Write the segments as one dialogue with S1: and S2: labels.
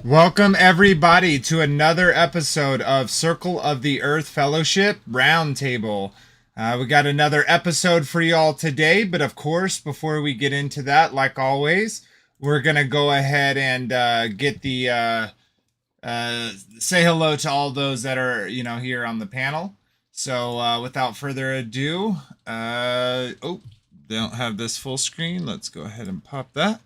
S1: Welcome, everybody, to another episode of Circle of the Earth Fellowship Roundtable. We got another episode for y'all today, but of course, before we get into that, like always, we're going to go ahead and get the say hello to all those that are, here on the panel. So, without further ado, don't have this full screen. Let's go ahead and pop that.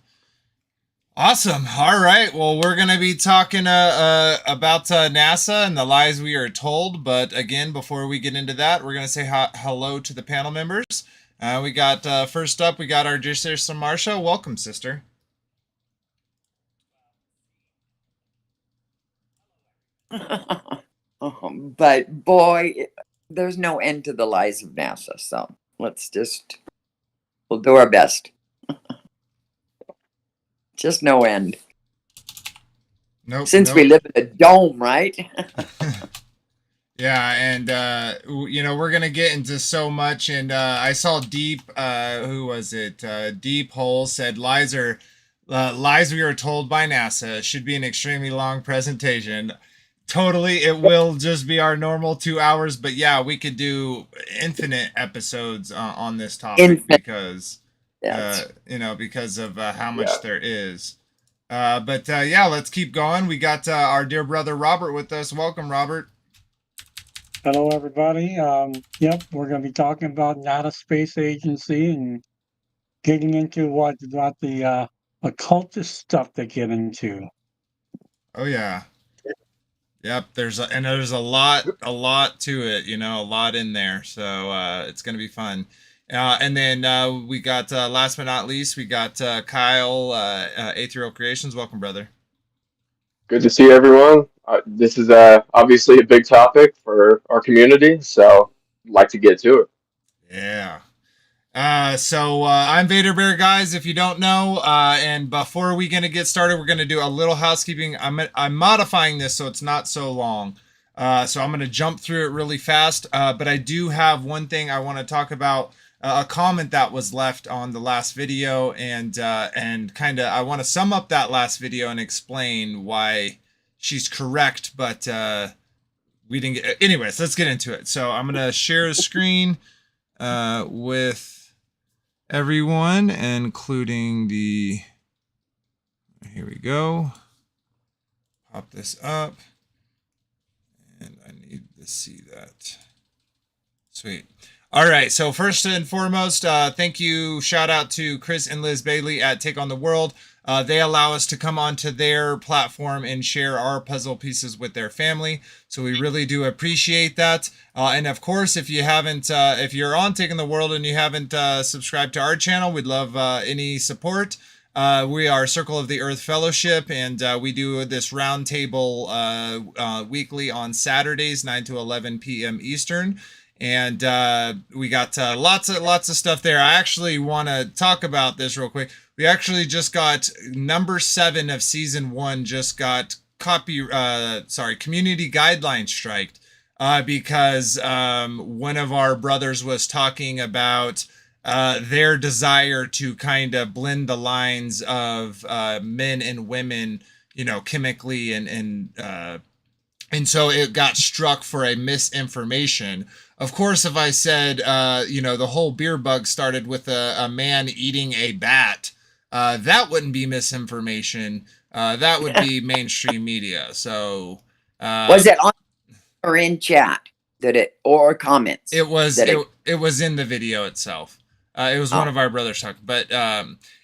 S1: Awesome. All right. Well, we're going to be talking about NASA and the lies we are told. But again, before we get into that, we're going to say hello to the panel members. We got first up, we got our dear sister Marsha. Welcome, sister.
S2: But boy, there's no end to the lies of NASA. So we'll do our best. Just no end.
S1: Nope.
S2: Since we live in a dome, right?
S1: Yeah, and we're gonna get into so much. And I saw Deep. Who was it? Deep Hole said lies we were told by NASA. Should be an extremely long presentation. Totally, it will just be our normal 2 hours. But yeah, we could do infinite episodes on this topic because. Because of how much there is. But let's keep going. We got our dear brother Robert with us. Welcome, Robert.
S3: Hello, everybody. We're going to be talking about NASA Space Agency and getting into what about the occultist stuff they get into.
S1: Oh yeah. Yep. There's a lot to it. A lot in there. So it's gonna be fun. And then we got, last but not least, we got Kyle, Aetherial Creations. Welcome, brother.
S4: Good to see everyone. This is obviously a big topic for our community, so I'd like to get to it.
S1: Yeah. So I'm Vader Bear, guys, if you don't know. And before we're going to get started, we're going to do a little housekeeping. I'm modifying this so it's not so long. So I'm going to jump through it really fast. But I do have one thing I want to talk about. A comment that was left on the last video, and kind of I want to sum up that last video and explain why she's correct, but we didn't get. Anyways, let's get into it. So I'm gonna share a screen with everyone, including the. Here we go. Pop this up, and I need to see that. Sweet. All right, so first and foremost, thank you, shout out to Chris and Liz Bailey at Take on the World. They allow us to come onto their platform and share our puzzle pieces with their family. So we really do appreciate that. And of course, if you haven't, if you're on Take on the World and you haven't subscribed to our channel, we'd love any support. We are Circle of the Earth Fellowship, and we do this roundtable weekly on Saturdays, 9 to 11 p.m. Eastern. And we got lots of stuff there. I actually want to talk about this real quick. We actually just got number 7 of season 1 just got community guidelines striked because one of our brothers was talking about their desire to kind of blend the lines of men and women, chemically, and so it got struck for a misinformation. Of course, if I said, the whole beer bug started with a man eating a bat, that wouldn't be misinformation. That would be mainstream media. So,
S2: was it on or in chat or comments?
S1: It was in the video itself. It was one of our brothers talking. But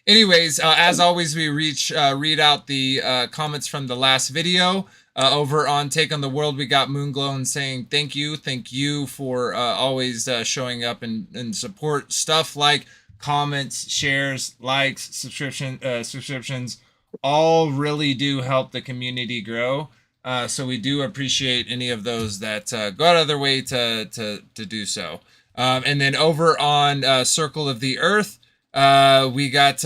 S1: anyways, as always, we read out the comments from the last video. Over on Take on the World, we got Moonglow saying thank you for always showing up and support. Stuff like comments, shares, likes, subscriptions, all really do help the community grow. So we do appreciate any of those that go out of their way to do so. And then over on Circle of the Earth, we got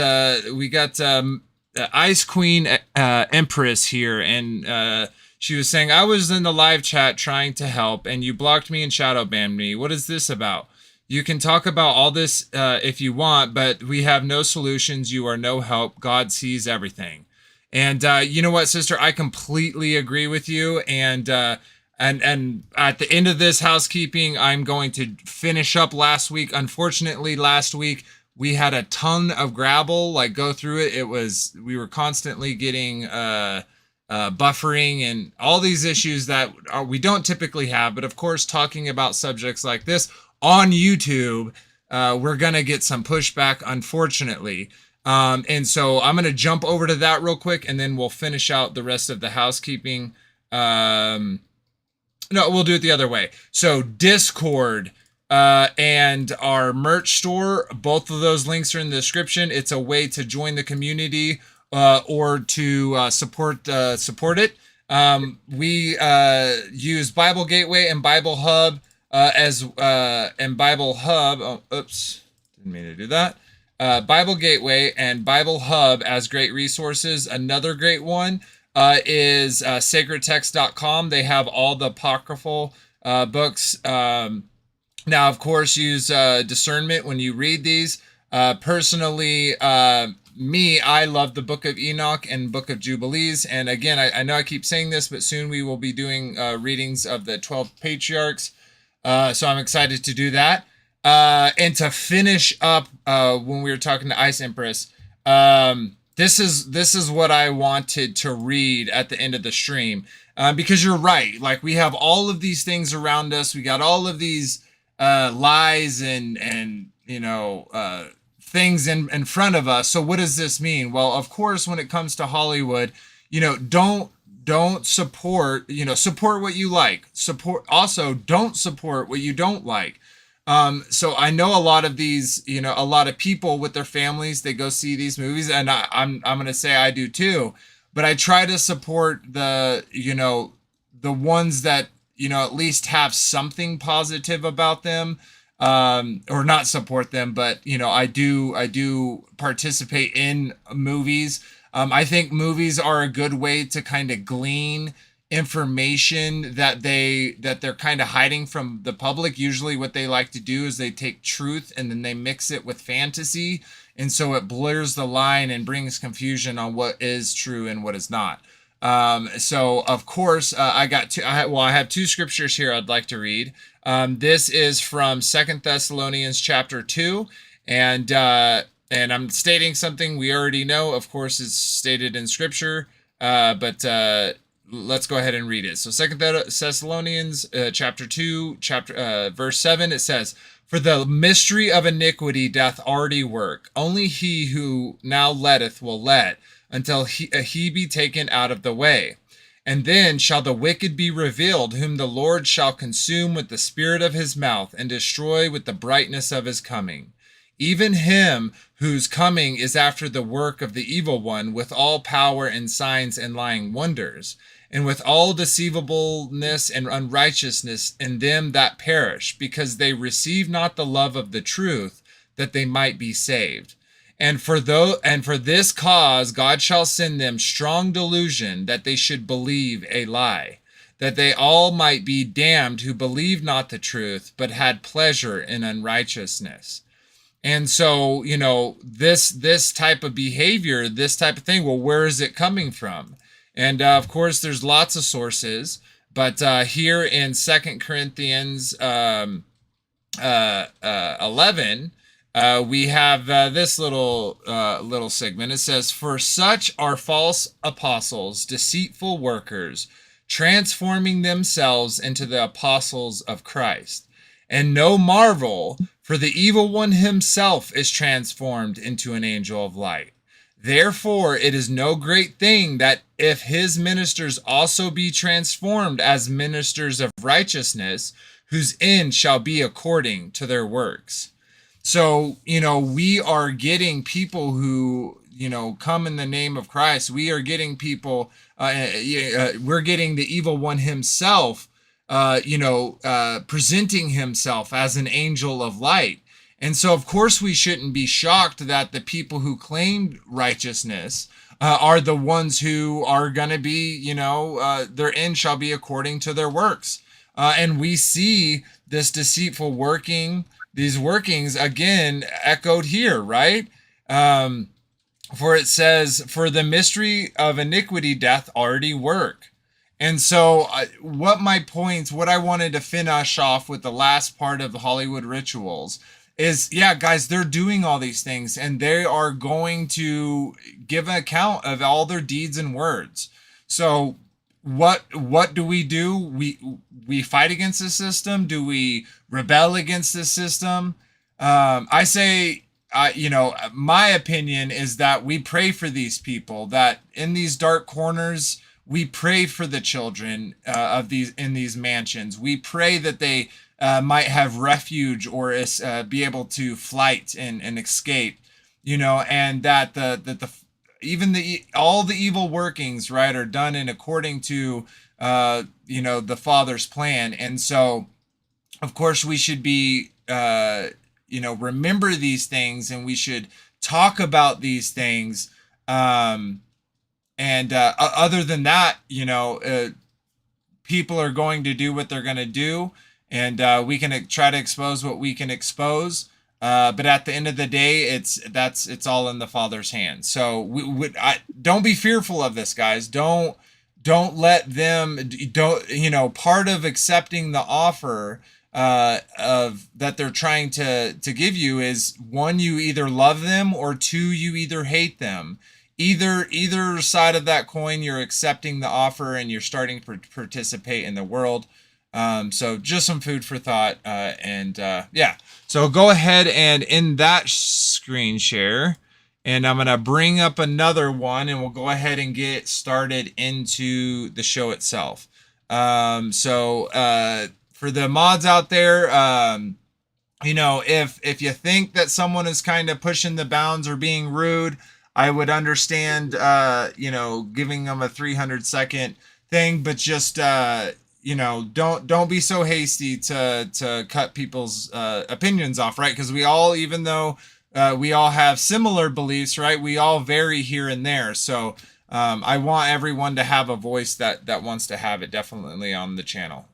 S1: Ice Queen Empress here, and she was saying, I was in the live chat trying to help, and you blocked me and shadow banned me. What is this about? You can talk about all this if you want, but we have no solutions. You are no help. God sees everything. And you know what, sister, I completely agree with you. And at the end of this housekeeping, I'm going to finish up last week. Unfortunately, last week we had a ton of Grabble, like go through it. We were constantly getting buffering and all these issues that we don't typically have. But of course, talking about subjects like this on YouTube, we're going to get some pushback, unfortunately. And so I'm going to jump over to that real quick, and then we'll finish out the rest of the housekeeping. No, we'll do it the other way. So Discord and our merch store, both of those links are in the description. It's a way to join the community or to support it. We use Bible Gateway and Bible Hub and Bible Hub. Oh, oops, didn't mean to do that. Bible Gateway and Bible Hub as great resources. Another great one is sacredtext.com. They have all the apocryphal books. Now, of course, use discernment when you read these. Personally, I love the Book of Enoch and Book of Jubilees. And again, I know I keep saying this, but soon we will be doing readings of the 12 patriarchs. So I'm excited to do that. And to finish up, when we were talking to Ice Empress, this is what I wanted to read at the end of the stream, because you're right. Like, we have all of these things around us. We got all of these lies and things in front of us. So what does this mean? Well, of course, when it comes to Hollywood, don't support, support what you like. Don't support what you don't like. So I know a lot of these, a lot of people with their families, they go see these movies, and I'm going to say I do too, but I try to support the ones that, at least have something positive about them, or not support them, but, I do participate in movies. I think movies are a good way to kind of glean information that they're kind of hiding from the public. Usually what they like to do is they take truth and then they mix it with fantasy, and so it blurs the line and brings confusion on what is true and what is not. So of course, I have two scriptures here I'd like to read. This is from 2 Thessalonians chapter 2, and I'm stating something we already know. Of course, it's stated in scripture, but let's go ahead and read it. So 2 Thessalonians chapter 2, verse 7, it says, "For the mystery of iniquity doth already work. Only he who now letteth will let, until he be taken out of the way. And then shall the wicked be revealed, whom the Lord shall consume with the spirit of his mouth, and destroy with the brightness of his coming. Even him whose coming is after the work of the evil one, with all power and signs and lying wonders, and with all deceivableness and unrighteousness in them that perish, because they receive not the love of the truth, that they might be saved. And for this cause God shall send them strong delusion, that they should believe a lie, that they all might be damned who believed not the truth, but had pleasure in unrighteousness." And so, this type of behavior, this type of thing, well, where is it coming from? And of course, there's lots of sources, but here in 2 Corinthians 11, we have this little segment. It says, "For such are false apostles, deceitful workers, transforming themselves into the apostles of Christ. And no marvel, for the evil one himself is transformed into an angel of light. Therefore, it is no great thing that if his ministers also be transformed as ministers of righteousness, whose end shall be according to their works." So, we are getting people who, come in the name of Christ. We are getting people, we're getting the evil one himself, presenting himself as an angel of light. And so, of course, we shouldn't be shocked that the people who claimed righteousness are the ones who are going to be, their end shall be according to their works. And we see this deceitful these workings again echoed here, right? For it says, "For the mystery of iniquity doth already work." And so, what I wanted to finish off with the last part of the Hollywood rituals is, yeah, guys, they're doing all these things and they are going to give an account of all their deeds and words. So, what do? We fight against the system? Do we rebel against the system? I say, my opinion is that we pray for these people, that in these dark corners, we pray for the children of these in these mansions. We pray that they might have refuge or be able to flight and escape, and that the even the all the evil workings, right, are done in according to the Father's plan. And so, of course, we should be remember these things, and we should talk about these things. And other than that, people are going to do what they're going to do, and we can try to expose what we can expose. But at the end of the day, it's all in the Father's hands. So don't be fearful of this, guys. Don't let them. Part of accepting the offer of that they're trying to give you is, one, you either love them, or two, you either hate them. Either side of that coin, you're accepting the offer and you're starting to participate in the world. So just some food for thought. Yeah. So go ahead and end that screen share. And I'm going to bring up another one, and we'll go ahead and get started into the show itself. For the mods out there, if you think that someone is kind of pushing the bounds or being rude, I would understand, giving them a 300-second thing, but just, don't be so hasty to cut people's opinions off, right? Because we all, even though we all have similar beliefs, right, we all vary here and there. So I want everyone to have a voice that wants to have it, definitely on the channel.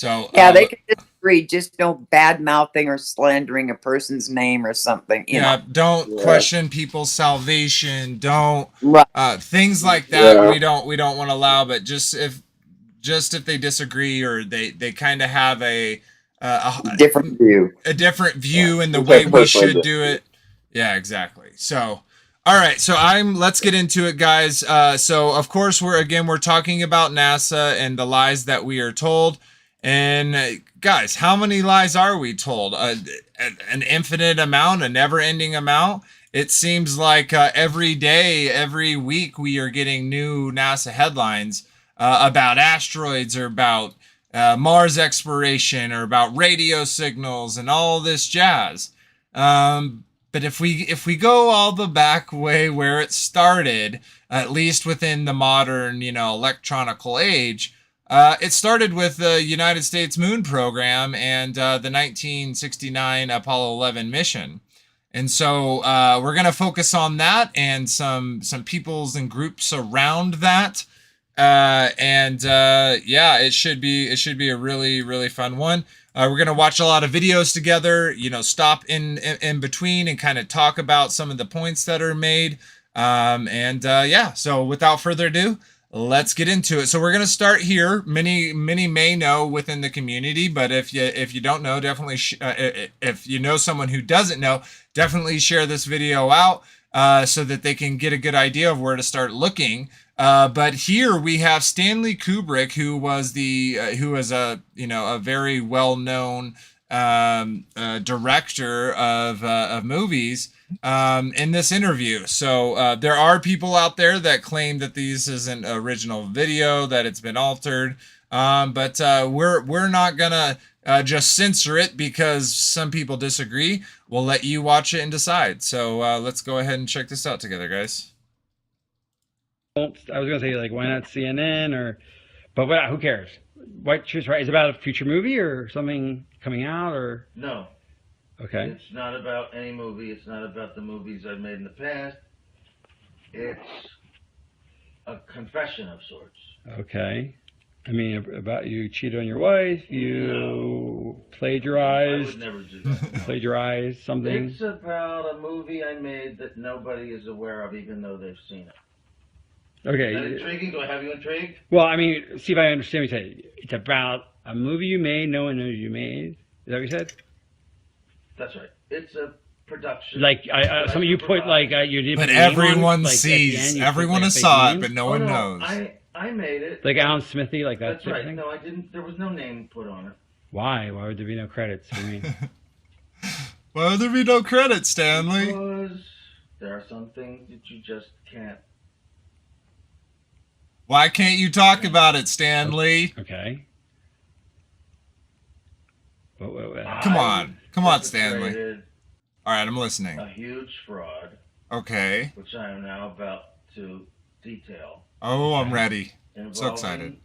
S2: They can disagree, just no bad mouthing or slandering a person's name or something.
S1: Don't question people's salvation. Don't things like that.
S4: Yeah.
S1: We don't want to allow. But just if they disagree, or they kind of have a
S2: different
S1: view in the way we should do it. Yeah, exactly. So. All right, so let's get into it, guys. So of course we're talking about NASA and the lies that we are told. And guys, how many lies are we told? An infinite amount, a never-ending amount. It seems like every day, every week, we are getting new NASA headlines about asteroids, or about Mars exploration, or about radio signals and all this jazz. But if we go all the back way where it started, at least within the modern, electronical age, it started with the United States moon program and the 1969 Apollo 11 mission. And so we're going to focus on that and some peoples and groups around that. It should be a really, really fun one. We're going to watch a lot of videos together, stop in between and kind of talk about some of the points that are made. So without further ado, let's get into it. So we're going to start here. Many may know within the community, but if you don't know, definitely if you know someone who doesn't know, definitely share this video out so that they can get a good idea of where to start looking. But here we have Stanley Kubrick, who was a very well-known director of movies, in this interview. So there are people out there that claim that this isn't original video, that it's been altered. But we're not gonna just censor it because some people disagree. We'll let you watch it and decide. So let's go ahead and check this out together, guys.
S5: I was gonna say, like, why not CNN but who cares? White Choose Right is about a future movie or something coming out, or
S6: no?
S5: Okay.
S6: It's not about any movie. It's not about the movies I've made in the past. It's a confession of sorts.
S5: Okay. I mean, about you cheated on your wife, you plagiarized.
S6: I would never do that. No.
S5: Plagiarized something.
S6: It's about a movie I made that nobody is aware of, even though they've seen it.
S5: Okay.
S6: Is that intriguing? Do I have you intrigued?
S5: Well, I mean, see if I understand what you said. It's about a movie you made, no one knows you made. Is that what you said?
S6: That's right. It's a production.
S5: Like some of you put like you did.
S1: But
S5: put your name on it,
S1: everyone
S5: like, at the end,
S1: sees.
S5: you put,
S1: Everyone
S5: like, a
S1: has
S5: fake
S1: saw it,
S5: name?
S1: but no
S6: Oh,
S1: one
S6: no,
S1: knows.
S6: I made it.
S5: Like Alan Smithy, like that
S6: That's
S5: type of
S6: right.
S5: thing?
S6: No, I didn't. There was no name put on it.
S5: Why? Why would there be no credits for me?
S1: Why would there be no credit, Stanley?
S6: Because there are some things that you just can't.
S1: Why can't you talk about it, Stanley?
S5: Okay.
S1: Come on. Come on, Stanley.
S6: Perpetrated
S1: All right, I'm listening.
S6: A huge fraud,
S1: Okay.
S6: which I am now about to detail.
S1: Oh, I'm ready.
S6: Involving
S1: So excited.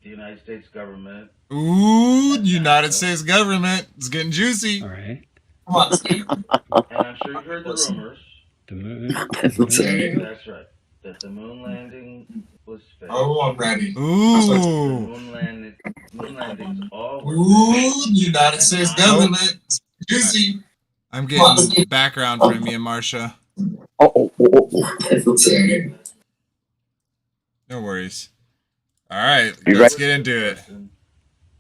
S6: the United States government.
S1: Ooh, United States government. It's getting juicy.
S5: All right.
S1: Come on, Stanley.
S6: And I'm sure you've heard the rumors.
S5: The moon.
S6: That's right. That the moon landing was fake.
S1: Oh, I'm ready.
S6: The
S1: Ooh.
S6: moon landings all were
S1: Ooh,
S6: fake.
S1: United States government. It's juicy. I'm getting background from you, Marcia.
S2: Oh.
S1: No worries. All right,
S2: You
S1: let's
S2: ready?
S1: get into it.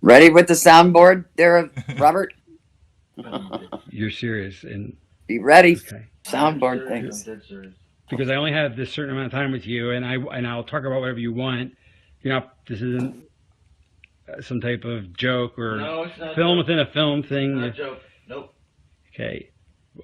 S2: Ready with the soundboard there, Robert?
S5: You're serious. And
S2: Be ready.
S5: okay.
S2: Soundboard
S6: I'm
S2: things.
S6: dead serious.
S5: Because I only have this certain amount of time with you, and I'll talk about whatever you want. You know, this isn't some type of joke or
S6: No, it's not.
S5: film
S6: joke.
S5: within a film thing.
S6: Not a joke. Nope.
S5: Okay.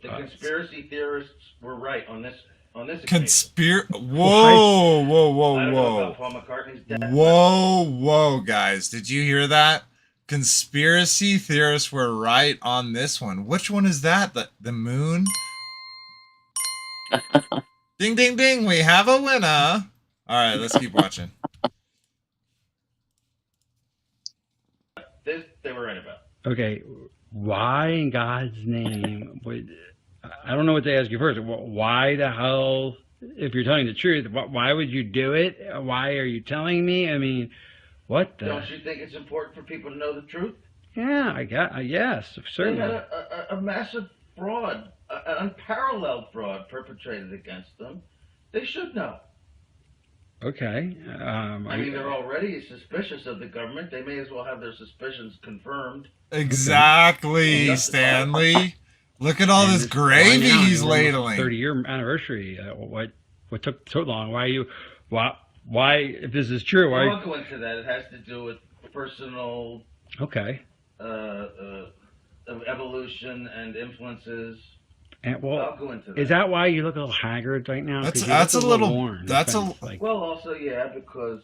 S6: The conspiracy theorists were right on this occasion.
S1: Whoa, whoa,
S6: I don't know
S1: whoa,
S6: about Paul McCartney's death.
S1: whoa, guys! Did you hear that? Conspiracy theorists were right on this one. Which one is that? The moon? Ding, ding, ding! We have a winner. All right, let's keep watching.
S6: This they were right about.
S5: Okay. Why in God's name would I don't know what to ask you first. Why the hell, if you're telling the truth, why would you do it? Why are you telling me? I mean, what the?
S6: Don't you think it's important for people to know the truth?
S5: Yeah, I got. Yes,
S6: They
S5: certainly.
S6: had a massive fraud, an unparalleled fraud perpetrated against them. They should know.
S5: Okay.
S6: I mean, they're already suspicious of the government. They may as well have their suspicions confirmed.
S1: Exactly,
S6: Okay.
S1: Standley. Look at all
S5: And
S1: this
S5: this-
S1: gravy
S5: why now?
S1: he's
S5: You're almost
S1: ladling.
S5: 30-year anniversary. What took so long? Why? If this is true,
S6: I
S5: why?
S6: won't go into that. It has to do with personal
S5: Okay.
S6: evolution and influences.
S5: And, well,
S6: I'll go into that.
S5: is that why you look a little haggard right now? 'Cause you
S1: That's
S5: look
S1: a little.
S5: worn.
S1: That's a.
S5: Like,
S6: Well, also, yeah, because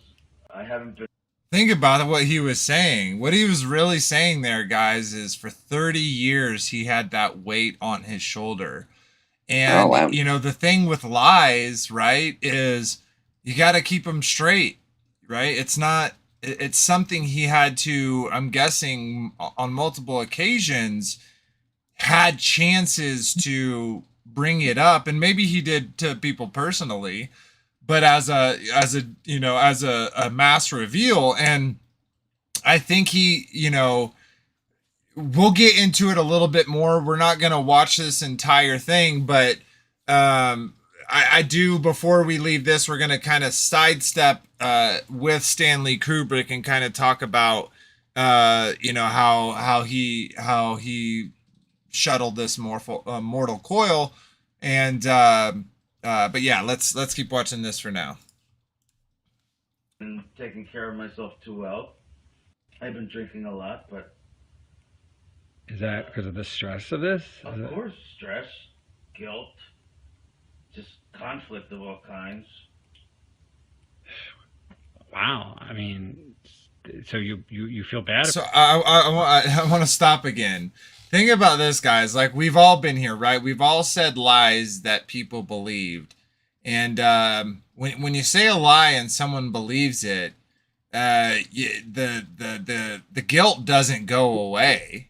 S6: I haven't been.
S1: Think about what he was saying. What he was really saying there, guys, is for 30 years he had that weight on his shoulder. And,
S2: Oh, wow.
S1: you know, the thing with lies, right, is you got to keep them straight, right? It's something he had to, I'm guessing, on multiple occasions, had chances to bring it up. And maybe he did to people personally, but as a mass reveal. And I think he, we'll get into it a little bit more. We're not going to watch this entire thing, but I do, before we leave this, we're going to kind of sidestep with Stanley Kubrick and kind of talk about how he shuttled this mortal coil. And but yeah, let's keep watching this for now.
S6: Been taking care of myself too well. I've been drinking a lot, but
S5: is that because of the stress of this?
S6: of course, stress, guilt, just conflict of all kinds.
S5: Wow. I mean, so you feel bad?
S1: So I want to stop again. Think about this, guys. Like, we've all been here, right? We've all said lies that people believed. And when you say a lie and someone believes it, the guilt doesn't go away,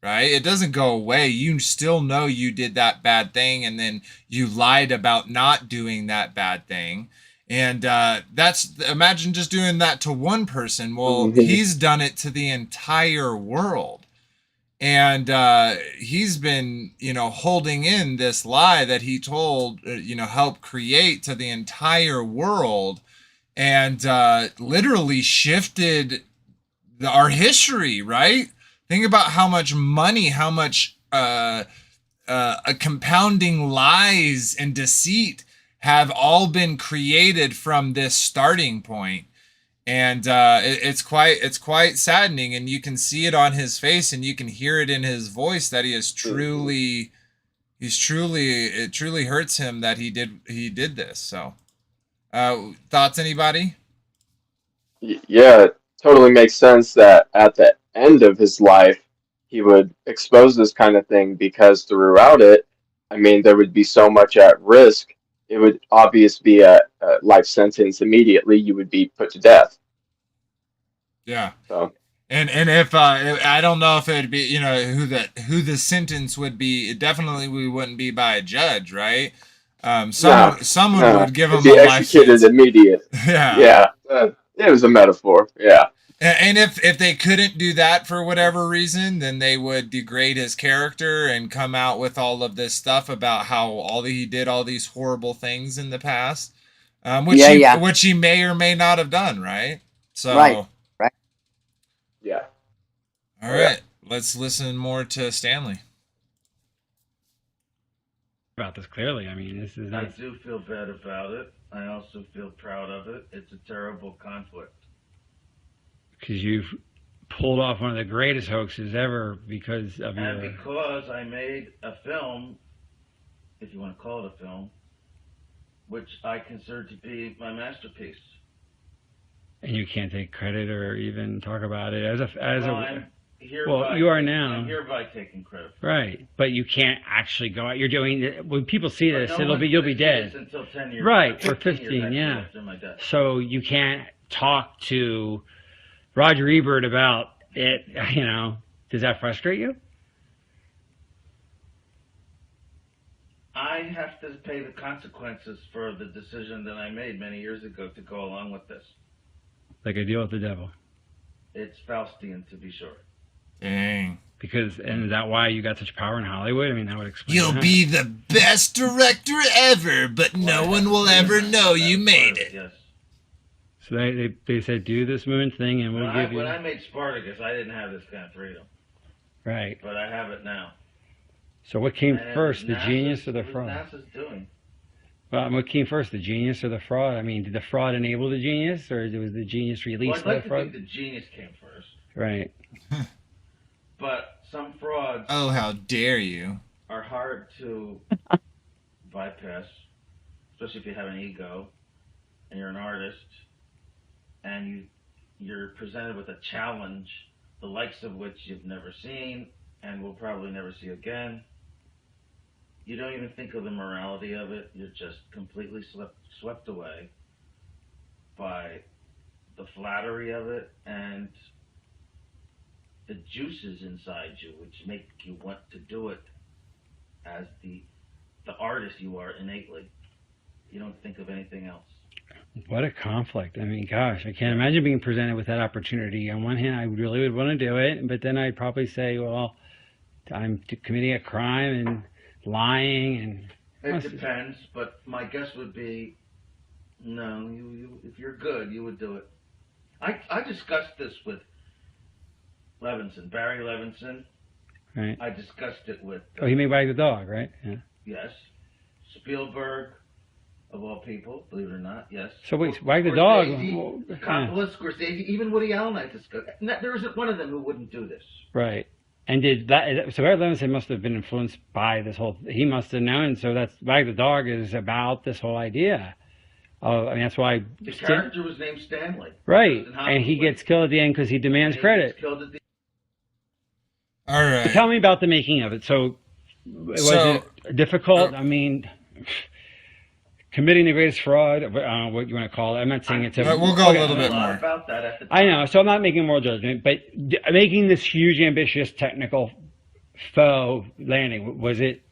S1: right? It doesn't go away. You still know you did that bad thing, and then you lied about not doing that bad thing. And imagine just doing that to one person. Well,
S4: Mhm.
S1: he's done it to the entire world. And he's been, holding in this lie that he told, helped create to the entire world, and literally shifted our history, right? Think about how much money, how much compounding lies and deceit have all been created from this starting point. And it's quite saddening, and you can see it on his face, and you can hear it in his voice that it truly hurts him that he did this. So, thoughts, anybody?
S4: Yeah, it totally makes sense that at the end of his life, he would expose this kind of thing because throughout it, I mean, there would be so much at risk. It would obviously be a life sentence immediately. You would be put to death.
S1: Yeah.
S4: So.
S1: And if I don't know if it'd be who the sentence would be. Definitely we wouldn't be by a judge, right? Someone would give him
S4: be
S1: a life
S4: executed
S1: sentence.
S4: Immediate.
S1: Yeah.
S4: It was a metaphor. Yeah.
S1: And if they couldn't do that for whatever reason, then they would degrade his character and come out with all of this stuff about how he did all these horrible things in the past, which he may or may not have done, right? So.
S2: Right.
S4: Yeah.
S1: All right. Let's listen more to Stanley.
S5: About this clearly. I mean, this is not.
S6: I do feel bad about it. I also feel proud of it. It's a terrible conflict.
S5: Because you've pulled off one of the greatest hoaxes ever because of
S6: and because I made a film, if you want to call it a film, which I consider to be my masterpiece.
S5: And you can't take credit or even talk about it
S6: you
S5: are now.
S6: I'm hereby taking credit.
S5: Right, but you can't actually go out. You're doing when people see this, you'll be dead.
S6: Until 10 years.
S5: Right, or 15, yeah.
S6: After my death.
S5: So you can't talk to Roger Ebert about it. Does that frustrate you?
S6: I have to pay the consequences for the decision that I made many years ago to go along with this.
S5: Like a deal with the devil.
S6: It's Faustian, to be sure.
S1: Dang.
S5: And is that why you got such power in Hollywood? I mean, that would explain.
S1: You'll be the best director ever, but no one will ever know you made it.
S6: Yes.
S5: So they said, do this moon thing, and we'll give you.
S6: When I made Spartacus, I didn't have this kind of freedom.
S5: Right.
S6: But I have it now.
S5: So what came first, the genius or the fraud?
S6: NASA's doing.
S5: Well, what came first, the genius or the fraud? I mean, did the fraud enable the genius, or was the genius released by the fraud?
S6: I'd like to think the genius came first.
S5: Right.
S6: But some frauds.
S1: Oh, how dare you!
S6: Are hard to bypass, especially if you have an ego and you're an artist, and you're presented with a challenge, the likes of which you've never seen and will probably never see again. You don't even think of the morality of it. You're just completely swept away by the flattery of it and the juices inside you, which make you want to do it as the artist you are innately. You don't think of anything else.
S5: What a conflict. I mean, gosh, I can't imagine being presented with that opportunity. On one hand, I really would want to do it, but then I'd probably say, well, I'm committing a crime and lying. And
S6: it depends, but my guess would be, no, you if you're good, you would do it. I discussed this with Levinson, Barry Levinson.
S5: Right.
S6: I discussed it with...
S5: he made Wag the Dog, right? Yeah.
S6: Yes. Spielberg, of all people, believe it or not, yes.
S5: So wait, Wag the Dog...
S6: Coppola, Scorsese, even Woody Allen I discussed. There isn't one of them who wouldn't do this.
S5: Right. And did that... So Barry Levinson must have been influenced by this whole... He must have known, so that's... Wag the Dog is about this whole idea. I mean, that's why...
S6: The character was named Stanley.
S5: Right. And he gets killed at the end because he demands credit.
S1: All right.
S5: Tell me about the making of it. So, was it difficult? I mean, committing the greatest fraud, what you want to call it. I'm not saying it's a...
S1: We'll go a little bit more.
S6: About that at the time.
S5: I know, so I'm not making moral judgment, but making this huge, ambitious, technical faux landing, was it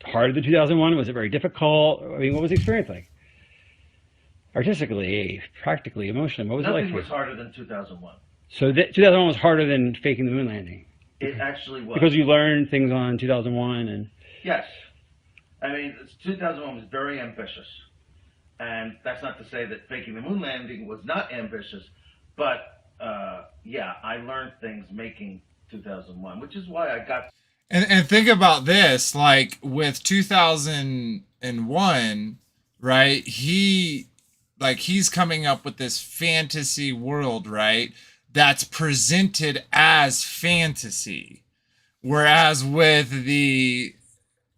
S5: harder than 2001? Was it very difficult? I mean, what was the experience like? artistically, practically, emotionally, what was it like
S6: Nothing
S5: for
S6: was
S5: you?
S6: harder than 2001.
S5: So 2001 was harder than faking the moon landing.
S6: It actually was.
S5: Because you learned things on 2001 and...
S6: Yes. I mean, 2001 was very ambitious. And that's not to say that faking the moon landing was not ambitious, but yeah, I learned things making 2001, which is why I got...
S1: And think about this, like with 2001, right? He's coming up with this fantasy world, right? That's presented as fantasy. Whereas with the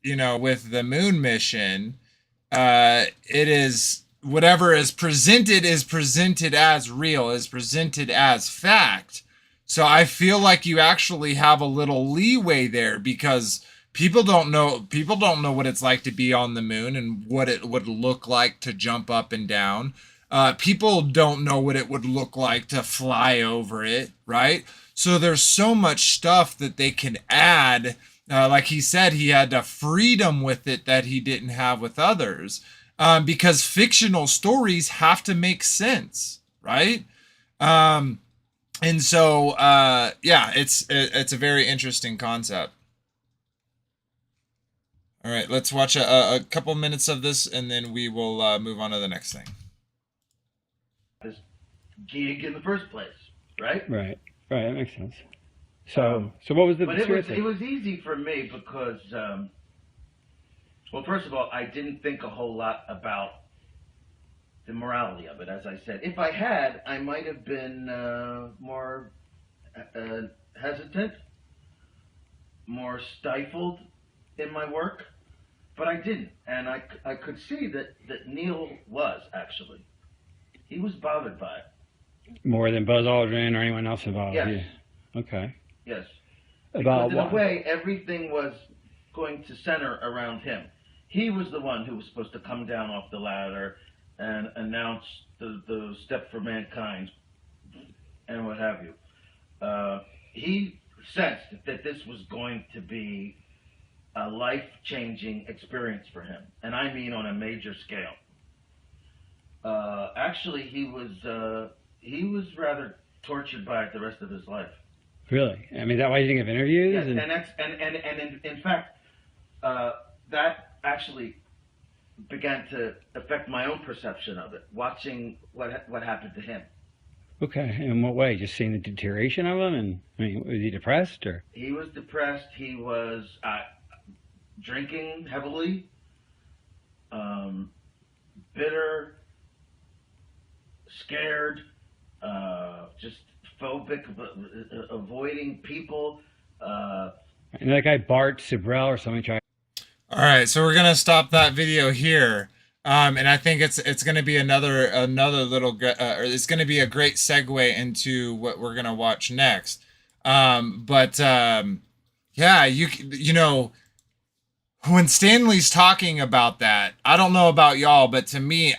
S1: moon mission, it is whatever is presented as real, is presented as fact. So I feel like you actually have a little leeway there because people don't know what it's like to be on the moon and what it would look like to jump up and down. People don't know what it would look like to fly over it, right? So there's so much stuff that they can add. Like he said, he had a freedom with it that he didn't have with others, because fictional stories have to make sense, right? And so, yeah, it's a very interesting concept. All right, let's watch a couple minutes of this, and then we will move on to the next thing.
S6: This gig in the first place, right?
S5: Right, that makes sense. So what was the...
S6: But it was easy for me because, well, first of all, I didn't think a whole lot about the morality of it, as I said. If I had, I might have been more hesitant, more stifled in my work, but I didn't. And I could see that Neil was, actually. He was bothered by it.
S5: More than Buzz Aldrin or anyone else involved?
S6: Yes.
S5: Yeah. Okay.
S6: Yes.
S5: About
S6: because in
S5: what?
S6: a way, everything was going to center around him. He was the one who was supposed to come down off the ladder and announce the step for mankind and what have you. He sensed that this was going to be a life-changing experience for him, and I mean on a major scale. Actually, he was rather tortured by it the rest of his life.
S5: Really? I mean, is that why you think of interviews?
S6: Yes, and in fact, that actually began to affect my own perception of it, watching what happened to him.
S5: Okay, in what way? Just seeing the deterioration of him? And I mean, was he depressed or?
S6: He was depressed. He was drinking heavily, bitter, scared, just phobic, avoiding people.
S5: And that guy Bart Sibrel or something tried.
S1: All right, so we're gonna stop that video here, and I think it's gonna be another little, or it's gonna be a great segue into what we're gonna watch next. Yeah, you know, when Stanley's talking about that, I don't know about y'all, but to me,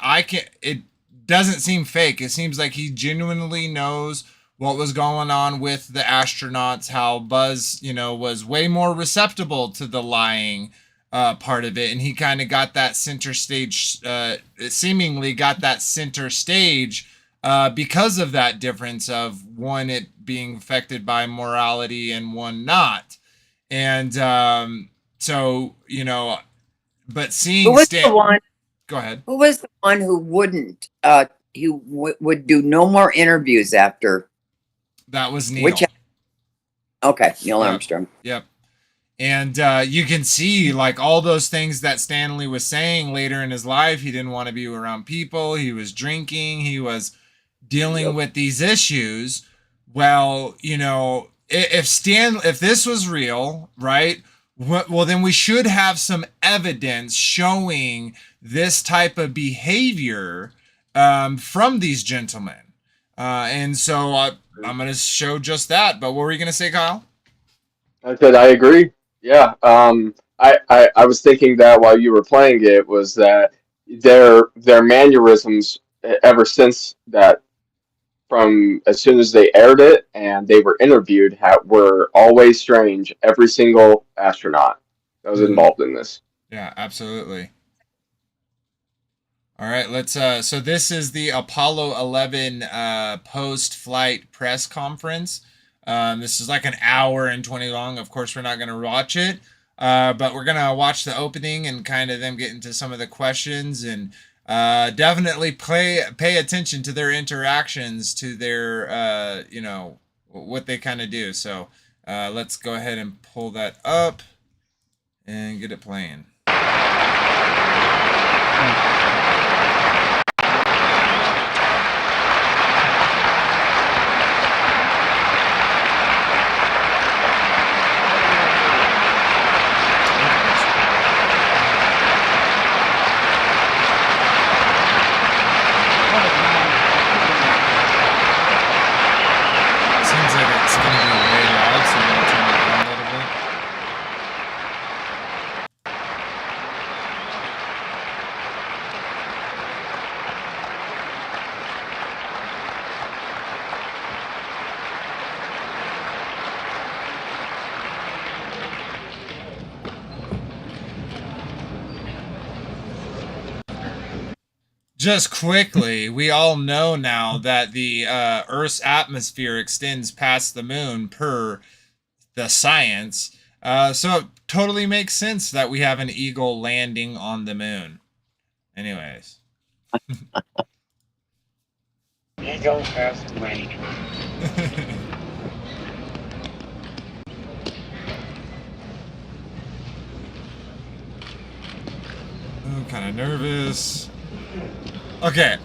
S1: it doesn't seem fake. It seems like he genuinely knows what was going on with the astronauts, how Buzz, was way more receptible to the lying part of it, and he kind of got that center stage, seemingly got that center stage because of that difference of one it being affected by morality and one not. And so, but seeing
S2: Who was the one?
S1: Go ahead.
S2: Who was the one who wouldn't? Would do no more interviews after?
S1: That was Neil.
S2: Okay, Neil Armstrong.
S1: Yep. And you can see like all those things that Stanley was saying later in his life. He didn't want to be around people. He was drinking. He was dealing with these issues. Well, if this was real, right? Well, then we should have some evidence showing this type of behavior from these gentlemen. And so I'm going to show just that. But what were you going to say, Kyle?
S4: I said I agree. Yeah. I was thinking that while you were playing it was that their mannerisms ever since that, from as soon as they aired it and they were interviewed, were always strange. Every single astronaut that was involved in this.
S1: Yeah, absolutely. All right, let's so this is the Apollo 11 post-flight press conference. This is like an hour and 20 long. Of course, we're not going to watch it. But we're going to watch the opening and kind of them get into some of the questions, and definitely pay attention to their interactions, to their you know, what they kind of do. So, let's go ahead and pull that up and get it playing. Seems like it's going to be way loud, so I'm going to turn it down a little bit. Just quickly, we all know now that the Earth's atmosphere extends past the moon per the science. So it totally makes sense that we have an eagle landing on the moon. Anyways.
S3: Eagle has landed.
S1: I'm kind of nervous. Okay.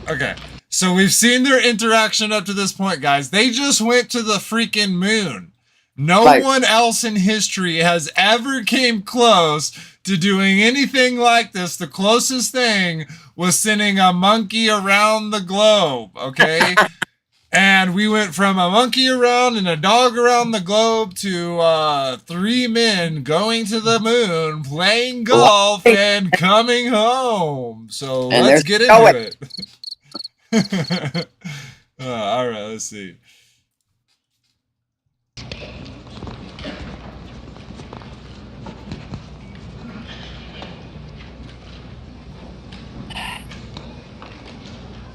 S1: So we've seen their interaction up to this point, guys. They just went to the freaking moon. No one else in history has ever came close to doing anything like this. The closest thing was sending a monkey around the globe, okay? And we went from a monkey around and a dog around the globe to 3 men going to the moon, playing golf, and coming home. So
S2: And
S1: let's get into it. All right, let's see.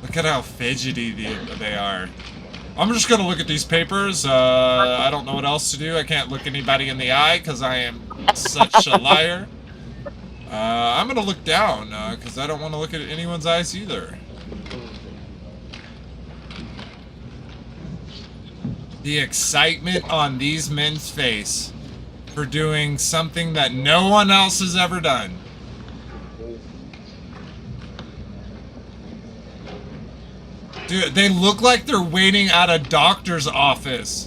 S1: Look at how fidgety they are. I'm just gonna look at these papers. I don't know what else to do. I can't look anybody in the eye because I am such a liar. I'm gonna look down because I don't want to look at anyone's eyes either. The excitement on these men's face for doing something that no one else has ever done. Dude, they look like they're waiting at a doctor's office.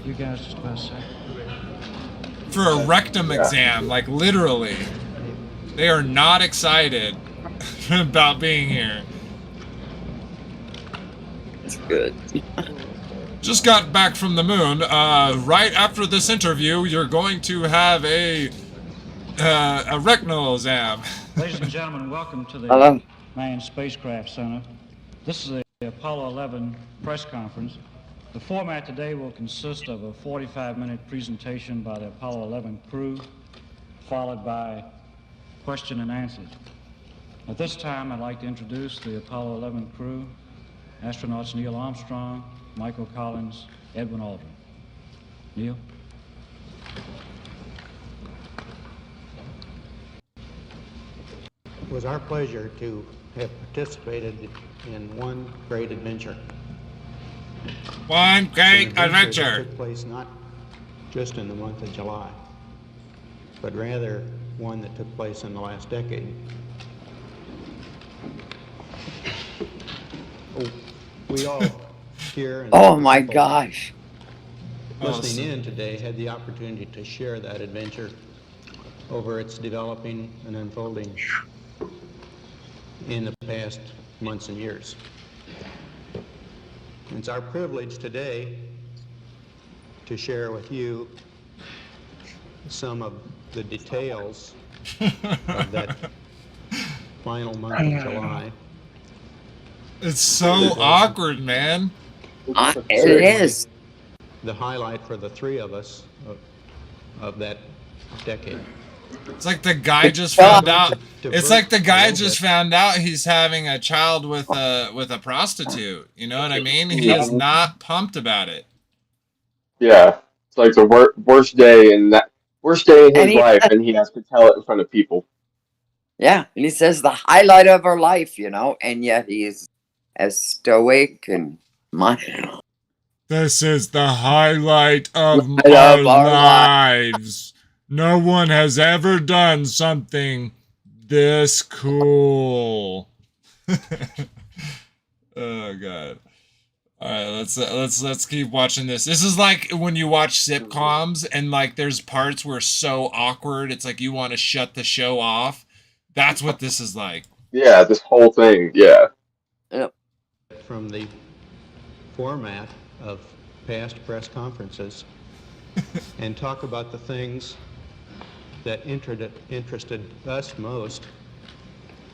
S7: You guys just about a sec.
S1: For a rectum exam, like literally. They are not excited about being here.
S2: That's good.
S1: Just got back from the moon. Right after this interview, you're going to have a rectal exam.
S7: Ladies and gentlemen, welcome to the Manned Spacecraft Center. This is the Apollo 11 press conference. The format today will consist of a 45-minute presentation by the Apollo 11 crew, followed by question and answers. At this time, I'd like to introduce the Apollo 11 crew, astronauts Neil Armstrong, Michael Collins, Edwin Aldrin. Neil?
S8: It was our pleasure to have participated in one great adventure.
S1: One great
S8: An adventure
S1: adventure.
S8: that took place not just in the month of July, but rather one that took place in the last decade. We all here and
S2: Oh my gosh.
S8: listening in today had the opportunity to share that adventure over its developing and unfolding in the past months and years. It's our privilege today to share with you some of the details of that final month of July.
S1: It's so awkward, man.
S2: It is.
S8: The highlight for the three of us of that decade.
S1: It's like the guy just found out. It's like the guy just
S8: bit.
S1: found out he's having a child with a prostitute. You know what I mean? He is not pumped about it.
S4: Yeah, it's like the worst day in
S2: And
S4: his life, and he has to tell it in front of people.
S2: yeah, and he says the highlight of our life, you know, and yet he's as stoic and
S1: This is the highlight of
S2: I
S1: our
S2: love our
S1: lives. No one has ever done something this cool. Oh god. All right, let's keep watching this. This is like when you watch sitcoms and like there's parts where it's so awkward, it's like you want to shut the show off. That's what this is like.
S4: Yeah, this whole thing. Yeah.
S8: From the format of past press conferences and talk about the things that interested us most,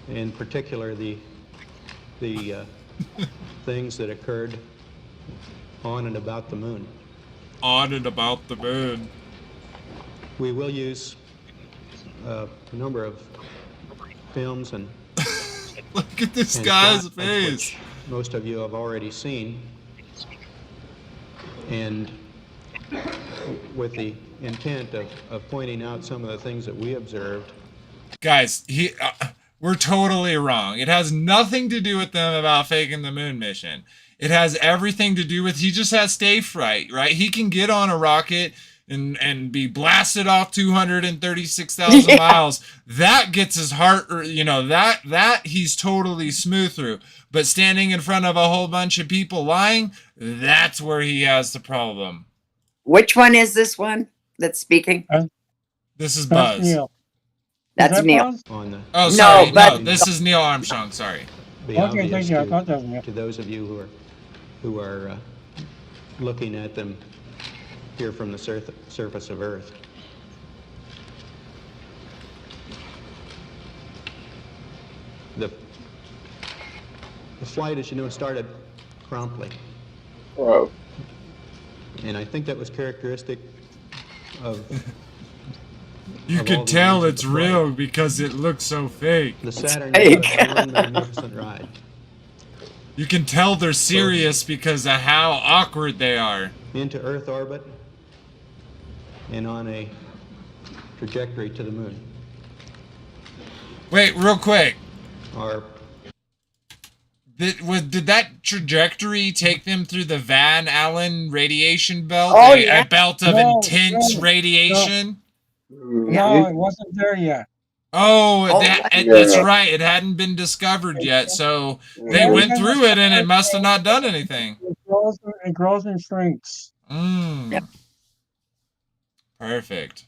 S8: in particular the things that occurred on and about the moon.
S1: On and about the moon.
S8: We will use a number of films and
S1: Look at this
S8: and
S1: guy's
S8: shots
S1: face.
S8: which most of you have already seen, and with the intent of pointing out some of the things that we observed.
S1: Guys, we're totally wrong. It has nothing to do with them about faking the moon mission. It has everything to do with he just has stage fright, right? He can get on a rocket and be blasted off 236,000 miles. That gets his heart, you know, that he's totally smooth through. But standing in front of a whole bunch of people lying, that's where he has the problem.
S2: Which one is this one that's speaking?
S1: This is
S3: That's
S1: Buzz.
S3: Neil.
S2: That's
S3: Is that
S2: Neil.
S3: Buzz?
S8: On the
S1: Oh, sorry.
S2: but-
S1: No, this is Neil Armstrong. Sorry.
S8: be
S3: Okay,
S8: obvious
S3: thank you. I thought that was Neil.
S8: to those of you who are looking at them here from the surface of Earth. The flight, as you know, started promptly,
S4: Oh.
S8: and I think that was characteristic of
S1: You
S8: Of all
S1: can
S8: the
S1: tell
S8: ones
S1: it's
S8: in the flight.
S1: real because it looks so fake.
S8: the Saturn.
S2: fake.
S8: Was a darn magnificent ride.
S1: You can tell they're serious because of how awkward they are.
S8: Into Earth orbit and on a trajectory to the moon.
S1: Wait, real quick.
S8: Our
S1: Did that trajectory take them through the Van Allen radiation belt?
S2: Oh,
S1: a
S2: yeah.
S1: belt of
S3: No,
S1: intense
S3: no,
S1: radiation?
S3: No, it wasn't there yet.
S1: Oh,
S2: Oh,
S1: that's
S4: yeah.
S1: right. It hadn't been discovered yet, so they
S3: Yeah.
S1: went through it and it must have not done anything.
S3: It grows and shrinks.
S2: Yep.
S1: Perfect.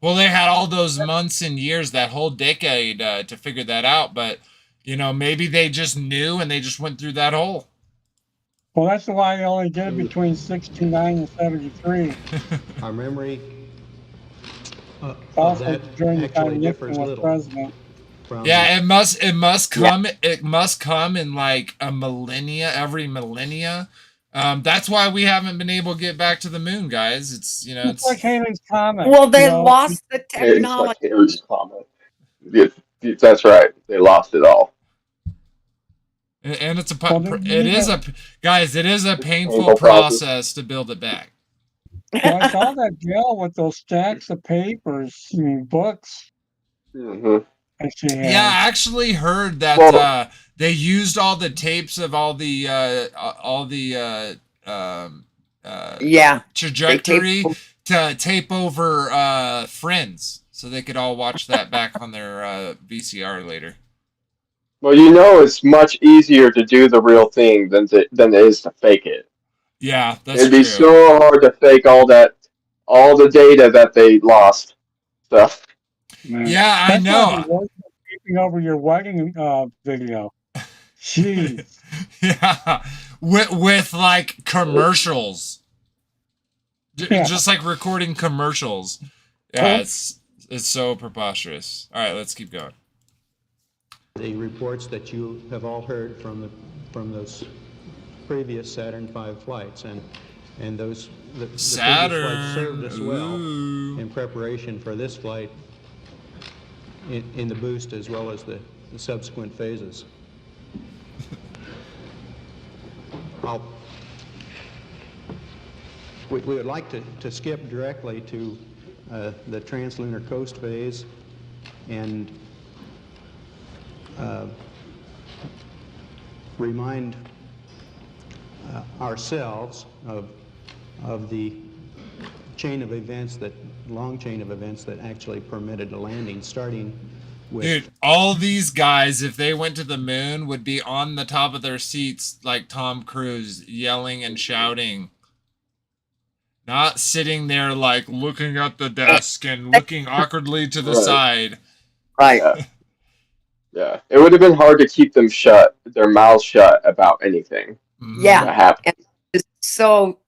S1: Well, they had all those months and years, that whole decade to figure that out, but, you know, maybe they just knew and they just went through that hole.
S3: Well, that's why they only did it between 69 and 73.
S8: our memory of
S3: Also
S8: that
S3: during the
S8: actually
S3: time
S8: differs
S3: Nixon was
S8: little
S3: president.
S8: from
S1: Yeah, it must come in like a millennia, every millennia. That's why we haven't been able to get back to the moon, guys. It's, you know,
S3: It's like Haley's Comet.
S2: Well, they
S3: you know?
S2: lost the
S4: It's like
S2: technology.
S4: Harry's comment. Yeah, that's right. They lost it all.
S1: and it's
S3: Well,
S1: it is a guys, it is a painful
S4: Painful process.
S1: process to build it back.
S3: Well, I saw that jail with those stacks of papers, books.
S4: Hmm.
S3: And she had.
S1: Yeah, I actually heard that
S4: Well-
S1: they used all the tapes of all the
S2: Yeah.
S1: trajectory to tape over Friends, so they could all watch that back on their VCR later.
S4: Well, you know, it's much easier to do the real thing than it is to fake it.
S1: Yeah, that's
S4: It'd be
S1: true.
S4: so hard to fake all the data that they lost. So,
S3: Man.
S1: Yeah, I
S3: That's
S1: know.
S3: why they weren't taping over your wedding video. Jeez.
S1: Yeah, with like commercials,
S3: Yeah.
S1: just like recording commercials. Yeah, it's so preposterous. All right, let's keep going.
S8: the reports that you have all heard from those previous Saturn V flights, and those the previous
S1: Saturn.
S8: flights served us well
S1: Ooh.
S8: in preparation for this flight in the boost as well as the subsequent phases. We would like to skip directly to the translunar coast phase and remind ourselves of the long chain of events that actually permitted a landing, starting with...
S1: Dude, all these guys, if they went to the moon, would be on the top of their seats like Tom Cruise, yelling and shouting. Not sitting there like looking at the desk and looking awkwardly to the side.
S2: Right.
S4: Yeah. It would have been hard to keep their mouths shut about anything.
S2: Yeah.
S4: That happened.
S2: And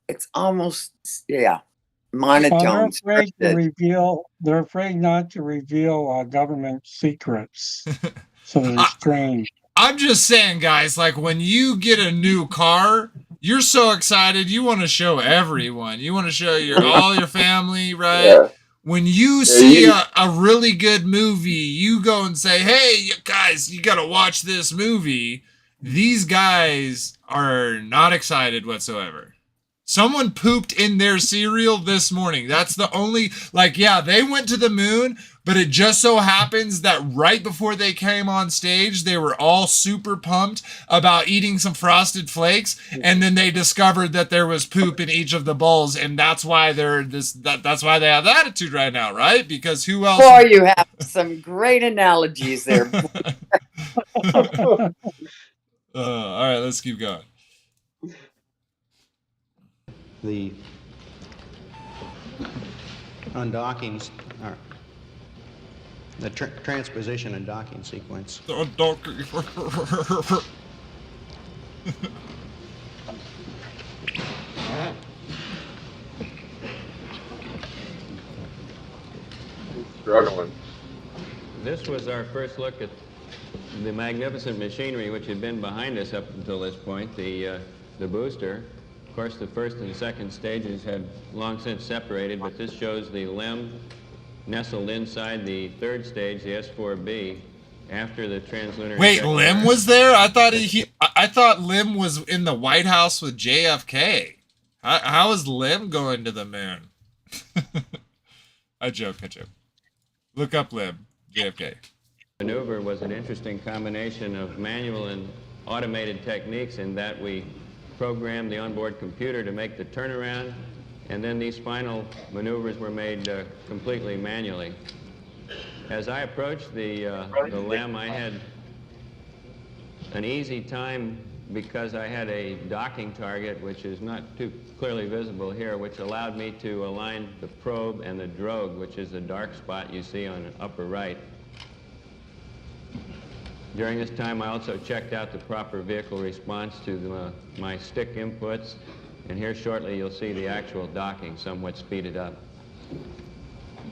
S2: it's almost, monotone.
S3: They're afraid not to reveal government secrets. So they're strange.
S1: I'm just saying, guys, like when you get a new car, you're so excited. You want to show everyone. You want to show all your family, right?
S4: Yeah.
S1: When you see a really good movie, you go and say, hey, you guys, you got to watch this movie. These guys are not excited whatsoever. Someone pooped in their cereal this morning. That's the only, they went to the moon, but it just so happens that right before they came on stage, they were all super pumped about eating some Frosted Flakes, and then they discovered that there was poop in each of the bowls, and that's why that's why they have attitude right now, right? Because who else?
S2: Boy, you have some great analogies there.
S1: All right, let's keep going.
S8: The undockings, or the transposition and docking sequence.
S4: Struggling.
S9: This was our first look at the magnificent machinery which had been behind us up until this point, the booster. Of course, the first and second stages had long since separated, but this shows the LEM nestled inside the third stage, the S4B, after the translunar...
S1: Wait, Lim was there? I thought Lim was in the White House with JFK. How is Lim going to the moon? I joke. Look up Lim, JFK.
S9: Maneuver was an interesting combination of manual and automated techniques in that we programmed the onboard computer to make the turnaround, and then these final maneuvers were made completely manually. As I approached the LEM, I had an easy time because I had a docking target, which is not too clearly visible here, which allowed me to align the probe and the drogue, which is the dark spot you see on the upper right. During this time, I also checked out the proper vehicle response to my stick inputs, and here shortly you'll see the actual docking somewhat speeded up.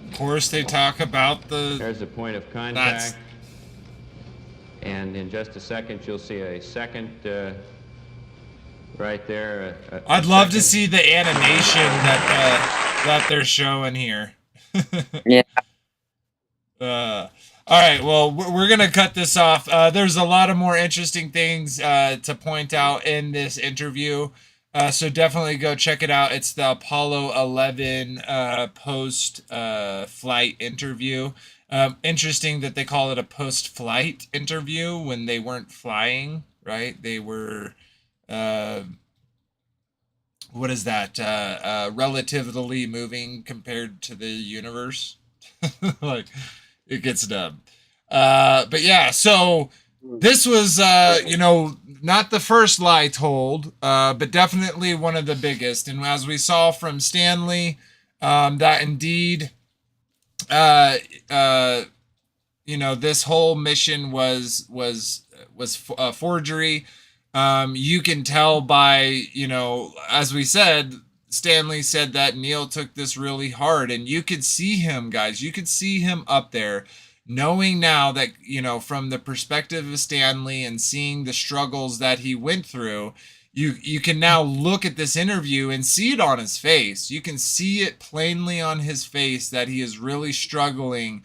S1: Of course, they talk about
S9: There's the point of contact, and in just a second you'll see a second right there.
S1: I'd love to see the animation that they're showing here.
S2: Yeah.
S1: All right, well, we're going to cut this off. There's a lot of more interesting things to point out in this interview, so definitely go check it out. It's the Apollo 11 post-flight interview. Interesting that they call it a post-flight interview when they weren't flying, right? They were, what is that, relatively moving compared to the universe. Like... It gets dubbed. But yeah, so this was, not the first lie told, but definitely one of the biggest. And as we saw from Stanley, that indeed, this whole mission was forgery. You can tell by, as we said, Stanley said that Neil took this really hard, and you could see him, guys. You could see him up there, knowing now that, from the perspective of Stanley and seeing the struggles that he went through, you can now look at this interview and see it on his face. You can see it plainly on his face that he is really struggling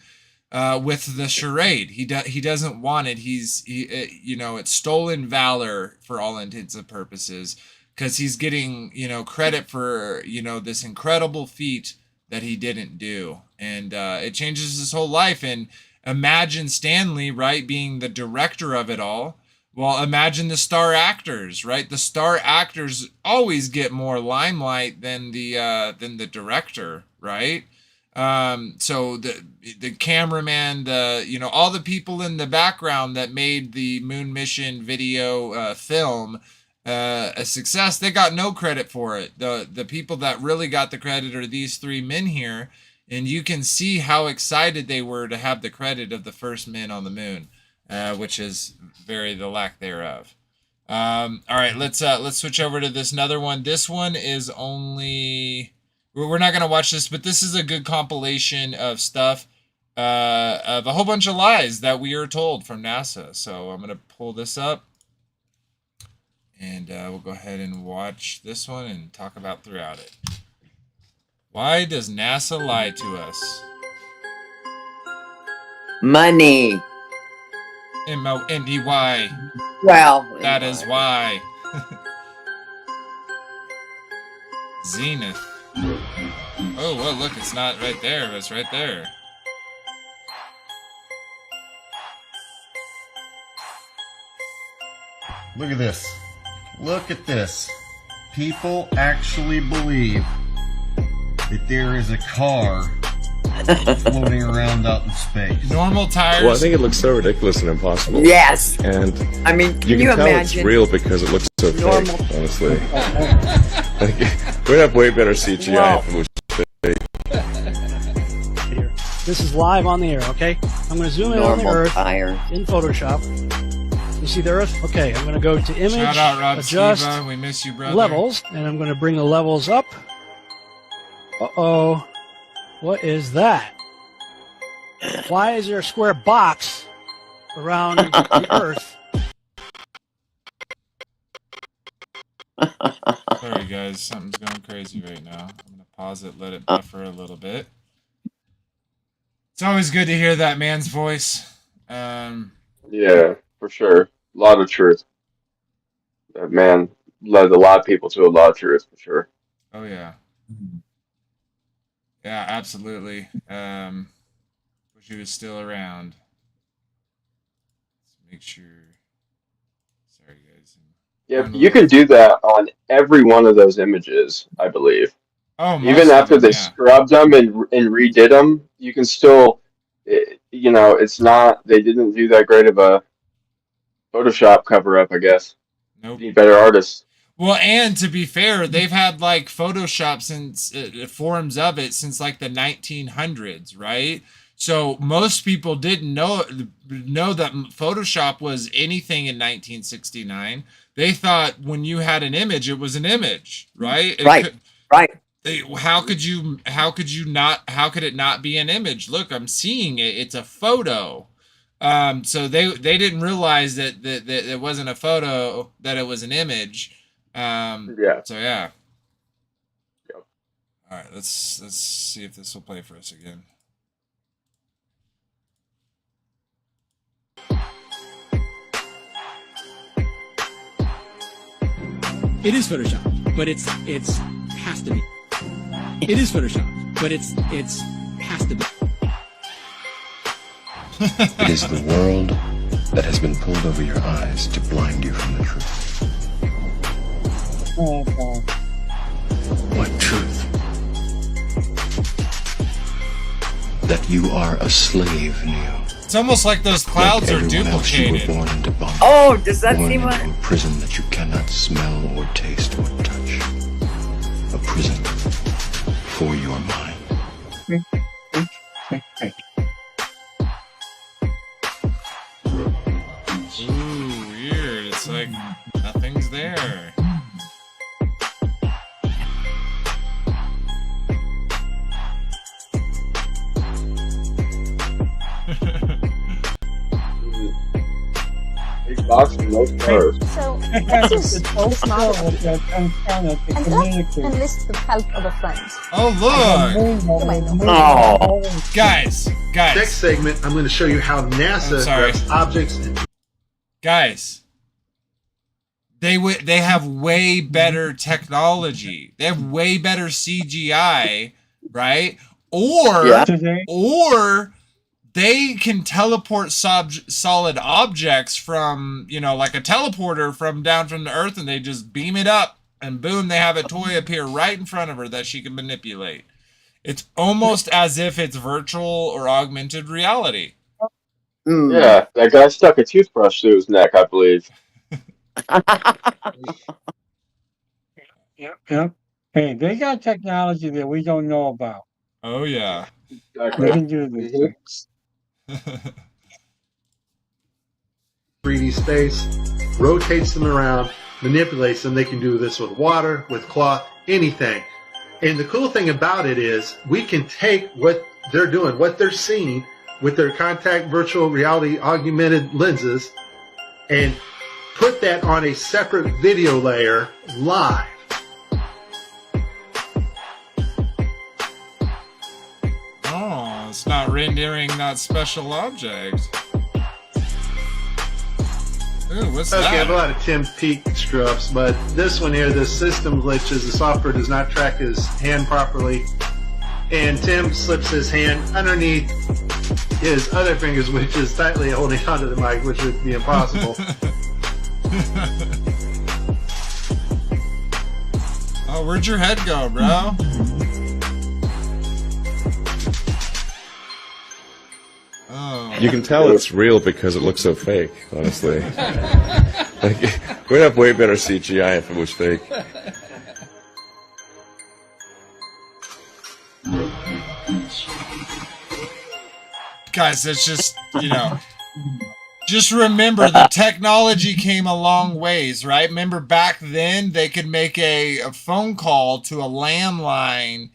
S1: with the charade. He doesn't want it. It's stolen valor for all intents and purposes, because he's getting, credit for, this incredible feat that he didn't do. And it changes his whole life. And imagine Stanley, right, being the director of it all. Well, imagine the star actors, right? The star actors always get more limelight than the director, right? So the cameraman, all the people in the background that made the moon mission video film a success, they got no credit for it. The people that really got the credit are these three men here, and you can see how excited they were to have the credit of the first men on the moon, which is the lack thereof. All right, let's switch over to this another one. This one is only, we're not going to watch this, but this is a good compilation of stuff, of a whole bunch of lies that we are told from NASA. So I'm going to pull this up, and we'll go ahead and watch this one and talk about throughout it. Why does NASA lie to us?
S2: Money.
S1: M-O-N-E-Y.
S2: Well,
S1: That is why. Zenith. Oh, well, look, it's not right there, but it's right there.
S10: Look at this. Look at this. People actually believe that there is a car floating around out in space.
S1: Normal tires.
S11: Well, I think it looks so ridiculous and impossible.
S2: Yes.
S11: And
S2: I mean, can
S11: you
S2: you
S11: can tell
S2: imagine?
S11: it's real because it looks so
S2: Normal.
S11: fake, honestly. We'd have way better CGI
S2: Wow.
S11: if it was fake.
S12: This is live on the air, okay? I'm going to zoom in on the
S2: Normal
S12: Earth
S2: tires.
S12: in Photoshop. You see the Earth? Okay, I'm going to go to image,
S1: Shout out, Rob
S12: adjust,
S1: Skiba. We miss you, brother.
S12: levels, and I'm going to bring the levels up. Uh-oh. What is that? Why is there a square box around the Earth?
S1: Sorry, guys. Something's going crazy right now. I'm going to pause it, let it buffer a little bit. It's always good to hear that man's voice.
S4: Yeah, for sure. A lot of truth. That man led a lot of people to a lot of truth, for sure.
S1: Oh, yeah. Yeah, absolutely. Wish he was still around. Let's make sure. Sorry, guys.
S4: Yeah, you can do that on every one of those images, I believe.
S1: Oh, most
S4: Even
S1: of
S4: after
S1: them,
S4: they
S1: yeah.
S4: scrubbed them and redid them, you can still, it's not, they didn't do that great of a Photoshop cover-up, I guess.
S1: Nope.
S4: Need better artists.
S1: Well, and to be fair, they've had like Photoshop since forms of it since like the 1900s, right? So most people didn't know that Photoshop was anything in 1969. They thought when you had an image, it was an image, right?
S2: Right.
S1: How could it not be an image? Look, I'm seeing it. It's a photo. So they didn't realize that it wasn't a photo, that it was an image.
S4: Yeah.
S1: So yeah.
S4: Yep.
S1: All right, let's see if this will play for us again.
S13: It is Photoshop, but it's has to be. It is Photoshop, but it's has to be.
S14: It is the world that has been pulled over your eyes to blind you from the truth. What truth? That you are a slave, Neo.
S1: It's almost like those clouds are duplicated.
S14: You were born into bondage.
S2: Oh, does that
S14: born
S2: seem
S14: into
S2: like
S14: a prison that you cannot smell or taste or touch. A prison for your mind.
S1: Ooh, weird. It's like nothing's there.
S4: Big box and no cars.
S15: So
S3: It's so small with that antenna to communicate.
S15: Enlist the help of a friend.
S1: Oh, look.
S2: Oh.
S1: Guys.
S16: Next segment, I'm going to show you how NASA grabs objects.
S1: Guys. They have way better technology. They have way better CGI, right? Or they can teleport solid objects from, you know, like a teleporter from down from the earth, and they just beam it up, and boom, they have a toy appear right in front of her that she can manipulate. It's almost as if it's virtual or augmented reality.
S4: Yeah, that guy stuck a toothbrush to his neck, I believe.
S3: Yep. Hey, they got technology that we don't know about.
S1: Oh, yeah.
S3: Exactly. They can do these things.
S16: 3D space, rotates them around, manipulates them. They can do this with water, with cloth, anything. And the cool thing about it is we can take what they're doing, what they're seeing with their contact virtual reality augmented lenses, and put that on a separate video layer live.
S1: Oh, it's not rendering that special object. Ooh, what's that?
S16: Okay, I have a lot of Tim Peake screw-ups, but this one here, the system glitches, the software does not track his hand properly, and Tim slips his hand underneath his other fingers, which is tightly holding onto the mic, which would be impossible.
S1: Oh, where'd your head go, bro? Oh.
S11: You can tell it's real because it looks so fake, honestly. Like, we'd have way better CGI if it was fake.
S1: Guys, it's just, you know, just remember the technology came a long ways, right? Remember back then they could make a phone call to a landline,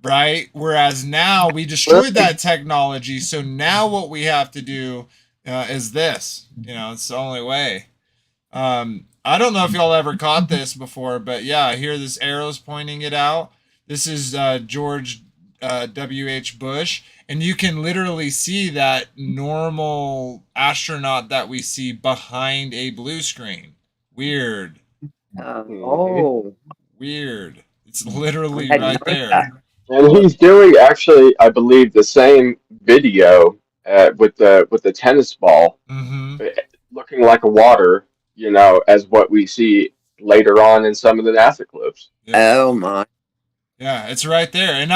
S1: right? Whereas now we destroyed that technology. So now what we have to do is this, you know, it's the only way. I don't know if y'all ever caught this before, but yeah, here this arrow's pointing it out. This is George W.H. Bush. And you can literally see that normal astronaut that we see behind a blue screen. Weird. Weird. It's literally right there.
S4: And he's doing actually, I believe, the same video with the tennis ball, looking like a water, you know, as what we see later on in some of the NASA clips.
S1: Yeah.
S2: Oh my!
S1: Yeah, it's right there. And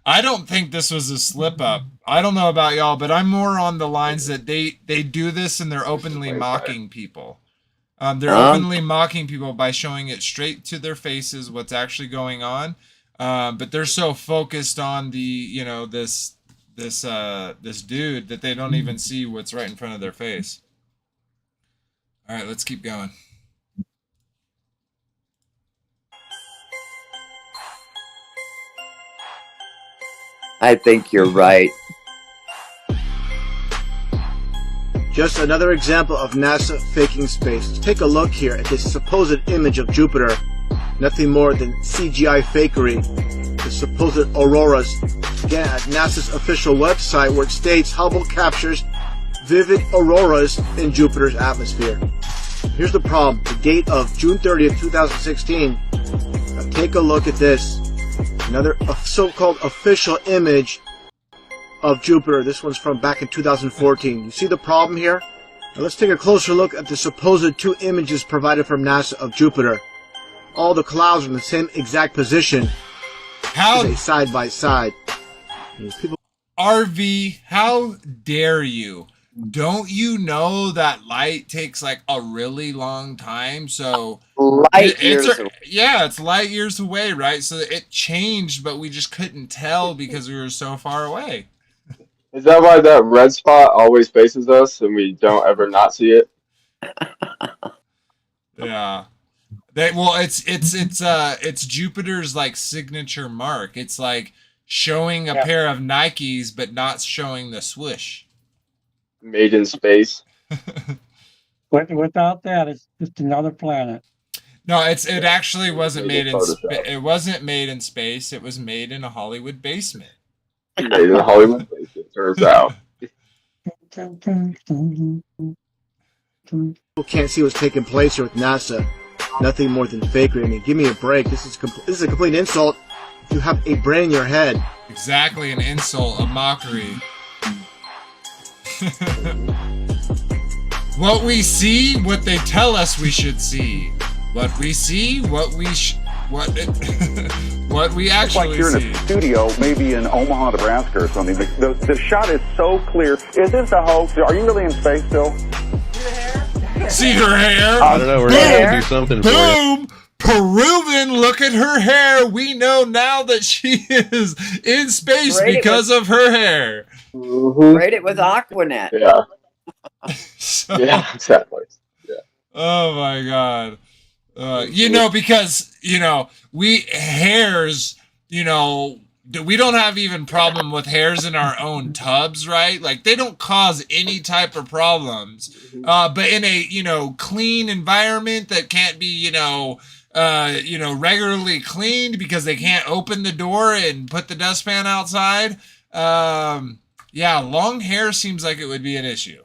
S1: I don't think this was a slip up. I don't know about y'all, but I'm more on the lines that they do this and they're openly mocking people. They're openly mocking people by showing it straight to their faces what's actually going on. But they're so focused on the, you know, this dude that they don't even see what's right in front of their face. All right, let's keep going.
S2: I think you're right.
S17: Just another example of NASA faking space. Let's take a look here at this supposed image of Jupiter. Nothing more than CGI fakery. The supposed auroras. Again, at NASA's official website where it states Hubble captures vivid auroras in Jupiter's atmosphere. Here's the problem. The date of June 30th, 2016. Now take a look at this. Another so-called official image of Jupiter. This one's from back in 2014. You see the problem here? Now let's take a closer look at the supposed two images provided from NASA of Jupiter. All the clouds are in the same exact position.
S1: How
S17: side by side. People...
S1: RV, how dare you? Don't you know that light takes like a really long time? So it's light years away, right? So it changed, but we just couldn't tell because we were so far away.
S4: Is that why that red spot always faces us and we don't ever not see it?
S1: Yeah. It's Jupiter's like signature mark. It's like showing a pair of Nikes but not showing the swoosh.
S4: Made in space.
S3: Without that, it's just another planet.
S1: No, it actually wasn't made in it wasn't made in space. It was made in a Hollywood basement.
S4: Made in a Hollywood basement, turns out.
S17: People can't see what's taking place here with NASA. Nothing more than fakery. I mean, give me a break. This is a complete insult. If you have a brain in your head.
S1: Exactly, an insult, a mockery. What we see, what they tell us we should see. What we see, what we actually
S15: like you're
S1: see.
S15: in a studio, maybe in Omaha, Nebraska or something. The shot is so clear. Is this a hoax? Are you really in space still?
S1: See her hair?
S11: I don't know. We're going to do something for you.
S1: Boom! Peruvian, look at her hair. We know now that she is in space because of her hair.
S2: Rate it with Aquanet.
S4: Yeah. Yeah, exactly. Yeah.
S1: Oh my God. Because, we hairs, we don't have even problem with hairs in our own tubs, right? Like they don't cause any type of problems. But in a, clean environment that can't be, regularly cleaned because they can't open the door and put the dustpan outside. Long hair seems like it would be an issue.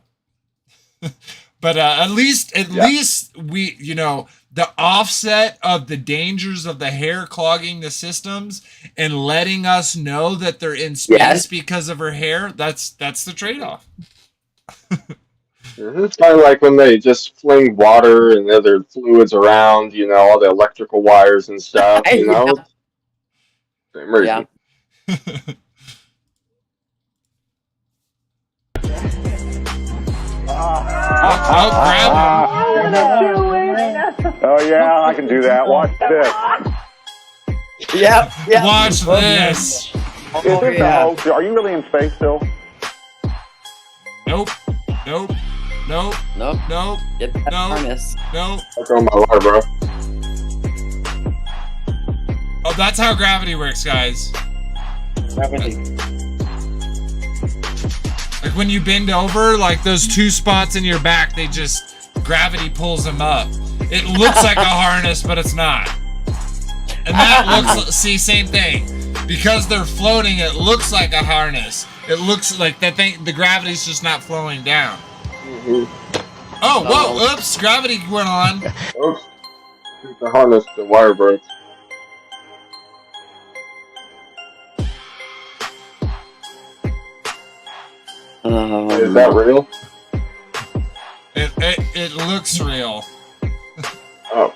S1: But at least we, the offset of the dangers of the hair clogging the systems and letting us know that they're in space because of her hair, that's the trade-off.
S4: It's kind of like when they just fling water and other fluids around, all the electrical wires and stuff, Same reason.
S2: Yeah.
S15: Oh yeah, I can do that. Watch this.
S2: Yep.
S1: Watch this.
S15: Is this a hoax? Are you really in space still?
S1: Nope.
S2: Get that harness.
S1: Nope.
S4: That's on my water, bro.
S1: Oh, that's how gravity works, guys.
S3: Gravity.
S1: Like when you bend over, like those two spots in your back, gravity pulls them up. It looks like a harness, but it's not. And that same thing. Because they're floating, it looks like a harness. It looks like the gravity's just not flowing down. Oh, whoa, oops, gravity went on.
S4: Oops. The harness, the wire broke. Is that real?
S1: It looks real.
S4: Oh.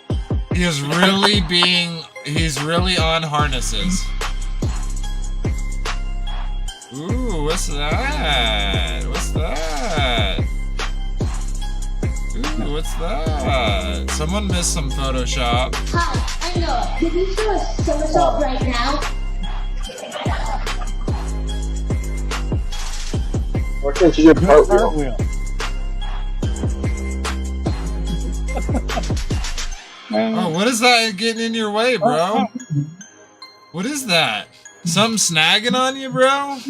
S1: He's really on harnesses. Ooh, what's that? Ooh, what's that? Someone missed some Photoshop.
S18: Hi, I know. Can you show a somersault right now?
S4: Why can't you do a cartwheel?
S1: Oh, what is that getting in your way, bro? What is that? Something snagging on you, bro?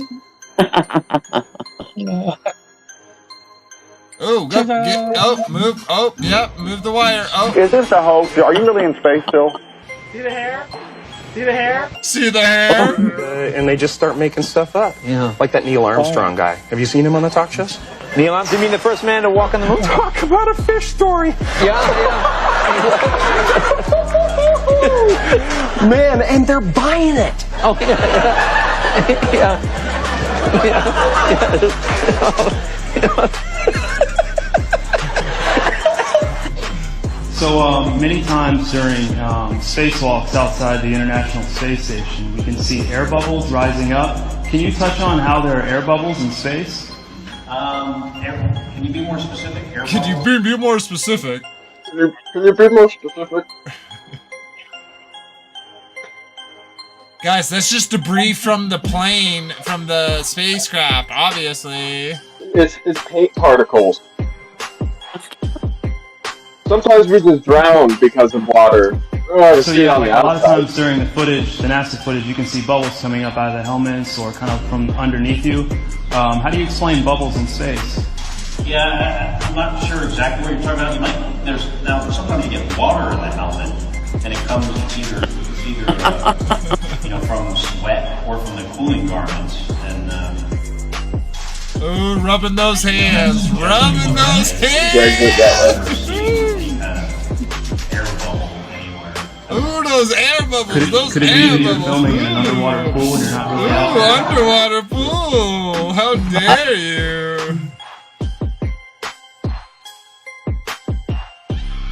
S1: Move the wire. Oh.
S15: Is this a hoax? Are you really in space still?
S18: See the hair? See the hair?
S1: See the hair?
S19: And they just start making stuff up. Yeah. Like that Neil Armstrong guy. Have you seen him on the talk shows?
S20: Neil Armstrong, you mean the first man to walk on the moon?
S19: Talk about a fish story. Man, and they're buying it.
S20: Oh,
S21: So many times during spacewalks outside the International Space Station, we can see air bubbles rising up. Can you touch on how there are air bubbles in space?
S19: Can you be more specific?
S1: Can you be more specific?
S4: Can you be more specific?
S1: Guys, that's just debris from the plane, from the spacecraft, obviously.
S4: It's paint particles. Sometimes we just drown because of water.
S21: A lot of times during the NASA footage, you can see bubbles coming up out of the helmets or kind of from underneath you. How do you explain bubbles in space?
S6: Yeah, I'm not sure exactly what you're talking about. You might, now sometimes you get water in the helmet, and it comes either from sweat or from the cooling garments. And
S1: ooh, rubbing those hands, rubbing those hands.
S6: Air bubble anywhere.
S1: Ooh, those air bubbles,
S6: Could it be that you're filming in an underwater pool and you're not really out
S1: Ooh,
S6: there?
S1: underwater pool. How dare you?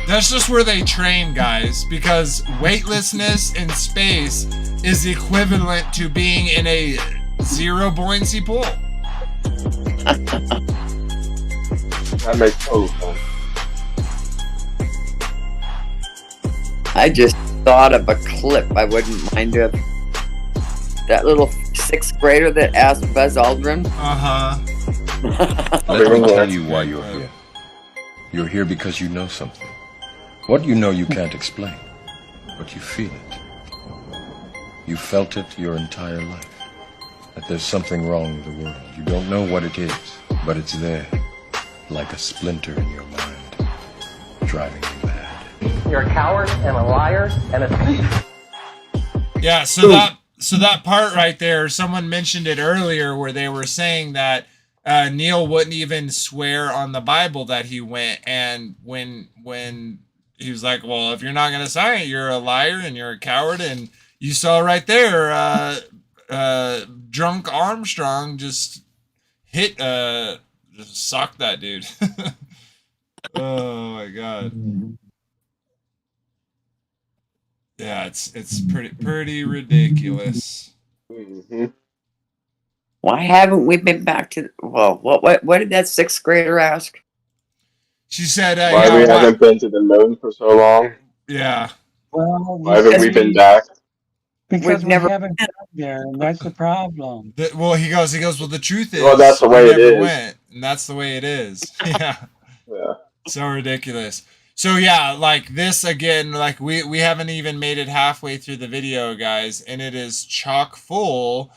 S1: That's just where they train, guys, because weightlessness in space is equivalent to being in a zero buoyancy pool.
S4: That makes total sense.
S2: I just thought of a clip I wouldn't mind if that little 6th grader that asked Buzz Aldrin.
S14: Let me tell you why you're here. You're here because you know something. What you know you can't explain, but you feel it. You felt it your entire life. That there's something wrong with the world. You don't know what it is, but it's there, like a splinter in your mind, driving you mad.
S19: You're a coward and a liar and a thief.
S1: Yeah, so that part right there, someone mentioned it earlier where they were saying that Neil wouldn't even swear on the Bible that he went, and when he was like, well, if you're not going to sign it, you're a liar and you're a coward, and you saw right there, drunk Armstrong just socked that dude. Oh my God. Yeah, it's pretty ridiculous.
S4: Mm-hmm.
S2: Why haven't we been back to? Well, what did that 6th grader ask?
S1: She said,
S4: why we haven't been to the moon for so long?
S1: Yeah.
S3: Well,
S4: Why haven't we been back?
S3: Because we haven't got there, and that's the problem.
S1: Well, he goes, well, the truth is,
S4: Well, that's the way
S1: we
S4: it
S1: never
S4: is.
S1: went, and that's the way it is. Yeah.
S4: Yeah.
S1: So ridiculous. So yeah, like this again, like we haven't even made it halfway through the video, guys, and it is chock full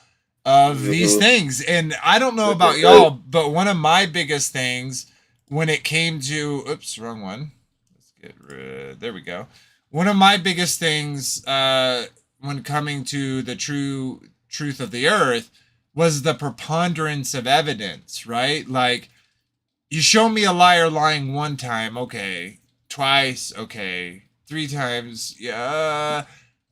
S1: of these things. And I don't know about y'all, but one of my biggest things when it came to, oops, wrong one. Let's get rid, there we go. One of my biggest things when coming to the truth of the earth was the preponderance of evidence, right? Like, you show me a liar lying one time, okay. Twice, okay. 3 times, yeah.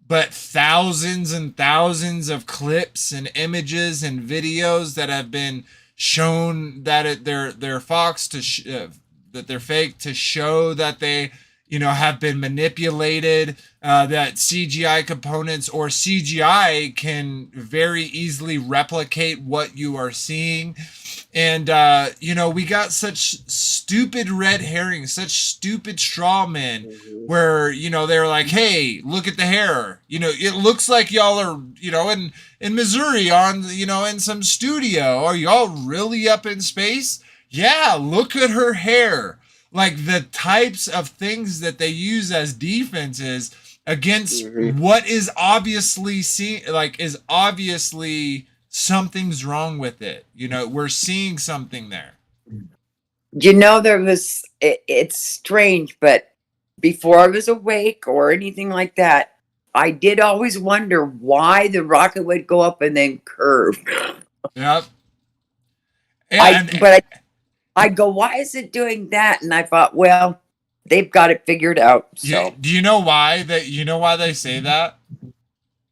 S1: But thousands and thousands of clips and images and videos that have been shown that they're fox to that they're fake, to show that they have been manipulated, that CGI components or CGI can very easily replicate what you are seeing. And, we got such stupid red herrings, such stupid straw men where, they're like, hey, look at the hair. It looks like y'all are, in Missouri on, in some studio. Are y'all really up in space? Yeah, look at her hair. Like the types of things that they use as defenses against what is obviously something's wrong with it. We're seeing something there.
S2: There was, it's strange, but before I was awake or anything like that, I did always wonder why the rocket would go up and then curve.
S1: Yep.
S2: I go, why is it doing that? And I thought, well, they've got it figured out. So
S1: do you know why they say that?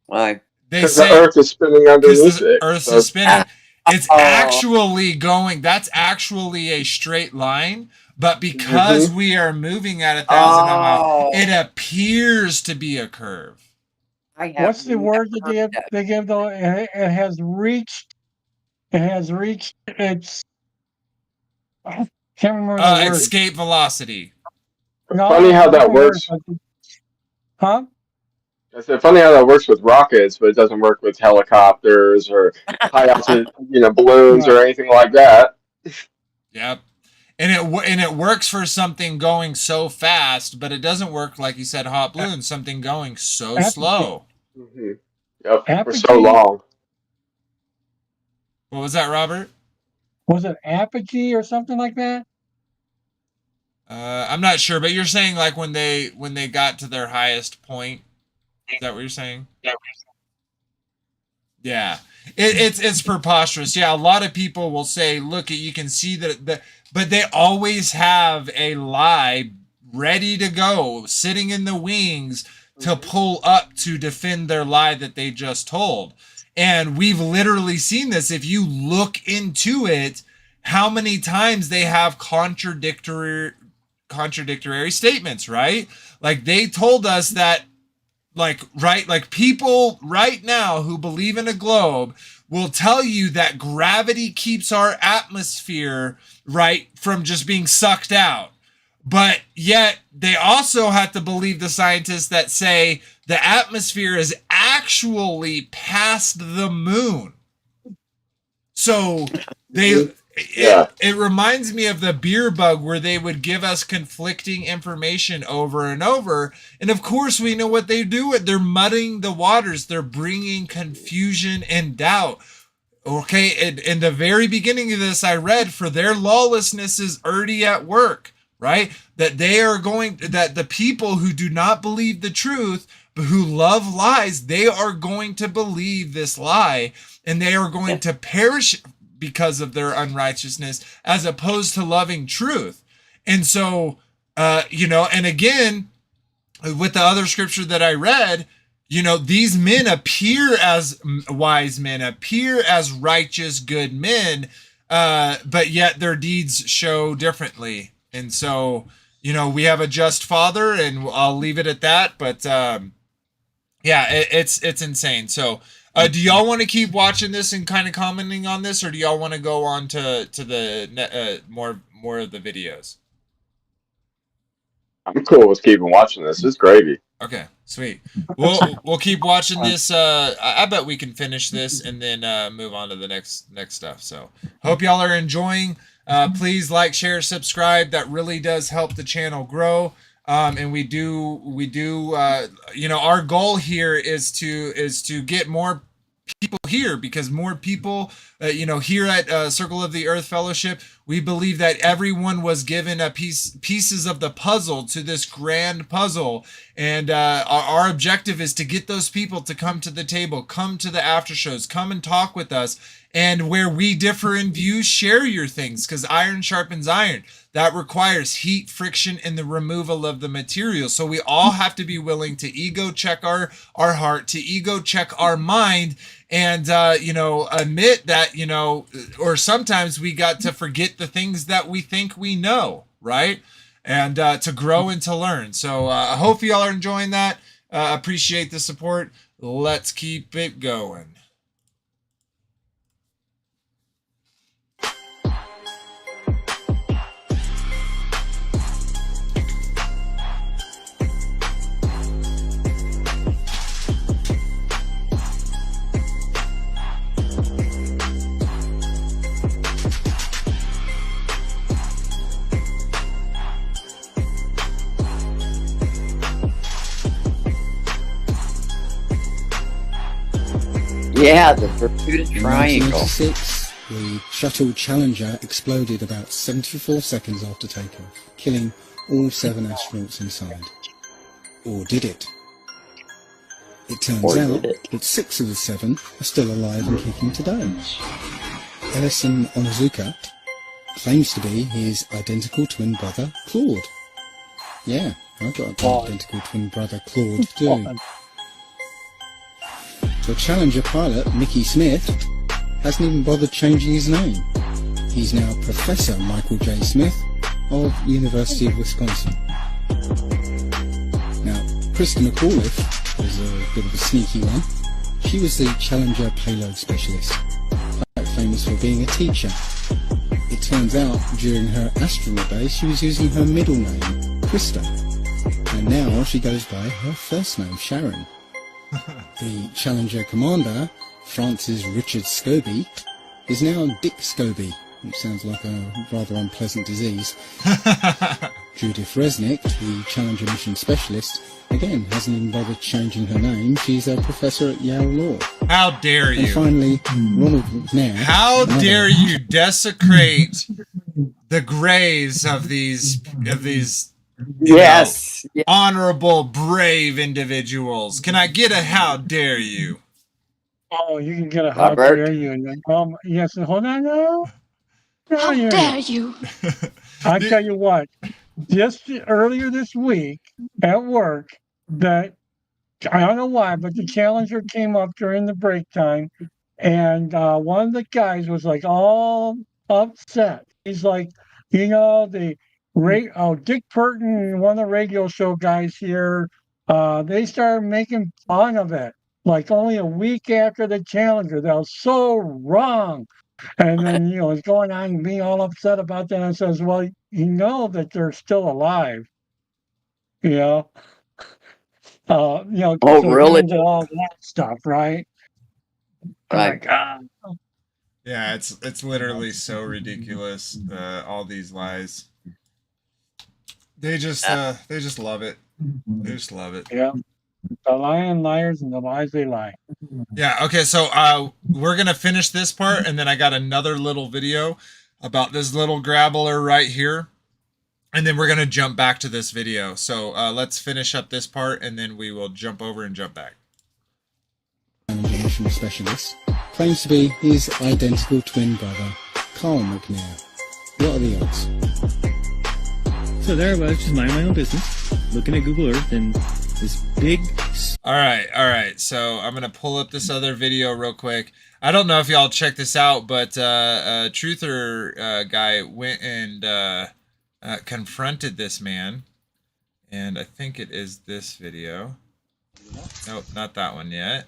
S2: Why?
S4: Because the Earth is spinning underneath it.
S1: Earth is spinning. It's actually going. That's actually a straight line, but because we are moving at 1,000 miles, it appears to be a curve.
S3: What's the word that they give though? It has reached. It has reached its. I can't remember the word.
S1: Escape velocity.
S3: No,
S4: funny how that works.
S3: Huh?
S4: I said, funny how that works with rockets, but it doesn't work with helicopters or high altitude, balloons or anything like that.
S1: Yep. And it works for something going so fast, but it doesn't work, like you said, hot balloon, something going so slow.
S4: Yep. For so long.
S1: What was that, Robert?
S3: Was it apogee or something like that?
S1: I'm not sure, but you're saying like when they got to their highest point. Is that what you're saying? Yeah. It's preposterous. Yeah, a lot of people will say, look, you can see that, but they always have a lie ready to go, sitting in the wings to pull up to defend their lie that they just told. And we've literally seen this. If you look into it, how many times they have contradictory statements, right? Like they told us that, like people right now who believe in a globe will tell you that gravity keeps our atmosphere, right, from just being sucked out. But yet they also have to believe the scientists that say the atmosphere is actually past the moon. So it reminds me of the beer bug where they would give us conflicting information over and over. And of course we know what they do. They're muddying the waters. They're bringing confusion and doubt. Okay. In the very beginning of this, I read, for their lawlessness is already at work, right? That that the people who do not believe the truth, but who love lies, they are going to believe this lie, and they are going to perish because of their unrighteousness, as opposed to loving truth. And so, and again, with the other scripture that I read, these men appear as wise men, appear as righteous, good men, but yet their deeds show differently. And so, we have a just father, and I'll leave it at that. But it's insane. So, do y'all want to keep watching this and kind of commenting on this, or do y'all want to go on to the more of the videos?
S4: I'm cool with keeping watching this. It's gravy.
S1: Okay, sweet. We'll keep watching this. I bet we can finish this and then move on to the next stuff. So hope y'all are enjoying. Please like, share, subscribe. That really does help the channel grow. And we do our goal here is to get more people here, because more people, here at Circle of the Earth Fellowship, we believe that everyone was given pieces of the puzzle to this grand puzzle. And our objective is to get those people to come to the table, come to the after shows, come and talk with us. And where we differ in views, share your things, because iron sharpens iron. That requires heat, friction, and the removal of the material. So we all have to be willing to ego check our heart, to ego check our mind, and admit that, or sometimes we got to forget the things that we think we know, right? And to grow and to learn. So I hope y'all are enjoying that. Appreciate the support. Let's keep it going.
S2: Yeah, the Bermuda Triangle.
S13: In 1986, the shuttle Challenger exploded about 74 seconds after takeoff, killing all 7 astronauts inside. Or did it? It turns out that 6 of the 7 are still alive and kicking today. Ellison Onizuka claims to be his identical twin brother, Claude. Yeah, I've got an identical twin brother, Claude, too. The Challenger pilot, Mickey Smith, hasn't even bothered changing his name. He's now Professor Michael J. Smith of University of Wisconsin. Now, Krista McAuliffe was a bit of a sneaky one. She was the Challenger payload specialist, quite famous for being a teacher. It turns out, during her astronaut days, she was using her middle name, Krista. And now she goes by her first name, Sharon. The Challenger commander, Francis Richard Scobie, is now Dick Scobie, which sounds like a rather unpleasant disease. Judith Resnick, the Challenger mission specialist, again hasn't even bothered changing her name. She's a professor at Yale Law.
S1: How dare you?
S13: And finally, Ronald McNair.
S1: How dare you desecrate the graves of these
S2: Yes.
S1: honorable, brave individuals. Can I get a how dare you?
S3: Oh, you can get a how
S2: Robert?
S3: dare you. And then, yes, hold on now.
S18: How dare you?
S3: I tell you what, just earlier this week at work, that I don't know why, but the Challenger came up during the break time, and one of the guys was like all upset. He's like, Dick Burton, one of the radio show guys here, they started making fun of it. Like only a week after the Challenger, that was so wrong. And then, it's going on being all upset about that. And says, well, that they're still alive, you know?
S2: Oh,
S3: So
S2: really?
S3: into all that stuff, right?
S2: Right.
S1: Yeah, it's literally so ridiculous. All these lies. They just love it. They just love it.
S3: Yeah. The lying liars and the lies they lie.
S1: Yeah, okay, so we're gonna finish this part, and then I got another little video about this little grabbler right here. And then we're gonna jump back to this video. So let's finish up this part, and then we will jump over and jump back.
S13: International specialist claims to be his identical twin brother, Carl McNair. What are the odds?
S5: So there I was, just minding my own business, looking at Google Earth, and this big...
S1: All right. So I'm going to pull up this other video real quick. I don't know if y'all check this out, but Truther guy went and confronted this man. And I think it is this video. Nope, not that one yet.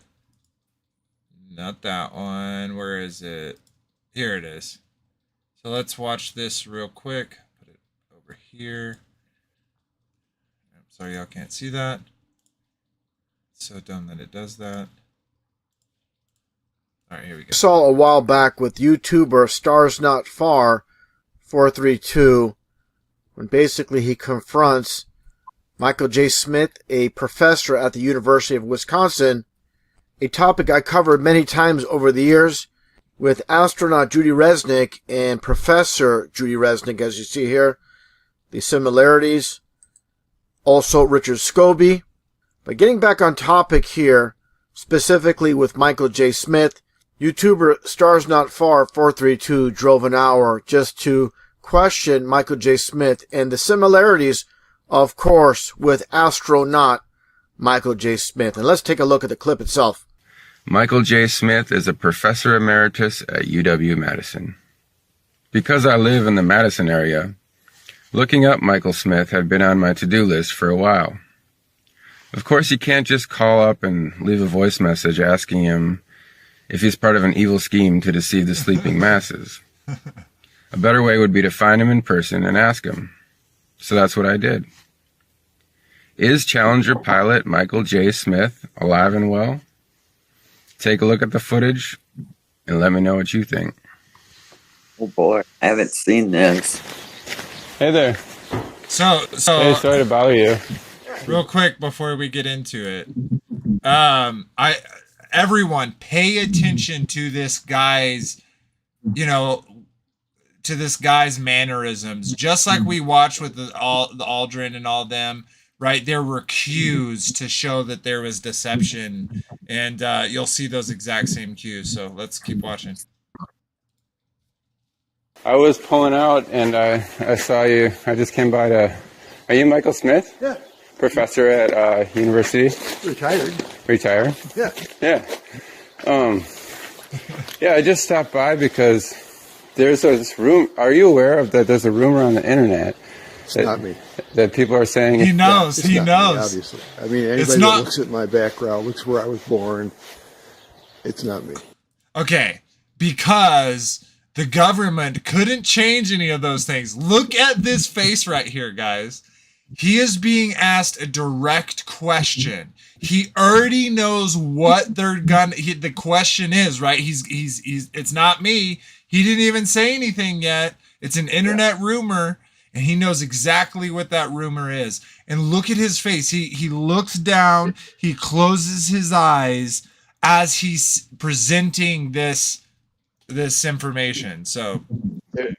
S1: Not that one. Where is it? Here it is. So let's watch this real quick. Put it over here. I'm sorry y'all can't see that. It's so dumb that it does that. All right, here we go.
S17: Saw a while back with YouTuber Stars Not Far 432 when basically he confronts Michael J. Smith, a professor at the University of Wisconsin, a topic I covered many times over the years with astronaut Judy Resnick and Professor Judy Resnick, as you see here, the similarities. Also Richard Scobie. But getting back on topic here, specifically with Michael J. Smith, YouTuber Stars Not Far 432 drove an hour just to question Michael J. Smith and the similarities, of course, with astronaut Michael J. Smith. And let's take a look at the clip itself.
S22: Michael J. Smith is a professor emeritus at UW-Madison. Because I live in the Madison area, looking up Michael Smith had been on my to-do list for a while. Of course, you can't just call up and leave a voice message asking him if he's part of an evil scheme to deceive the sleeping masses. A better way would be to find him in person and ask him. So that's what I did. Is Challenger pilot Michael J. Smith alive and well? Take a look at the footage and let me know what you think.
S2: Oh boy, I haven't seen this.
S22: Hey there.
S1: So
S22: Hey, sorry to bother you.
S1: Real quick before we get into it, everyone pay attention to this guy's, to this guy's mannerisms, just like we watched with the Aldrin and all them. Right, there were cues to show that there was deception, and you'll see those exact same cues. So let's keep watching.
S22: I was pulling out, and I saw you. I just came by to... Are you Michael Smith?
S23: Yeah.
S22: Professor at university?
S23: Retired.
S22: Retired?
S23: Yeah.
S22: Yeah. Yeah, I just stopped by because there's this room... Are you aware of that there's a rumor on the internet...
S23: It's not me.
S22: That people are saying...
S1: He knows.
S23: It's
S1: He
S23: not
S1: knows.
S23: me, obviously. I mean, anybody that looks at my background, looks where I was born, it's not me.
S1: Okay, because the government couldn't change any of those things. Look at this face right here, guys. He is being asked a direct question. He already knows what they're gonna. The question is, right? He's. It's not me. He didn't even say anything yet. It's an internet rumor. And he knows exactly what that rumor is. And look at his face. He looks down. He closes his eyes as he's presenting this information. So,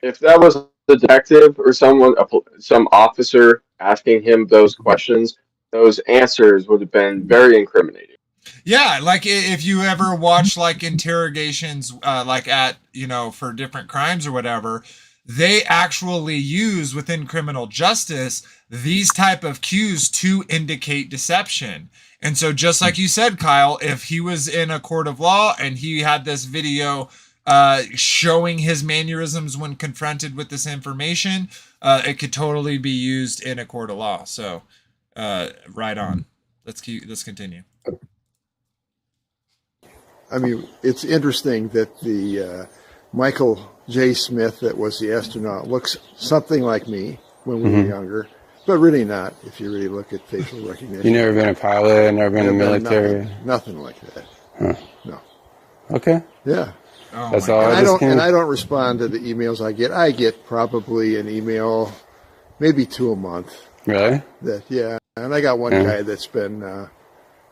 S4: if that was the detective or someone, some officer asking him those questions, those answers would have been very incriminating.
S1: Yeah, like if you ever watch like interrogations, like at, you know, for different crimes or whatever, they actually use within criminal justice these type of cues to indicate deception. And so just like you said, Kyle, if he was in a court of law and he had this video showing his mannerisms when confronted with this information, it could totally be used in a court of law. So right on. Let's continue.
S23: I mean, it's interesting that the Michael J. Smith that was the astronaut looks something like me when we were younger, but really not, if you really look at facial recognition.
S22: You never been a pilot, never been in the military?
S23: Nothing like that.
S22: Huh.
S23: No.
S22: Okay.
S23: Yeah.
S1: Oh,
S22: that's all.
S23: And I don't respond to the emails I get. I get probably an email, maybe 2 a month.
S22: Really?
S23: And I got one guy that's been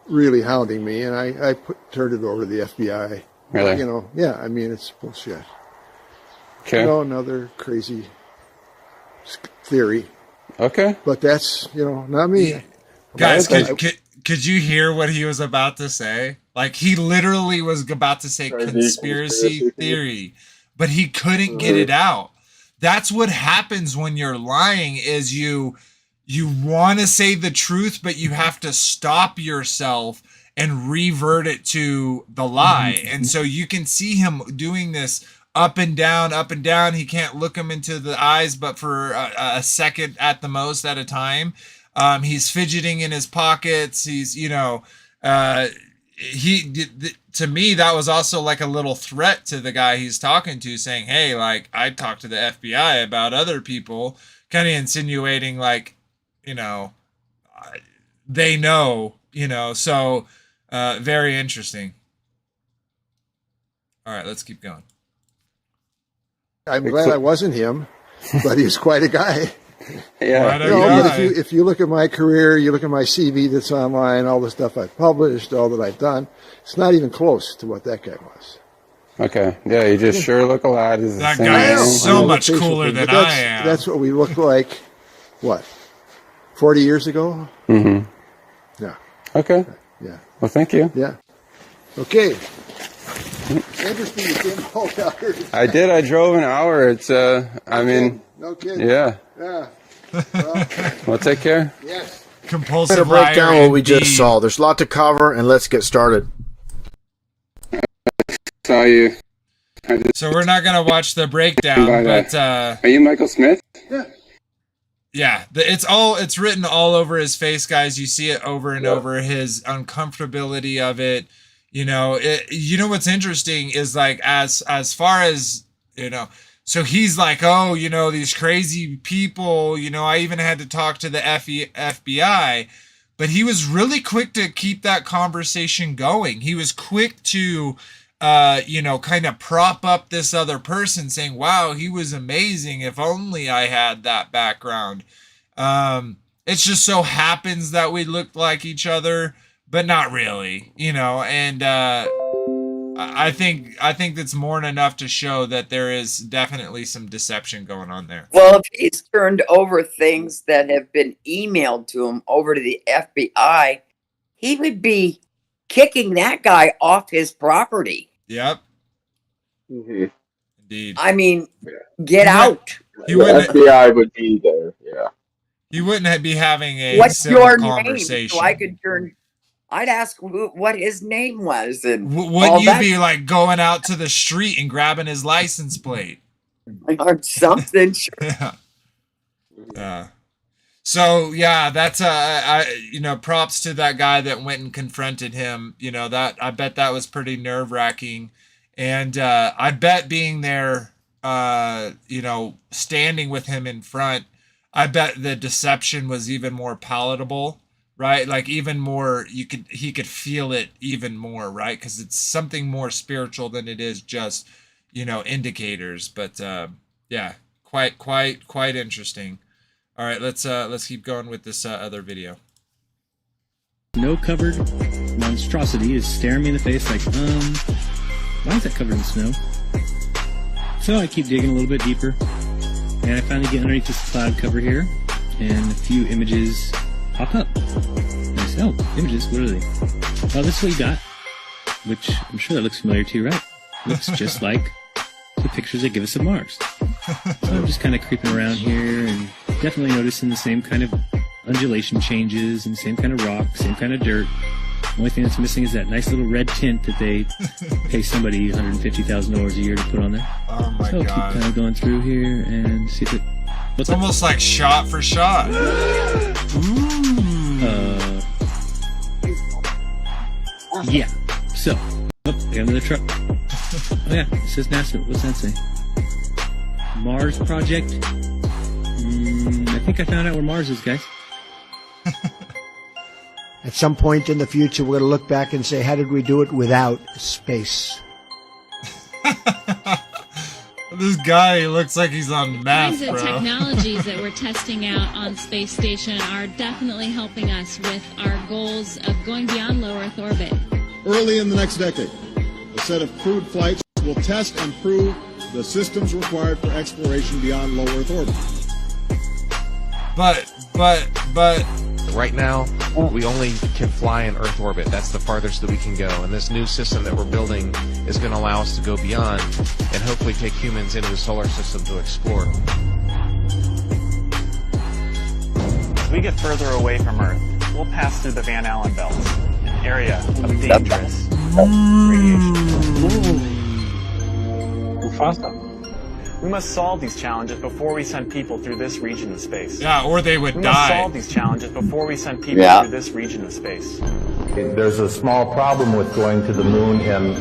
S23: really hounding me, and I turned it over to the FBI.
S22: Really?
S23: You know, yeah. I mean, it's bullshit.
S22: Okay.
S23: You know, another crazy theory.
S22: Okay.
S23: But that's, you know, not me.
S1: Guys, could you hear what he was about to say? Like, he literally was about to say conspiracy theory, but he couldn't get it out. That's what happens when you're lying, is you want to say the truth, but you have to stop yourself and revert it to the lie. And so you can see him doing this up and down, up and down. He can't look him into the eyes, but for a second at the most at a time. He's fidgeting in his pockets. He's, you know, to me, that was also like a little threat to the guy he's talking to, saying, hey, like, I talked to the FBI about other people, kind of insinuating like, you know, they know, you know, so very interesting. All right, let's keep going.
S23: I'm glad I wasn't him, but he's quite a guy.
S22: Yeah.
S23: But if you look at my career, you look at my CV that's online, all the stuff I've published, all that I've done, it's not even close to what that guy was.
S22: Okay. Yeah, you just sure look a lot.
S1: That guy is so much cooler than I am.
S23: That's what we looked like, what, 40 years ago?
S22: Mm-hmm.
S23: Yeah.
S22: Okay.
S23: Yeah.
S22: Well, thank you.
S23: Yeah. Okay. Interesting you came all out here.
S22: I did. I drove an hour. It's, I mean.
S23: No kidding.
S22: Yeah.
S23: Yeah.
S22: Well, take care.
S23: Yes.
S1: Compulsive
S17: Better break down
S1: liar
S17: what we just saw. There's a lot to cover, and let's get started.
S22: Saw you.
S1: So we're not going to watch the breakdown, but
S22: are you Michael Smith?
S23: Yeah.
S1: Yeah, it's written all over his face, guys. You see it over and over, his uncomfortability of it. You know, what's interesting is, like, as far as, you know, so he's like, oh, you know, these crazy people, you know, I even had to talk to the FBI, but he was really quick to keep that conversation going. He was quick to, you know, kind of prop up this other person, saying, wow, he was amazing. If only I had that background. It just so happens that we looked like each other, but not really, you know, and I think that's more than enough to show that there is definitely some deception going on there.
S2: Well, if he's turned over things that have been emailed to him over to the FBI, he would be kicking that guy off his property.
S1: Yep.
S4: Mm-hmm.
S1: Indeed.
S2: I mean, get out.
S4: The FBI would be there, yeah.
S1: He wouldn't be having a
S2: What's
S1: civil
S2: your
S1: conversation.
S2: name? So I could turn. I'd ask what his name was, and
S1: wouldn't you be like going out to the street and grabbing his license plate
S2: or something?
S1: Yeah. So yeah, that's you know, props to that guy that went and confronted him. You know, that I bet that was pretty nerve-wracking, and I bet being there, you know, standing with him in front, I bet the deception was even more palatable. Right, like even more, he could feel it even more, right? Because it's something more spiritual than it is just, you know, indicators. But yeah, quite interesting. All right, let's keep going with this other video.
S5: No covered monstrosity is staring me in the face like, why is that covered in snow? So I keep digging a little bit deeper. And I finally get underneath this cloud cover here, and a few images pop up. And I say, oh, images, what are they? Well, this is what you got, which I'm sure that looks familiar to you, right? Looks just like the pictures they give us of Mars. So I'm just kind of creeping around here and definitely noticing the same kind of undulation changes and same kind of rock, same kind of dirt. The only thing that's missing is that nice little red tint that they pay somebody $150,000 a year to put on there.
S1: Oh my
S5: so I'll
S1: god.
S5: keep kind of going through here and see if it...
S1: It's almost like shot for shot. Ooh.
S5: Yeah. So, oh, I got another truck. Oh yeah, it says NASA. What's that say? Mars Project? I think I found out where Mars is, guys.
S7: At some point in the future, we're going to look back and say, how did we do it without space?
S1: This guy looks like he's on meth,
S8: Kinds of
S1: bro.
S8: technologies that we're testing out on Space Station are definitely helping us with our goals of going beyond low Earth orbit.
S9: Early in the next decade, a set of crewed flights will test and prove the systems required for exploration beyond low Earth orbit.
S1: But
S24: right now, we only can fly in Earth orbit. That's the farthest that we can go. And this new system that we're building is going to allow us to go beyond and hopefully take humans into the solar system to explore.
S25: As we get further away from Earth, we'll pass through the Van Allen belts, an area of dangerous radiation. We must solve these challenges before we send people through this region of space.
S1: Yeah, or they would
S25: we
S1: die.
S25: must solve these challenges before we send people through this region of space.
S26: There's a small problem with going to the moon, and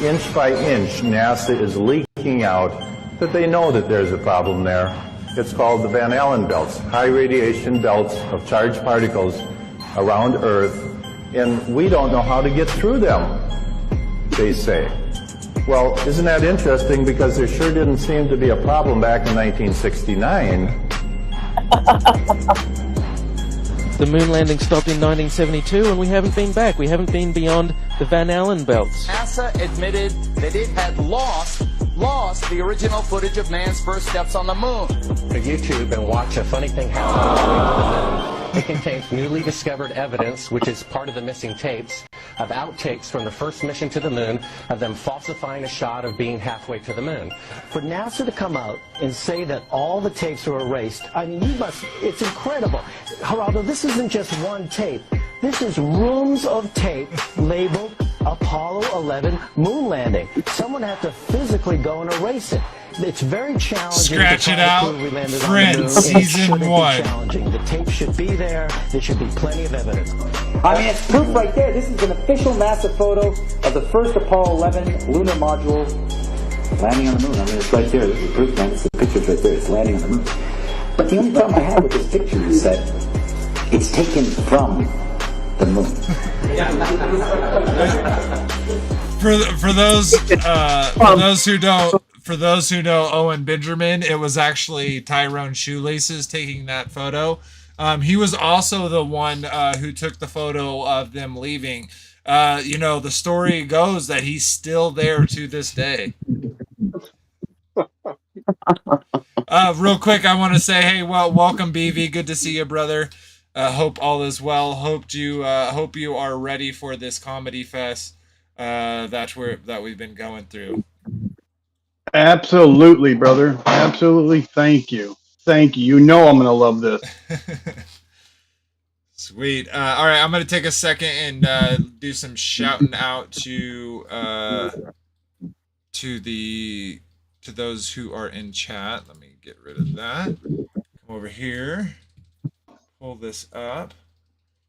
S26: inch by inch, NASA is leaking out that they know that there's a problem there. It's called the Van Allen belts, high radiation belts of charged particles around Earth, and we don't know how to get through them, they say. Well, isn't that interesting? Because there sure didn't seem to be a problem back in 1969.
S27: The moon landing stopped in 1972 and we haven't been back. We haven't been beyond the Van Allen belts.
S28: NASA admitted that it had lost the original footage of man's first steps on the moon.
S29: Go to YouTube and watch a funny thing happen. It contains newly discovered evidence, which is part of the missing tapes, of outtakes from the first mission to the moon, of them falsifying a shot of being halfway to the moon.
S30: For NASA to come out and say that all the tapes were erased, I mean, it's incredible. Geraldo, this isn't just one tape. This is rooms of tape labeled Apollo 11 moon landing. Someone had to physically go and erase it. It's very challenging.
S1: Scratch it out. Friends, season 1.
S30: Challenging. The tape should be there. There should be plenty of evidence.
S31: I mean, it's proof right there. This is an official NASA photo of the first Apollo 11 lunar module landing on the moon. I mean, it's right there. This is proof, man. It's the picture's right there. It's landing on the moon. But the only problem I have with this picture is that it's taken from the moon.
S1: For those who know Owen Benjamin, it was actually Tyrone Shoelaces taking that photo. He was also the one who took the photo of them leaving. The story goes that he's still there to this day. Real quick, I want to say, hey, welcome, BV. Good to see you, brother. Hope all is well. Hope you are ready for this comedy fest that we've been going through.
S32: Absolutely, brother. Absolutely. Thank you. Thank you. You know I'm going to love this.
S1: Sweet. All right, I'm going to take a second and do some shouting out to those who are in chat. Let me get rid of that. Come over here. Pull this up.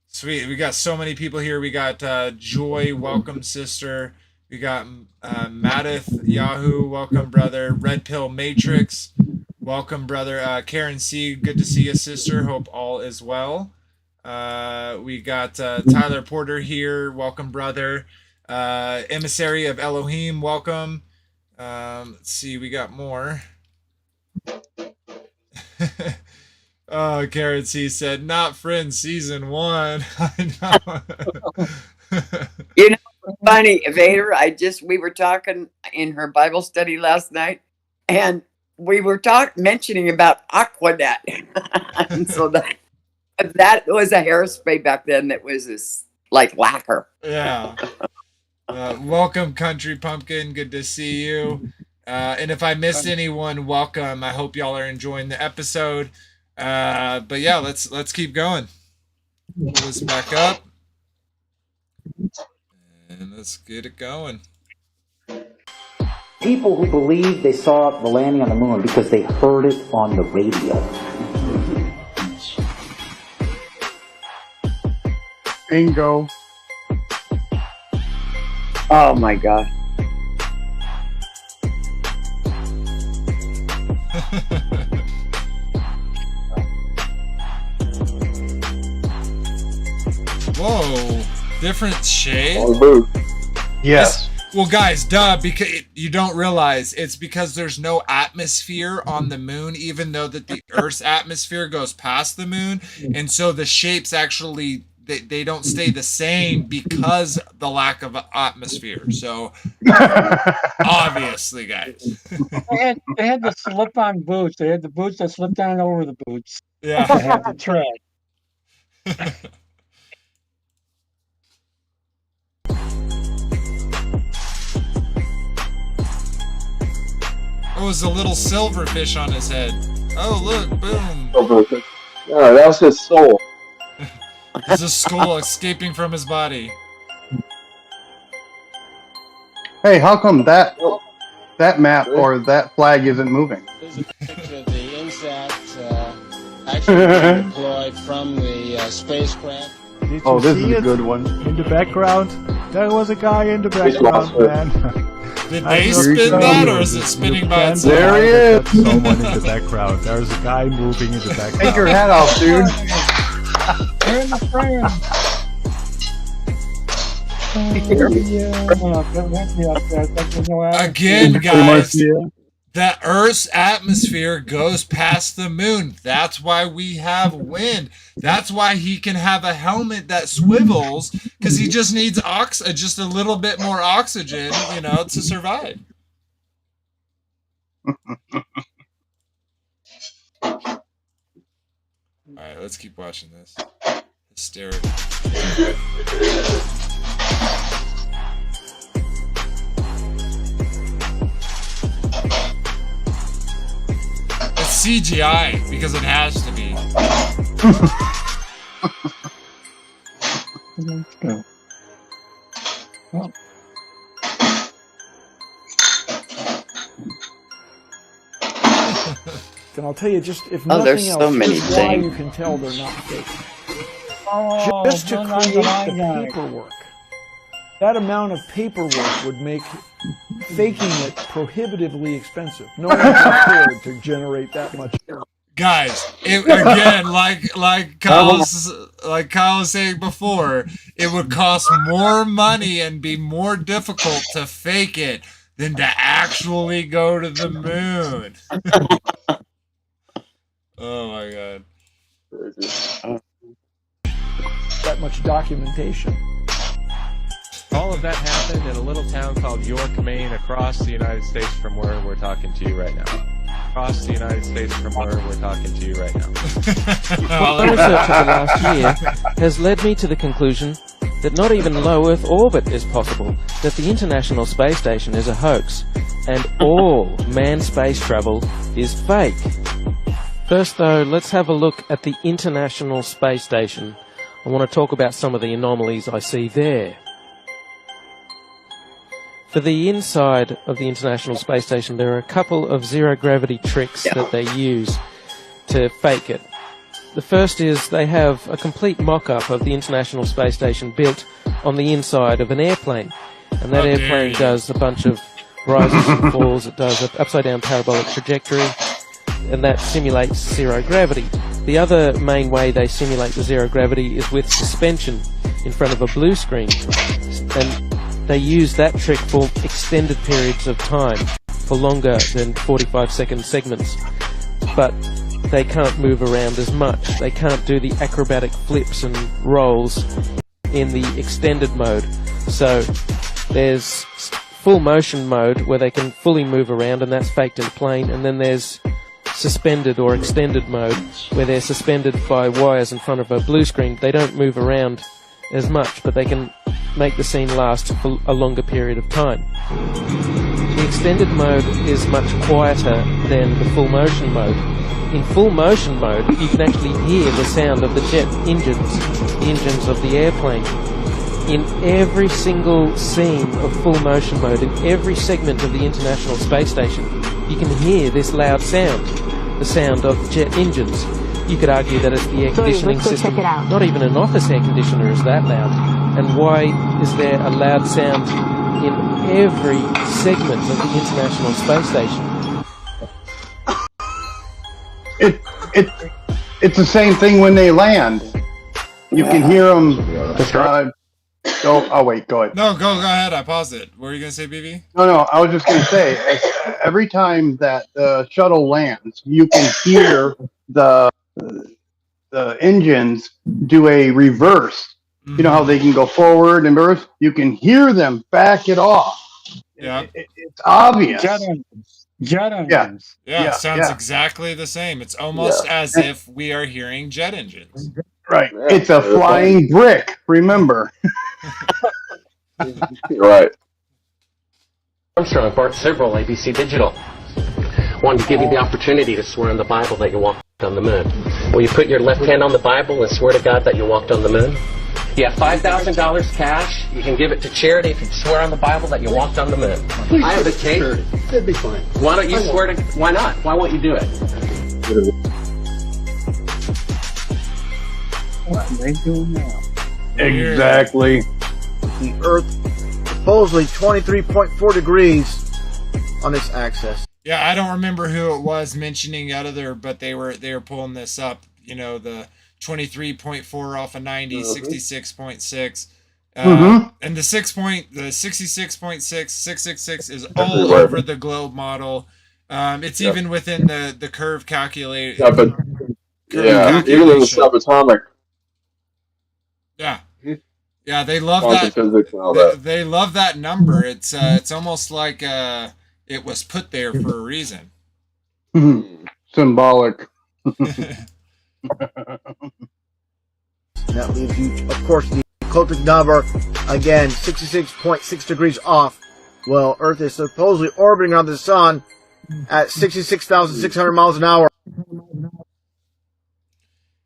S1: Sweet. We got so many people here. We got Joy, welcome, sister. We got Madith Yahoo, welcome, brother. Red Pill Matrix, welcome, brother. Karen C, good to see you, sister. Hope all is well. We got Tyler Porter here, welcome, brother. Emissary of Elohim, welcome. Let's see, we got more. Oh, Karen C said, not Friends season 1. I know.
S2: You know, funny, Vader, we were talking in her Bible study last night, and we were mentioning about Aquanet. And so that was a hairspray back then that was this like lacquer.
S1: Yeah. Welcome, Country Pumpkin. Good to see you. And if I missed anyone, welcome. I hope y'all are enjoying the episode. But yeah, let's keep going. Pull this back up. And let's get it going.
S31: People who believe they saw the landing on the moon because they heard it on the radio.
S32: Bingo.
S2: Oh my God.
S1: Whoa, different shade?
S32: Yes.
S1: Well, guys, duh, because you don't realize it's because there's no atmosphere on the moon, even though that the Earth's atmosphere goes past the moon. And so the shapes actually, they don't stay the same because the lack of atmosphere. So obviously, guys.
S3: They had the slip-on boots. They had the boots that slipped down over the boots.
S1: Yeah.
S3: They had the tread.
S1: Oh, there's a little silverfish on his head. Oh, look, boom.
S4: Silverfish. Yeah, that was his soul.
S1: There's a skull escaping from his body.
S32: Hey, how come that map or that flag isn't moving?
S6: There's a picture of the INSAT actually being deployed from the spacecraft.
S32: Oh, this is a good one.
S10: In the background, there was a guy in the background, man.
S1: Did they spin that, or is it spinning by itself?
S32: There he is.
S10: Someone in the background. There's a guy moving in the background.
S32: Take your hat off, dude.
S3: They're in the frame.
S1: Again, guys, the Earth's atmosphere goes past the moon. That's why we have wind. That's why he can have a helmet that swivels, because he just needs just a little bit more oxygen, to survive. All right, let's keep watching this. Hysterical. It's CGI because it has to be.
S7: And I'll tell you, just if nothing
S2: there's
S7: else,
S2: so many
S7: here's why
S2: things.
S7: you can tell they're not fake.
S3: Oh,
S7: Just to
S3: no,
S7: create
S3: no, no,
S7: the
S3: no.
S7: paperwork. That amount of paperwork would make faking it prohibitively expensive. No one can afford to generate that much.
S1: Guys, again, like Kyle was saying before, it would cost more money and be more difficult to fake it than to actually go to the moon. Oh my God.
S7: That much documentation.
S24: All of that happened in a little town called York, Maine, across the United States from where we're talking to you right now. Across the United States from where we're talking to you right now.
S27: My research of the last year has led me to the conclusion that not even low Earth orbit is possible, that the International Space Station is a hoax, and all manned space travel is fake. First though, let's have a look at the International Space Station. I want to talk about some of the anomalies I see there. For the inside of the International Space Station, there are a couple of zero-gravity tricks that they use to fake it. The first is they have a complete mock-up of the International Space Station built on the inside of an airplane. And that airplane does a bunch of rises and falls. It does an upside-down parabolic trajectory, and that simulates zero gravity. The other main way they simulate the zero gravity is with suspension in front of a blue screen. And they use that trick for extended periods of time, for longer than 45-second segments. But they can't move around as much. They can't do the acrobatic flips and rolls in the extended mode. So there's full motion mode where they can fully move around, and that's faked in plane. And then there's suspended or extended mode where they're suspended by wires in front of a blue screen. They don't move around as much, but they can make the scene last for a longer period of time. The extended mode is much quieter than the full motion mode. In full motion mode, you can actually hear the sound of the jet engines, the engines of the airplane. In every single scene of full motion mode, in every segment of the International Space Station, you can hear this loud sound, the sound of jet engines. You could argue that it's the air conditioning system. Not even an office air conditioner is that loud. And why is there a loud sound in every segment of the International Space Station?
S32: It's the same thing when they land. You can hear them. Oh, wait, go ahead.
S1: No, go ahead. I paused it. What were you going to say, BB?
S32: No, I was just going to say, every time that the shuttle lands, you can hear the engines do a reverse. Mm-hmm. You know how they can go forward and reverse? You can hear them back it off.
S1: Yeah.
S32: It's obvious.
S3: Jet engines.
S1: Yeah, it sounds exactly the same. It's almost as if we are hearing jet engines.
S32: Right. Yeah, it's a flying brick, remember.
S4: Right.
S29: Armstrong, Bart Sibrel, ABC Digital. Wanted to give you the opportunity to swear on the Bible that you walked on the moon. Will you put your left hand on the Bible and swear to God that you walked on the moon? You have $5,000 cash. You can give it to charity if you swear on the Bible that you walked on the moon. I have the tape.
S11: It'd be fine.
S29: Why don't you swear to... Why not? Why won't you do it?
S3: What are they doing now?
S32: Exactly.
S11: The Earth supposedly 23.4 degrees on its axis.
S1: Yeah, I don't remember who it was mentioning out of there, but they were pulling this up. You know, the 23.4 off of 90, 66.6. And the 66.6, 666 is all over the globe model. It's even within the curve calculator.
S4: Yeah, but even in the subatomic.
S1: Yeah. Yeah, they love that. They love that number. It's almost like it was put there for a reason.
S32: Symbolic.
S11: That leaves you, of course, the occultic number, again, 66.6 degrees off. Well, Earth is supposedly orbiting around the sun at 66,600 miles an hour.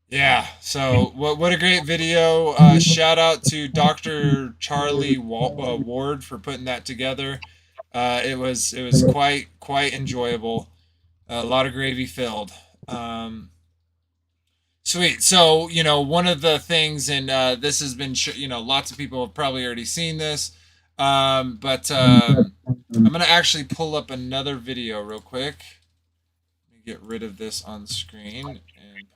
S1: Yeah, so what a great video. Shout out to Dr. Charlie Ward for putting that together. It was quite enjoyable. A lot of gravy filled. Sweet. So, you know, one of the things, and this has been, lots of people have probably already seen this, but I'm going to actually pull up another video real quick. Let me get rid of this on screen and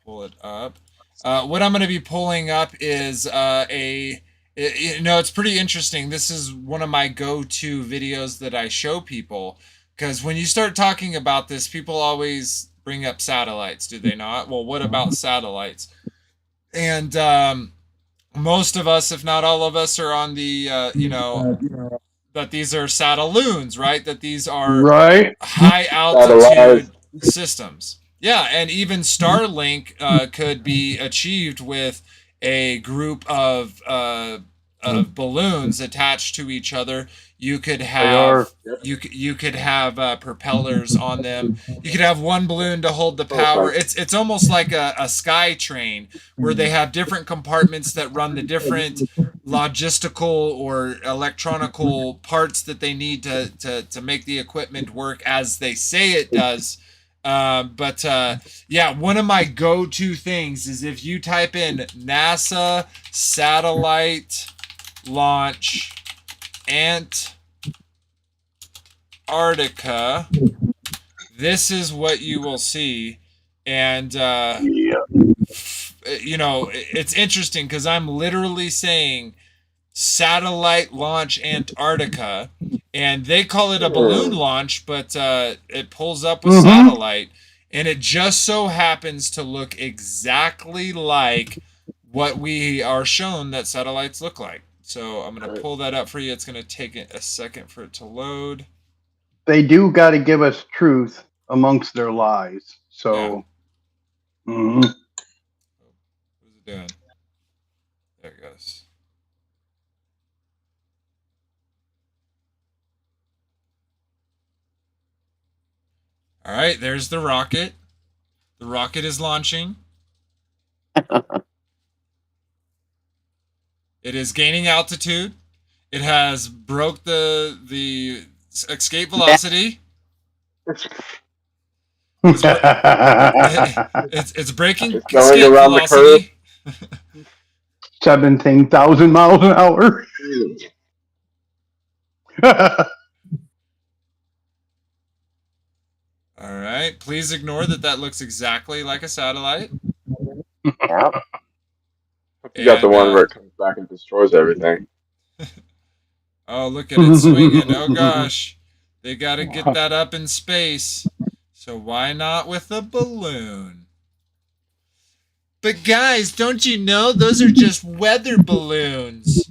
S1: pull it up. What I'm going to be pulling up is it's pretty interesting. This is one of my go-to videos that I show people, because when you start talking about this, people always bring up satellites, do they not? Well, what about satellites? And most of us, if not all of us, are on the, that these are satelloons, right? That these are high altitude systems. Yeah, and even Starlink could be achieved with a group of balloons attached to each other. You could have you could have propellers on them. You could have one balloon to hold the power. It's almost like a sky train where they have different compartments that run the different logistical or electronical parts that they need to make the equipment work as they say it does. Yeah, one of my go-to things is if you type in NASA satellite launch Antarctica, this is what you will see. And it's interesting because I'm literally saying satellite launch Antarctica, and they call it a balloon launch, but it pulls up with satellite, and it just so happens to look exactly like what we are shown that satellites look like. So I'm going to pull that up for you. It's going to take a second for it to load.
S32: They do got to give us truth amongst their lies. So,
S1: What's it doing? There it goes. All right, there's the rocket. The rocket is launching. It is gaining altitude. It has broke the escape velocity. It's breaking
S4: It's going
S1: escape
S4: around
S1: velocity.
S4: the curve.
S32: 17,000 miles an hour.
S1: All right. Please ignore that looks exactly like a satellite.
S4: You got the one where it comes back and destroys everything.
S1: Oh, look at it swinging. Oh, gosh. They got to get that up in space. So why not with a balloon? But guys, don't you know those are just weather balloons?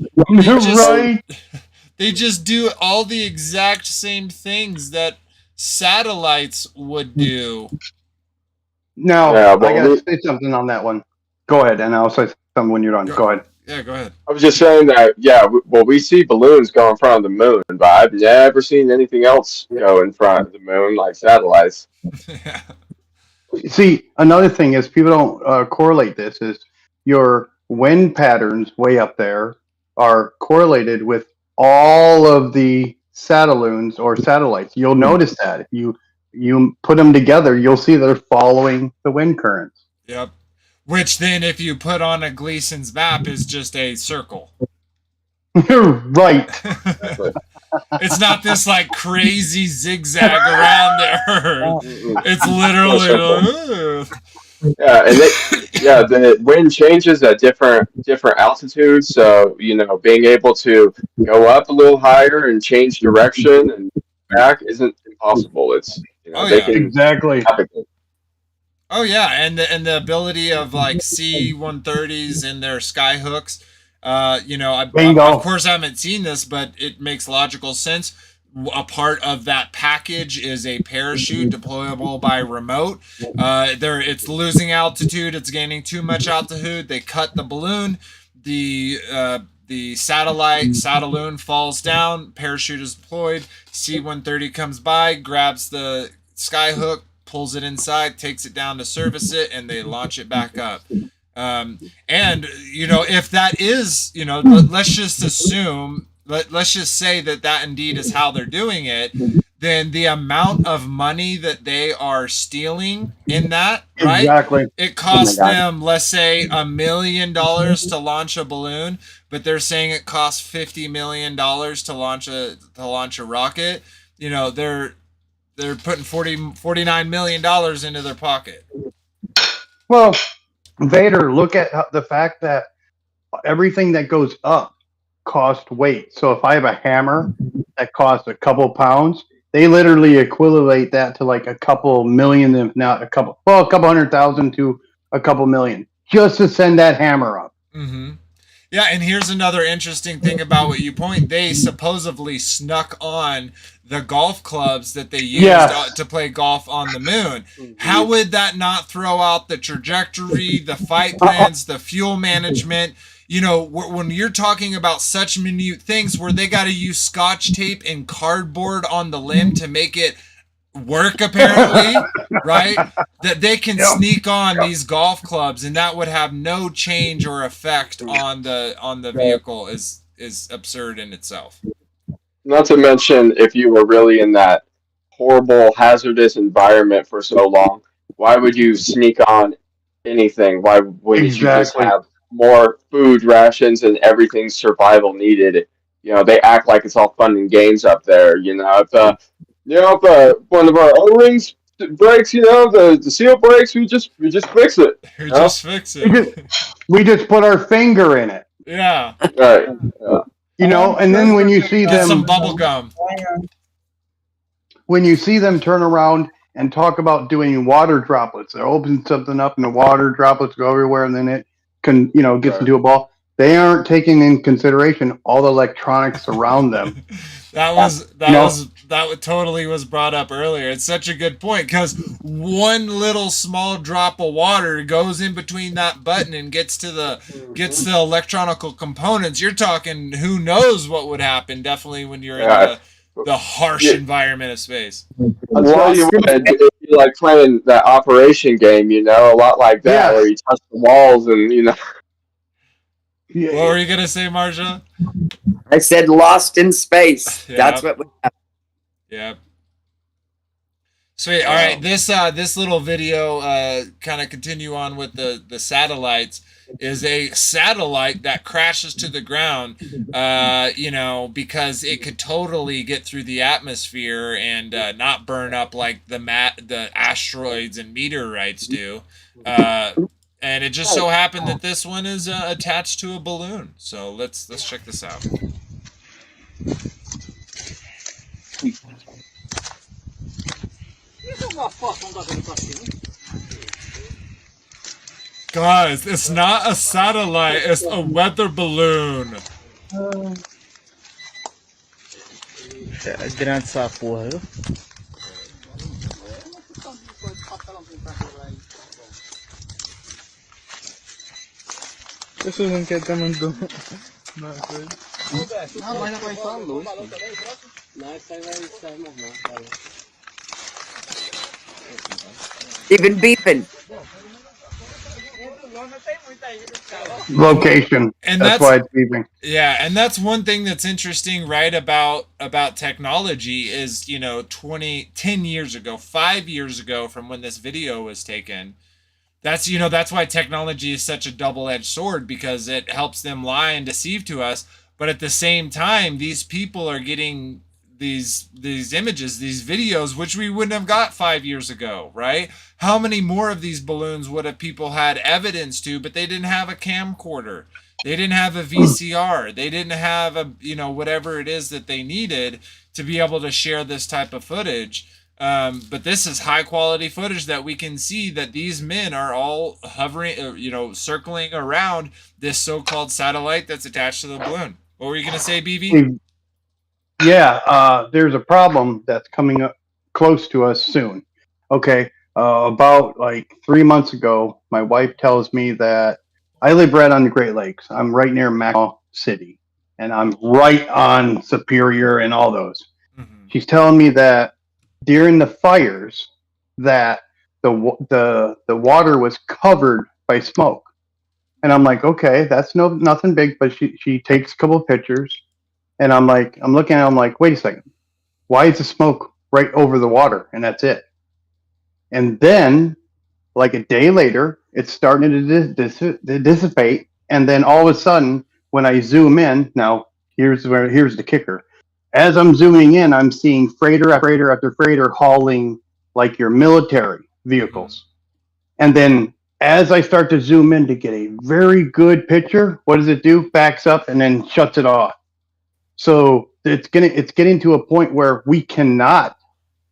S1: They just do all the exact same things that satellites would do.
S32: Now,
S4: Yeah,
S32: I
S4: well,
S32: got to say something on that one. Go ahead, and I'll say something when you're done. Go ahead.
S1: Yeah, go ahead.
S4: I was just saying that, we see balloons go in front of the moon, but I've never seen anything else go in front of the moon like satellites.
S32: See, another thing is people don't correlate this is your wind patterns way up there are correlated with all of the satelloons or satellites. You'll notice that if you put them together, you'll see they're following the wind currents.
S1: Yep. Which then, if you put on a Gleason's map, is just a circle.
S32: Right.
S1: It's not this like crazy zigzag around the Earth. It's literally.
S4: The wind changes at different altitudes. So being able to go up a little higher and change direction and back isn't impossible. It's they can
S32: exactly.
S1: Oh yeah, and the ability of like C-130s and their sky hooks. Of course I haven't seen this, but it makes logical sense. A part of that package is a parachute deployable by remote. It's losing altitude. It's gaining too much altitude. They cut the balloon. The satelloon falls down. Parachute is deployed. C-130 comes by, grabs the sky hook, pulls it inside, takes it down to service it, and they launch it back up. If that is, let's just assume, let's just say that indeed is how they're doing it, then the amount of money that they are stealing in that, right?
S32: Exactly.
S1: It costs them, let's say, $1 million to launch a balloon, but they're saying it costs $50 million to launch a rocket. They're putting $49 million into their pocket.
S32: Well, Vader, look at the fact that everything that goes up costs weight. So if I have a hammer that costs a couple pounds, they literally equivalent that to like a couple million, if not a couple 100,000 to a couple million, just to send that hammer up.
S1: Mm-hmm. Yeah, and here's another interesting thing about what you point. They supposedly snuck on the golf clubs that they used to play golf on the moon. How would that not throw out the trajectory, the fight plans, the fuel management? When you're talking about such minute things where they got to use scotch tape and cardboard on the limb to make it work, apparently, right? That they can sneak on these golf clubs and that would have no change or effect on the vehicle is absurd in itself.
S4: Not to mention, if you were really in that horrible, hazardous environment for so long, why would you sneak on anything? Why wouldn't you just have more food rations and everything survival needed? They act like it's all fun and games up there. If one of our O-rings breaks, the seal breaks, we just fix it.
S1: We just fix it.
S32: We just put our finger in it.
S1: Yeah.
S4: Right. Yeah.
S32: And then when you see them,
S1: some bubble gum.
S32: When you see them turn around and talk about doing water droplets, they open something up and the water droplets go everywhere, and then it can, gets into a ball. they aren't taking in consideration all the electronics around them.
S1: That totally was brought up earlier. It's such a good point because one little small drop of water goes in between that button and gets to the electronical components. You're talking who knows what would happen. Definitely when you're in the harsh environment of space.
S4: I'll tell you what, it'd be like playing that Operation game, you know, a lot like that, where you touch the walls and, you know.
S1: What were you going to say, Marsha?
S2: I said lost in space. Yep. That's what would happen.
S1: Yep. Sweet. All right. This little video, kind of continue on with the satellites, is a satellite that crashes to the ground, you know, because it could totally get through the atmosphere and not burn up like the asteroids and meteorites do. And it just so happened that this one is attached to a balloon. So let's check this out. Guys, it's not a satellite, it's a weather balloon.
S12: Grande essa porra, viu? Pessoas não querem tamanho do... Não, mas não vai só a luz. Não, isso aí vai normal, cara.
S2: Even beeping.
S32: Location. And that's why it's beeping.
S1: Yeah, and that's one thing that's interesting, right, about technology is, you know, 10 years ago, 5 years ago from when this video was taken. That's, you know, that's why technology is such a double-edged sword, because it helps them lie and deceive to us. But at the same time, these people are getting these images, these videos, which we wouldn't have got 5 years ago, right? How many more of these balloons would have people had evidence to, but they didn't have a camcorder. They didn't have a VCR. They didn't have a, you know, whatever it is that they needed to be able to share this type of footage. But this is high quality footage that we can see that these men are all hovering, you know, circling around this so-called satellite that's attached to the balloon. What were you going to say, BB?
S32: Yeah, there's a problem that's coming up close to us soon. Okay, about like 3 months ago, my wife tells me that I live right on the Great Lakes. I'm right near Mackinac City, and I'm right on Superior and all those. Mm-hmm. She's telling me that during the fires, that the water was covered by smoke, and I'm like, okay, that's nothing big. But she takes a couple of pictures. And I'm looking at it, I'm like, wait a second. Why is the smoke right over the water? And that's it. And then, like a day later, it's starting to dissipate. And then all of a sudden, when I zoom in, now here's the kicker. As I'm zooming in, I'm seeing freighter after freighter after freighter hauling like your military vehicles. And then as I start to zoom in to get a very good picture, what does it do? Backs up and then shuts it off. So it's getting to a point where we cannot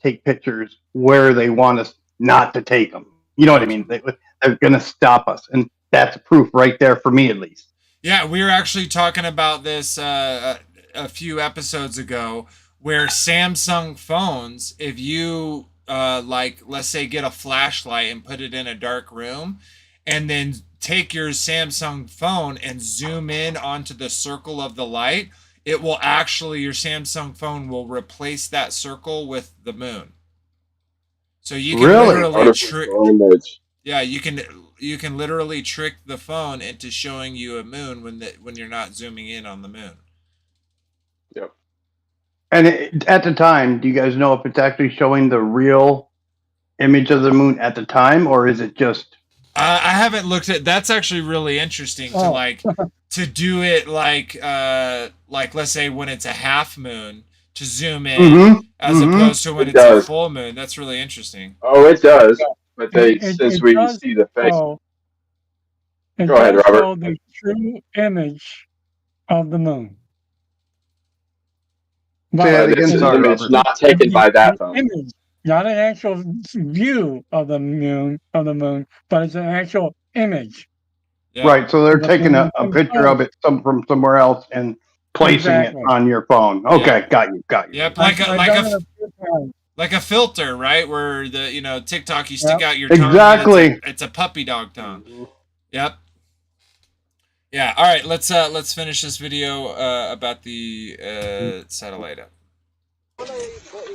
S32: take pictures where they want us not to take them. You know what I mean? They're going to stop us, and that's proof right there for me, at least.
S1: Yeah, we were actually talking about this a few episodes ago, where Samsung phones, if you like, let's say, get a flashlight and put it in a dark room, and then take your Samsung phone and zoom in onto the circle of the light, it will actually, your Samsung phone will replace that circle with the moon. So you can literally trick. Yeah, you can literally trick the phone into showing you a moon when you're not zooming in on the moon.
S32: Yep. And at the time, do you guys know if it's actually showing the real image of the moon at the time, or is it just?
S1: I haven't looked at. That's actually really interesting to do it like let's say when it's a half moon to zoom in as opposed to when it's a full moon. That's really interesting.
S4: Oh, it does. But since we see the face. Go ahead, Robert.
S3: Show the true image of the moon.
S4: This is an image not taken by that phone.
S3: Image, not an actual view of the moon, but it's an actual image.
S1: Yeah.
S32: Right. So they're taking a picture of it from somewhere else and placing
S3: Exactly.
S32: it on your phone. Okay,
S1: Yeah.
S32: got you.
S1: Yep,
S3: I've done it a few times.
S1: like a filter, right? Where the TikTok, you stick out your tongue.
S32: Exactly.
S1: And it's a puppy dog tongue. Yep. Yeah. All right. Let's finish this video about the satellite up.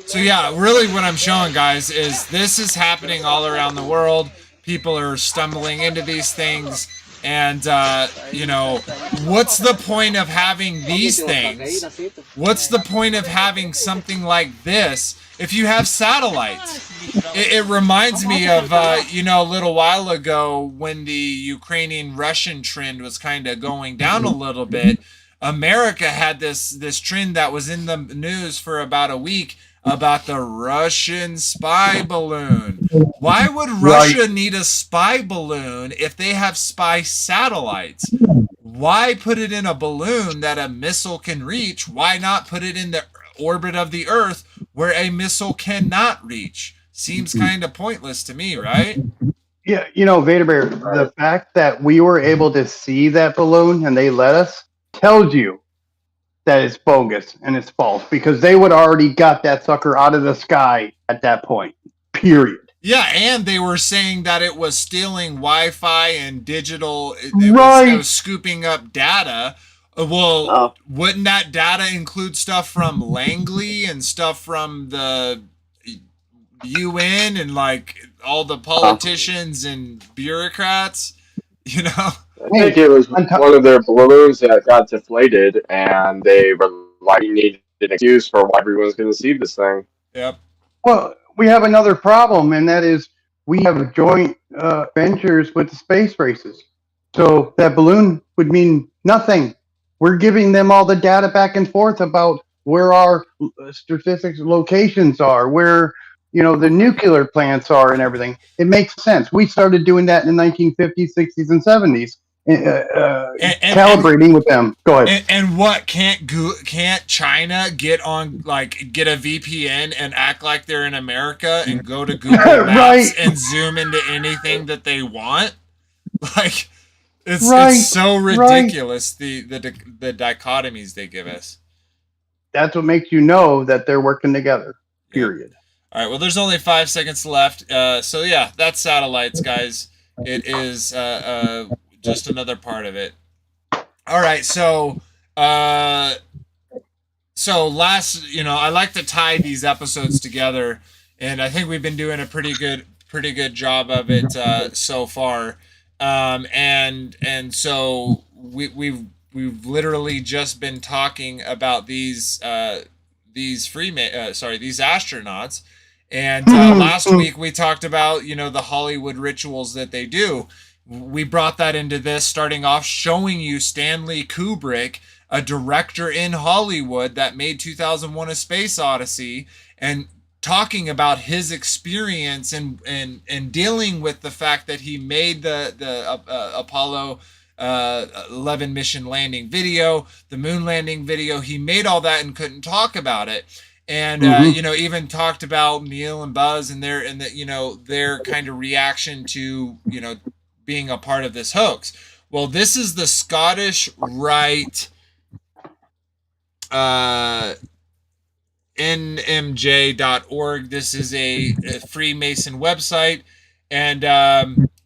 S1: So yeah, really what I'm showing, guys, is this is happening all around the world. People are stumbling into these things. And, what's the point of having these things? What's the point of having something like this if you have satellites? It reminds me of, a little while ago when the Ukrainian-Russian trend was kind of going down a little bit. America had this trend that was in the news for about a week about the Russian spy balloon. Why would Russia need a spy balloon if they have spy satellites? Why put it in a balloon that a missile can reach? Why not put it in the orbit of the Earth where a missile cannot reach? Seems kind of pointless to me, right?
S32: Yeah, Vader Bear, the fact that we were able to see that balloon and they let us tells you that it's bogus and it's false because they would already got that sucker out of the sky at that point. Period.
S1: Yeah, and they were saying that it was stealing Wi-Fi and digital. It was scooping up data. Well, wouldn't that data include stuff from Langley and stuff from the UN and like all the politicians and bureaucrats?
S4: I think it was one of their balloons that got deflated, and they were like, needed an excuse for why everyone's going to see this thing.
S1: Yep.
S32: Well, we have another problem, and that is we have joint ventures with the space races. So that balloon would mean nothing. We're giving them all the data back and forth about where our specific locations are, where the nuclear plants are, and everything. It makes sense. We started doing that in the 1950s, 60s, and 70s. Calibrating with them. Go ahead.
S1: And what can't China get a VPN and act like they're in America and go to Google Maps and zoom into anything that they want? Like, it's so ridiculous the dichotomies they give us.
S32: That's what makes you know that they're working together. Period.
S1: All right. Well, there's only 5 seconds left. So yeah, that's satellites, guys. It is just another part of it. All right, so last, I like to tie these episodes together, and I think we've been doing a pretty good job of it so far. And so we've literally just been talking about these astronauts. And last week we talked about, the Hollywood rituals that they do. We brought that into this, starting off showing you Stanley Kubrick, a director in Hollywood that made 2001: A Space Odyssey, and talking about his experience and dealing with the fact that he made the Apollo 11 mission landing video, the moon landing video. He made all that and couldn't talk about it. And even talked about Neil and Buzz and their kind of reaction to being a part of this hoax. Well, this is the Scottish Rite nmj.org. This is a Freemason website, and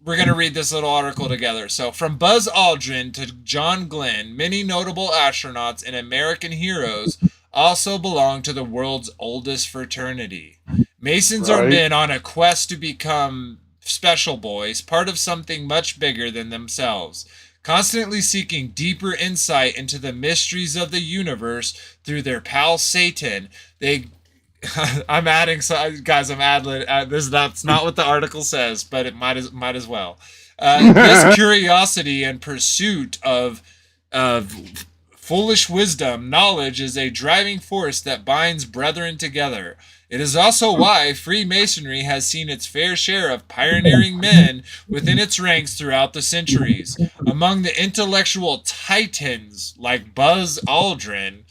S1: we're going to read this little article together. So, from Buzz Aldrin to John Glenn, many notable astronauts and American heroes also belong to the world's oldest fraternity. Masons are men on a quest to become special boys, part of something much bigger than themselves, constantly seeking deeper insight into the mysteries of the universe through their pal Satan. I'm adding, guys, I'm ad-lib. That's not what the article says, but it might as well. This curiosity and pursuit of foolish wisdom, knowledge is a driving force that binds brethren together. It is also why Freemasonry has seen its fair share of pioneering men within its ranks throughout the centuries. Among the intellectual titans like Buzz Aldrin,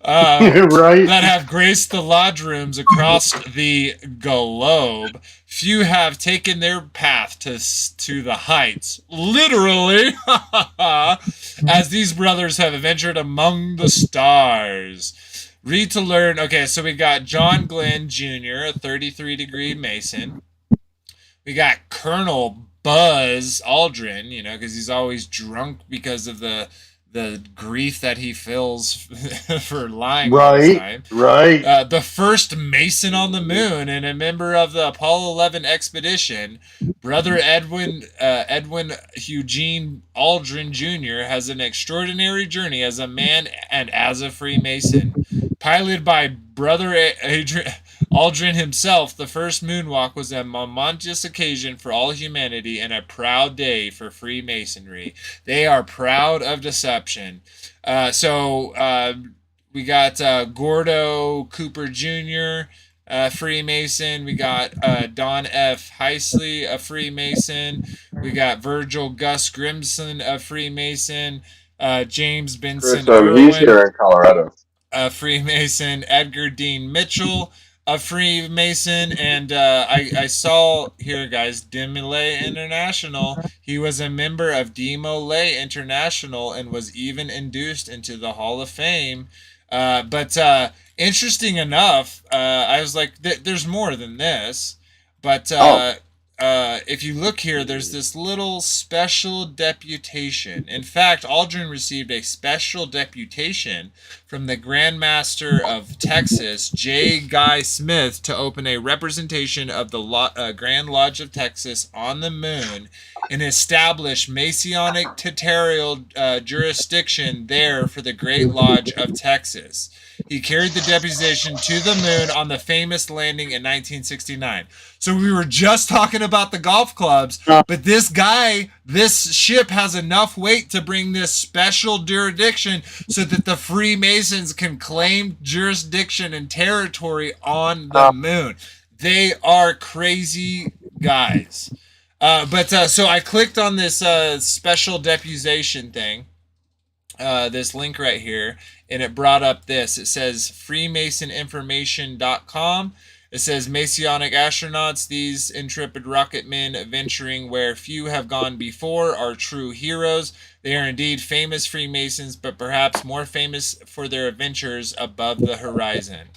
S32: Right.
S1: that have graced the lodge rooms across the globe. Few have taken their path to the heights, literally, as these brothers have ventured among the stars. Read to learn. Okay, so we got John Glenn Jr., a 33-degree Mason. We got Colonel Buzz Aldrin, you know, because he's always drunk because of the grief that he feels for lying all the time.
S32: Right.
S1: The first Mason on the moon and a member of the Apollo 11 expedition, Brother Edwin Eugene Aldrin Jr. has an extraordinary journey as a man and as a Freemason. Piloted by Brother Aldrin himself, the first moonwalk was a momentous occasion for all humanity and a proud day for Freemasonry. They are proud of deception. We got Gordo Cooper Jr., Freemason. We got Don F. Heisley, a Freemason. We got Virgil Gus Grimson, a Freemason. James Benson
S4: He's here in Colorado.
S1: A Freemason. Edgar Dean Mitchell, a Freemason. And I saw here, guys, Demolay International. He was a member of Demolay International and was even induced into the Hall of Fame. But interesting enough, I was like, there's more than this. But if you look here, there's this little special deputation. In fact, Aldrin received a special deputation from the Grand Master of Texas, J. Guy Smith, to open a representation of the Grand Lodge of Texas on the moon and establish Masonic territorial jurisdiction there for the Great Lodge of Texas. He carried the deputation to the moon on the famous landing in 1969. So we were just talking about the golf clubs, but this ship has enough weight to bring this special jurisdiction so that the Freemasons can claim jurisdiction and territory on the moon. They are crazy guys. So I clicked on this special deputation thing, this link right here, and it brought up this. It says freemasoninformation.com. It says Masonic astronauts, these intrepid rocket men venturing where few have gone before, are true heroes. They are indeed famous Freemasons, but perhaps more famous for their adventures above the horizon.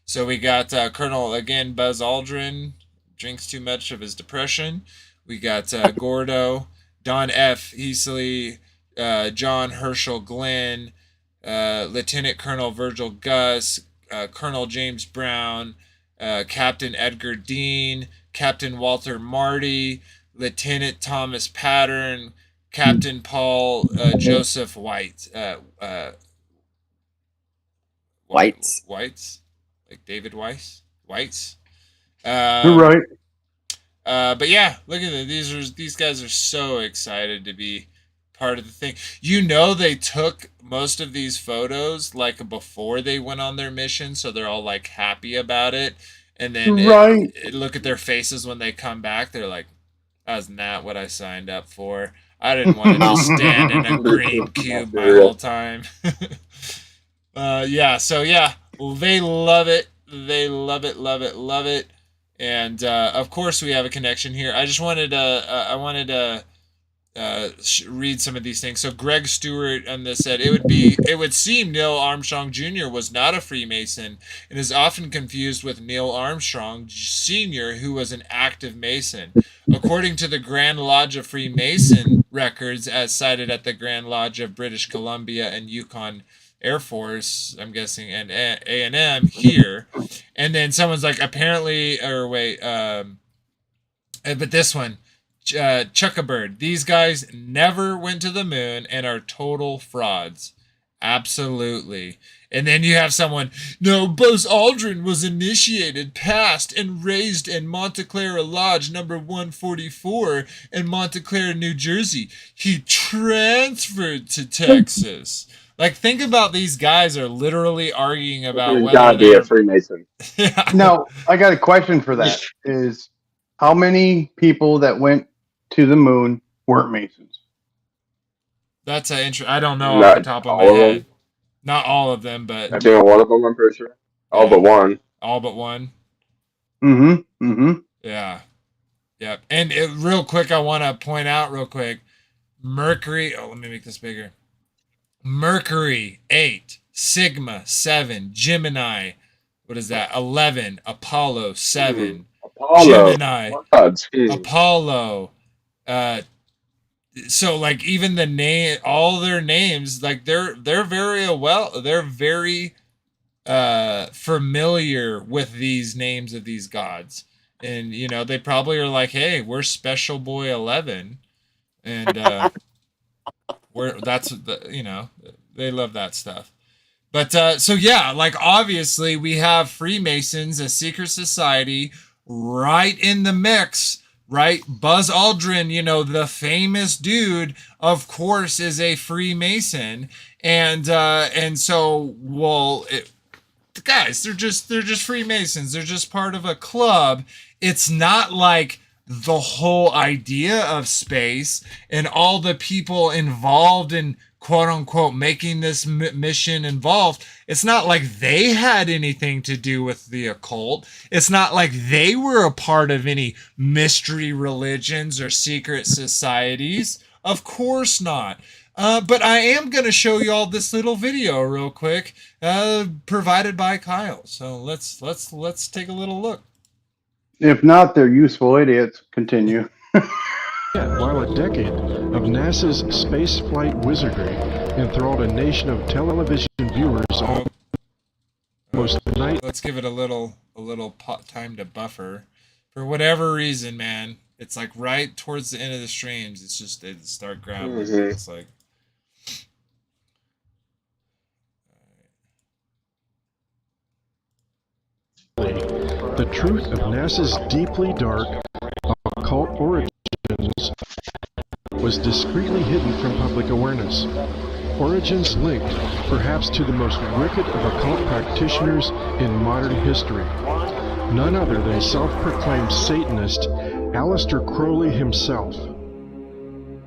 S1: So we got Colonel, again, Buzz Aldrin, drinks too much of his depression. We got Gordo, Don F. Heasley, John Herschel Glenn, Lieutenant Colonel Virgil Gus, Colonel James Brown, Captain Edgar Dean, Captain Walter Marty, Lieutenant Thomas Pattern, Captain Paul Joseph White.
S2: Whites?
S1: Like David Weiss? Whites?
S32: You're right.
S1: But yeah, look at it. These guys are so excited to be part of the thing. You know, they took most of these photos like before they went on their mission, so they're all like happy about it. And then look at their faces when they come back. They're like, "That's not what I signed up for. I didn't want to just stand in a green cube my whole time." So they love it. They love it. And of course, we have a connection here. I just wanted to read some of these things. So Greg Stewart on this said it would seem Neil Armstrong Jr. was not a Freemason and is often confused with Neil Armstrong Sr., who was an active Mason. According to the Grand Lodge of Freemason records, as cited at the Grand Lodge of British Columbia and Yukon Air Force, I'm guessing, and A&M here, and then someone's like, apparently, but this one, Chuckabird, these guys never went to the moon and are total frauds. Absolutely. And then you have someone, no, Buzz Aldrin was initiated, passed, and raised in Montclair Lodge number 144 in Montclair, New Jersey. He transferred to Texas. Like, think about these guys are literally arguing about
S4: He's
S1: whether
S4: gotta be a Freemason.
S32: Now, I got a question for that. Is how many people that went to the moon weren't Masons?
S1: That's an I don't know off the top of my head. Not all of them, but
S4: I think one of them, I'm pretty sure. All but one.
S1: All but one.
S32: Mm-hmm. Mm-hmm.
S1: Yeah. Yep. And real quick, I want to point out real quick, Mercury. Oh, let me make this bigger. Mercury 8, Sigma 7, Gemini. What is that? 11, Apollo 7, Gemini, Apollo. So like even the name, all their names, like they're very familiar with these names of these gods. And, you know, they probably are like, hey, we're Special Boy 11. And you know, they love that stuff. But so, yeah, like, obviously we have Freemasons, a secret society, right in the mix, right? Buzz Aldrin, you know, the famous dude, of course, is a Freemason. And so, well, guys, they're just Freemasons. They're just part of a club. It's not like the whole idea of space and all the people involved in quote unquote making this mission involved. It's not like they had anything to do with the occult. It's not like they were a part of any mystery religions or secret societies. Of course not. But I am going to show you all this little video real quick, provided by Kyle. So let's take a little look.
S32: If not, they're useful idiots. Continue.
S5: While a decade of NASA's spaceflight wizardry enthralled a nation of television viewers almost the night.
S1: Let's give it a little time to buffer. For whatever reason, man, it's like right towards the end of the streams, it's just they start grabbing. It's like.
S5: The truth of NASA's deeply dark occult origins was discreetly hidden from public awareness. Origins linked, perhaps, to the most wicked of occult practitioners in modern history. None other than self-proclaimed Satanist Aleister Crowley himself.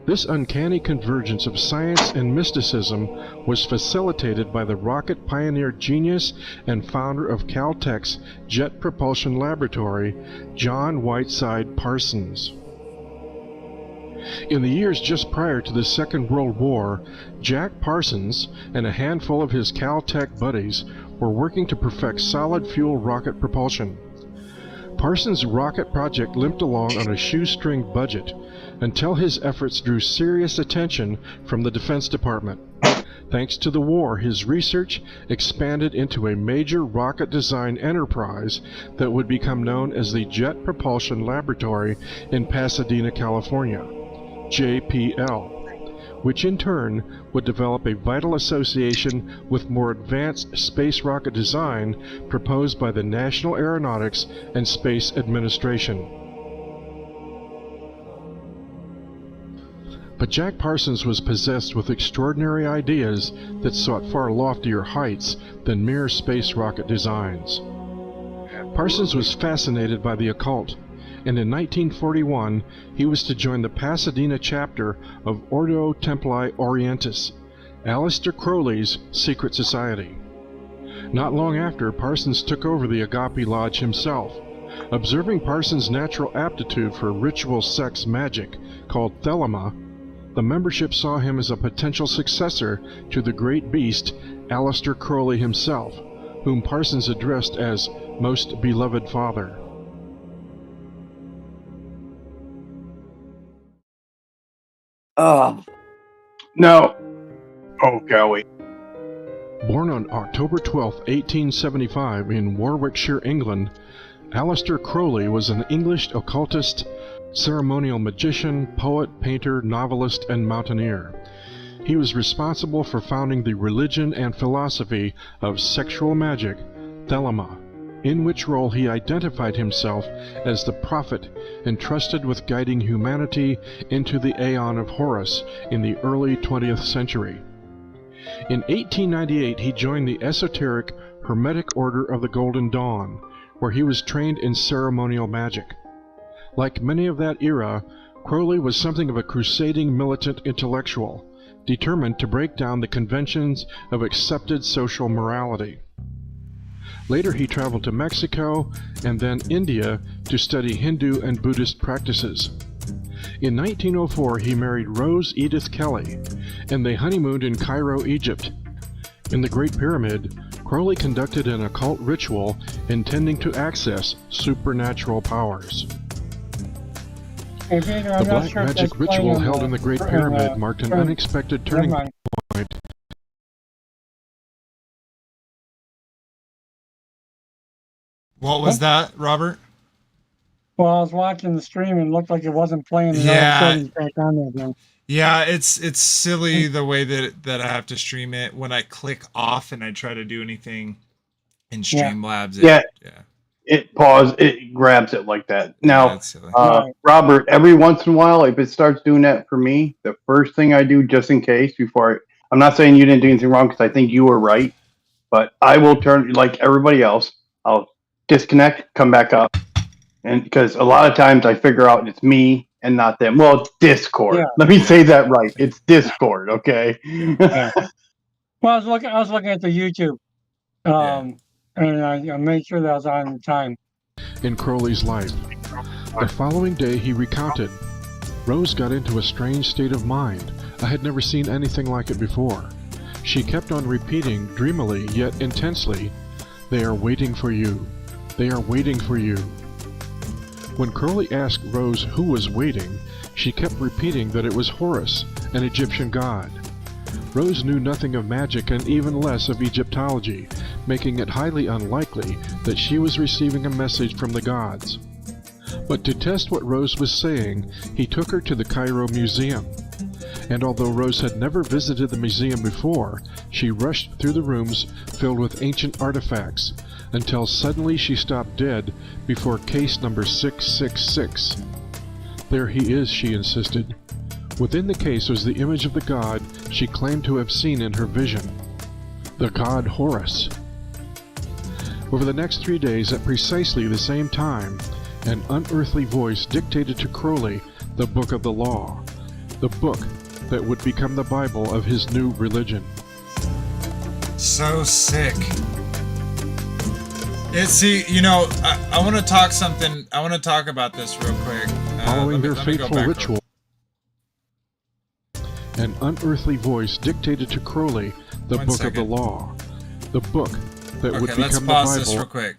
S5: This uncanny convergence of science and mysticism was facilitated by the rocket pioneer genius and founder of Caltech's Jet Propulsion Laboratory, John Whiteside Parsons. In the years just prior to the Second World War, Jack Parsons and a handful of his Caltech buddies were working to perfect solid-fuel rocket propulsion. Parsons' rocket project limped along on a shoestring budget until his efforts drew serious attention from the Defense Department. Thanks to the war, his research expanded into a major rocket design enterprise that would become known as the Jet Propulsion Laboratory in Pasadena, California, JPL, which in turn would develop a vital association with more advanced space rocket design proposed by the National Aeronautics and Space Administration. But Jack Parsons was possessed with extraordinary ideas that sought far loftier heights than mere space rocket designs. Parsons was fascinated by the occult, and in 1941 he was to join the Pasadena chapter of Ordo Templi Orientis, Aleister Crowley's secret society. Not long after, Parsons took over the Agape Lodge himself. Observing Parsons' natural aptitude for ritual sex magic, called Thelema, the membership saw him as a potential successor to the great beast Aleister Crowley himself, whom Parsons addressed as Most Beloved Father.
S32: No. Oh, golly.
S5: Born on October 12, 1875 in Warwickshire, England, Aleister Crowley was an English occultist, ceremonial magician, poet, painter, novelist, and mountaineer. He was responsible for founding the religion and philosophy of sexual magic, Thelema, in which role he identified himself as the prophet entrusted with guiding humanity into the Aeon of Horus in the early 20th century. In 1898 he joined the esoteric Hermetic Order of the Golden Dawn, where he was trained in ceremonial magic. Like many of that era, Crowley was something of a crusading militant intellectual, determined to break down the conventions of accepted social morality. Later he traveled to Mexico and then India to study Hindu and Buddhist practices. In 1904 he married Rose Edith Kelly, and they honeymooned in Cairo, Egypt. In the Great Pyramid, Crowley conducted an occult ritual intending to access supernatural powers.
S3: Hey, Vader,
S5: The
S3: I'm not
S5: black
S3: sure if
S5: magic
S3: that's
S5: ritual
S3: playing
S5: held in the Great Pyramid marked an unexpected turning
S3: Never mind.
S5: point.
S1: What was that, Robert?
S3: Well, I was watching the stream and it looked like it wasn't playing, and all of a
S1: Yeah.
S3: sudden it's back on there again.
S1: Yeah, it's silly the way that I have to stream it. When I click off and I try to do anything in Streamlabs,
S32: it pause, it grabs it like that. Now,
S1: that's silly.
S32: Robert, every once in a while, if it starts doing that for me, the first thing I do, just in case, I'm not saying you didn't do anything wrong, because I think you were right, but I will turn, like everybody else, I'll disconnect, come back up, and because a lot of times I figure out it's me and not them. Well, it's Discord.
S3: Yeah.
S32: Let me say that right. It's Discord, okay?
S3: Well, I was looking at the YouTube, and I made sure that I was on time.
S5: In Crowley's life. The following day he recounted, Rose got into a strange state of mind. I had never seen anything like it before. She kept on repeating, dreamily yet intensely, "They are waiting for you. They are waiting for you." When Crowley asked Rose who was waiting, she kept repeating that it was Horus, an Egyptian god. Rose knew nothing of magic and even less of Egyptology, making it highly unlikely that she was receiving a message from the gods. But to test what Rose was saying, he took her to the Cairo Museum. And although Rose had never visited the museum before, she rushed through the rooms filled with ancient artifacts, until suddenly she stopped dead before case number 666. "There he is," she insisted. Within the case was the image of the god she claimed to have seen in her vision, the god Horus. Over the next 3 days, at precisely the same time, an unearthly voice dictated to Crowley the Book of the Law, the book that would become the Bible of his new religion.
S1: So sick. I want to talk something. I want to talk about this real quick.
S5: Following their
S1: let me go
S5: fateful
S1: back
S5: ritual, an unearthly voice dictated to Crowley the
S1: One
S5: Book
S1: second.
S5: of the Law, the book that would
S1: Okay, let's
S5: become the
S1: pause this
S5: Bible.
S1: real quick.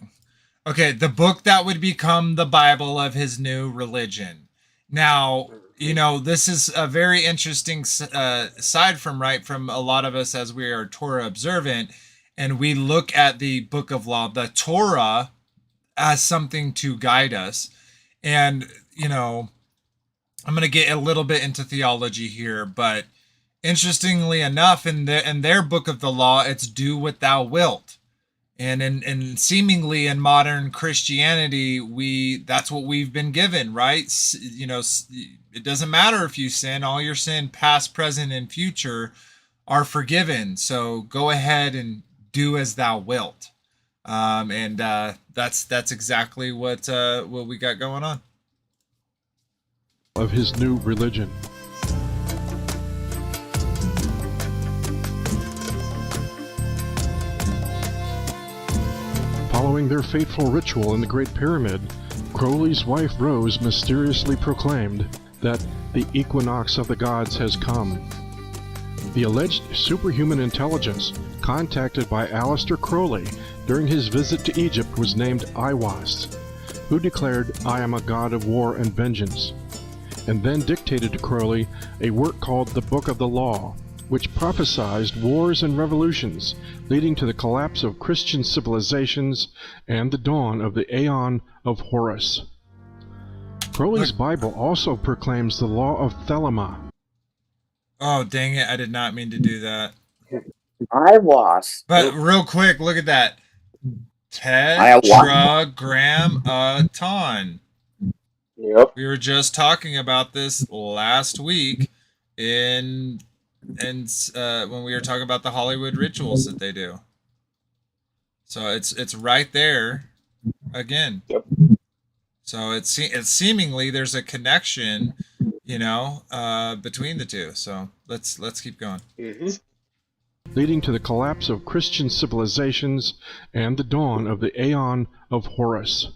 S1: Okay, the book that would become the Bible of his new religion. Now, this is a very interesting side from a lot of us as we are Torah observant, and we look at the Book of Law, the Torah, as something to guide us. And, I'm going to get a little bit into theology here, but interestingly enough, in their Book of the Law, it's do what thou wilt. And seemingly in modern Christianity, that's what we've been given, right? It doesn't matter if you sin, all your sin, past, present, and future, are forgiven. So go ahead and do as thou wilt. That's exactly what we got going on.
S5: Of his new religion. Following their fateful ritual in the Great Pyramid, Crowley's wife Rose mysteriously proclaimed that the equinox of the gods has come. The alleged superhuman intelligence contacted by Aleister Crowley during his visit to Egypt was named Aiwass, who declared, "I am a god of war and vengeance," and then dictated to Crowley a work called the Book of the Law, which prophesied wars and revolutions, leading to the collapse of Christian civilizations and the dawn of the Aeon of Horus. Crowley's Bible also proclaims the law of Thelema.
S1: Oh, dang it. I did not mean to do that.
S2: Aiwass.
S1: But real quick, look at that. Tetragrammaton.
S4: Yep.
S1: We were just talking about this last week when we were talking about the Hollywood rituals that they do. So it's right there again.
S4: Yep.
S1: So it's seemingly there's a connection you know, between the two. So let's keep going.
S5: Leading to the collapse of Christian civilizations and the dawn of the Aeon of Horus.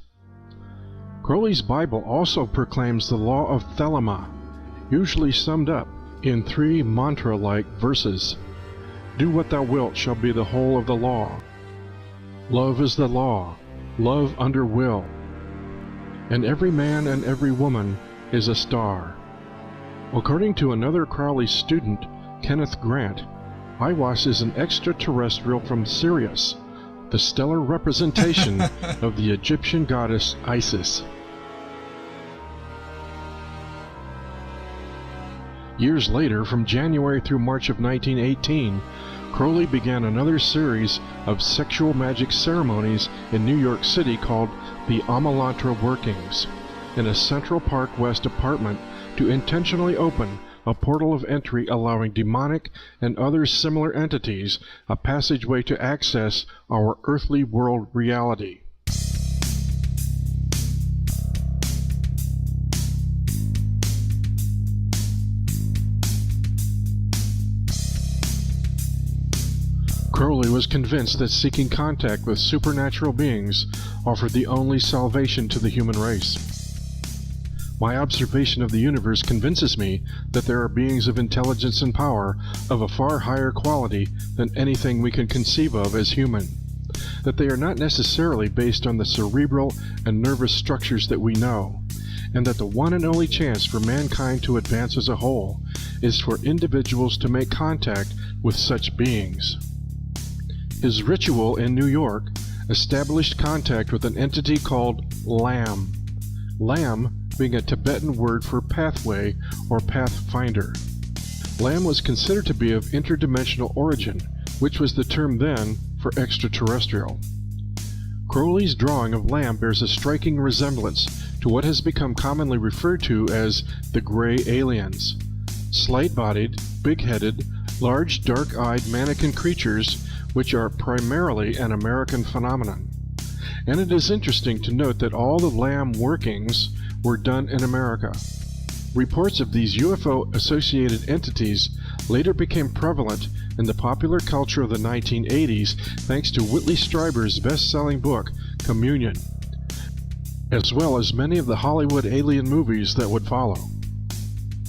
S5: Crowley's Bible also proclaims the law of Thelema, usually summed up in 3 mantra-like verses. Do what thou wilt shall be the whole of the law. Love is the law, love under will. And every man and every woman is a star. According to another Crowley student, Kenneth Grant, Aiwass is an extraterrestrial from Sirius, the stellar representation of the Egyptian goddess Isis. Years later, from January through March of 1918, Crowley began another series of sexual magic ceremonies in New York City called the Amalantra Workings, in a Central Park West apartment to intentionally open a portal of entry allowing demonic and other similar entities a passageway to access our earthly world reality. Crowley was convinced that seeking contact with supernatural beings offered the only salvation to the human race. My observation of the universe convinces me that there are beings of intelligence and power of a far higher quality than anything we can conceive of as human, that they are not necessarily based on the cerebral and nervous structures that we know, and that the one and only chance for mankind to advance as a whole is for individuals to make contact with such beings. His ritual in New York established contact with an entity called Lam. Lam being a Tibetan word for pathway or pathfinder. Lam was considered to be of interdimensional origin, which was the term then for extraterrestrial. Crowley's drawing of Lam bears a striking resemblance to what has become commonly referred to as the gray aliens. Slight-bodied, big-headed, large dark-eyed mannequin creatures which are primarily an American phenomenon. And it is interesting to note that all the Lam workings were done in America. Reports of these UFO-associated entities later became prevalent in the popular culture of the 1980s thanks to Whitley Strieber's best-selling book, Communion, as well as many of the Hollywood alien movies that would follow.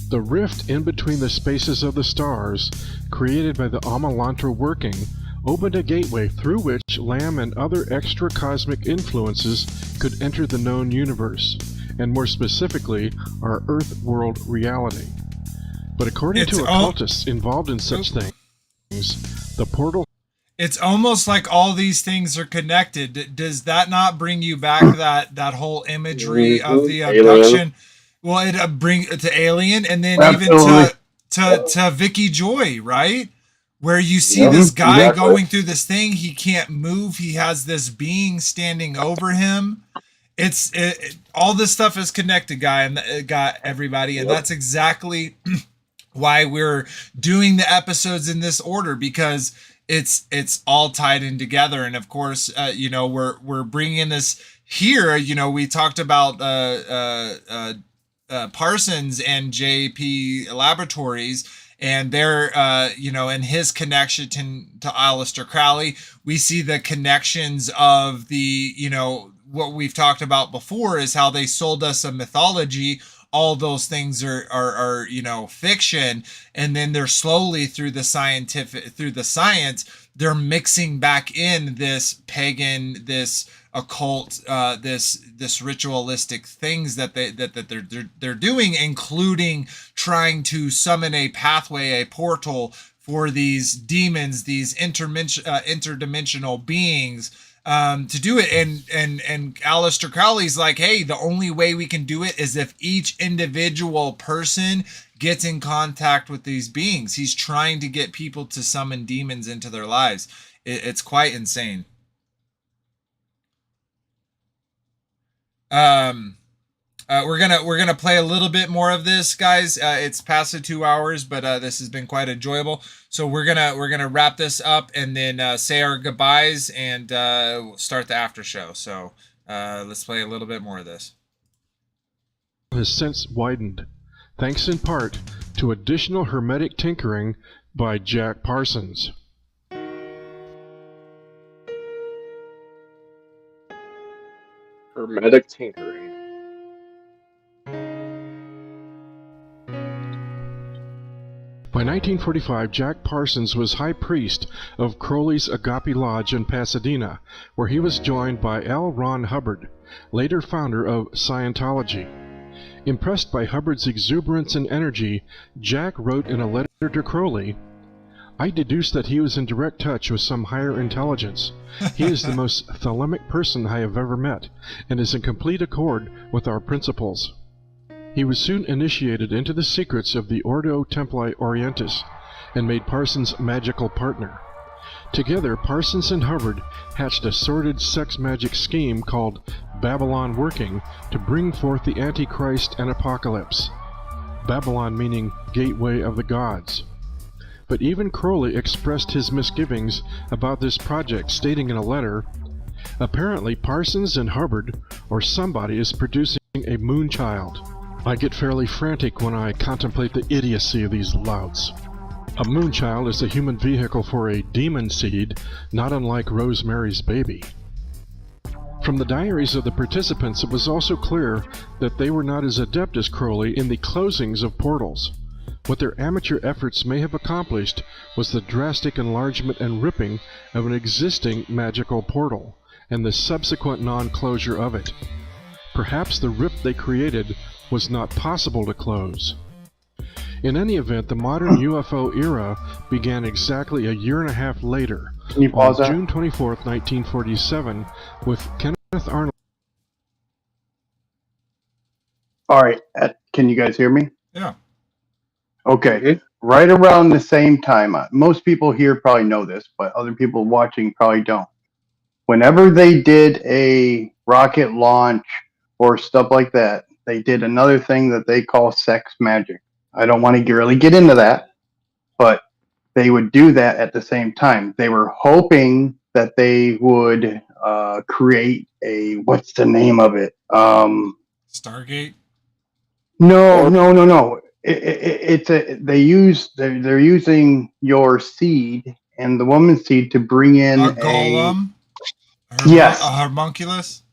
S5: The rift in between the spaces of the stars, created by the Amalantra working, opened a gateway through which Lam and other extra-cosmic influences could enter the known universe, and more specifically, our Earth world reality. But according to occultists involved in such things, the portal...
S1: It's almost like all these things are connected. Does that not bring you back that whole imagery of the abduction? Alien. Well, it bring to Alien, and then even to Vicky Joy, right? Where you see this guy going through this thing, he can't move. He has this being standing over him. All this stuff is connected, got everybody, and that's exactly why we're doing the episodes in this order, because it's all tied in together. And of course, we're bringing this here. We talked about Parsons and JP Laboratories. And they're, and his connection to Aleister Crowley. We see the connections of the, what we've talked about before is how they sold us a mythology. All those things are fiction. And then they're slowly through the science, they're mixing back in this pagan, this occult, this ritualistic things that they're doing, including trying to summon a pathway, a portal for these demons, these interdimensional beings, to do it. And Aleister Crowley's like, hey, the only way we can do it is if each individual person gets in contact with these beings. He's trying to get people to summon demons into their lives. It's quite insane. We're gonna play a little bit more of this, guys. It's past the 2 hours, but this has been quite enjoyable. So we're gonna wrap this up and then say our goodbyes and start the after show. So let's play a little bit more of this.
S5: Has since widened. thanks in part to additional hermetic tinkering by Jack Parsons.
S4: Hermetic tinkering.
S5: By 1945, Jack Parsons was high priest of Crowley's Agape Lodge in Pasadena, where he was joined by L. Ron Hubbard, later founder of Scientology. Impressed by Hubbard's exuberance and energy, Jack wrote in a letter to Crowley, "I deduce that he was in direct touch with some higher intelligence. He is the most thelemic person I have ever met, and is in complete accord with our principles." He was soon initiated into the secrets of the Ordo Templi Orientis, and made Parsons' magical partner. Together, Parsons and Hubbard hatched a sordid sex magic scheme called Babylon Working to bring forth the Antichrist and Apocalypse. Babylon meaning Gateway of the Gods. But even Crowley expressed his misgivings about this project, stating in a letter, "Apparently Parsons and Hubbard, or somebody, is producing a moonchild. I get fairly frantic when I contemplate the idiocy of these louts." A moonchild is a human vehicle for a demon seed, not unlike Rosemary's Baby. From the diaries of the participants, it was also clear that they were not as adept as Crowley in the closings of portals. What their amateur efforts may have accomplished was the drastic enlargement and ripping of an existing magical portal, and the subsequent non-closure of it. Perhaps the rip they created was not possible to close. In any event, the modern UFO era began exactly a year and a half later,
S32: Can you pause
S5: on
S32: that?
S5: June 24th, 1947, with Kenneth Arnold.
S32: All right, can you guys hear me?
S1: Yeah.
S32: Okay, right around the same time, most people here probably know this, but other people watching probably don't. Whenever they did a rocket launch or stuff like that, they did another thing that they call sex magic. I don't want to really get into that, but they would do that at the same time. They were hoping that they would create a, what's the name of it?
S1: Stargate?
S32: No. They're using your seed and the woman's seed to bring in
S1: a golem.
S32: Yes.
S1: A homunculus.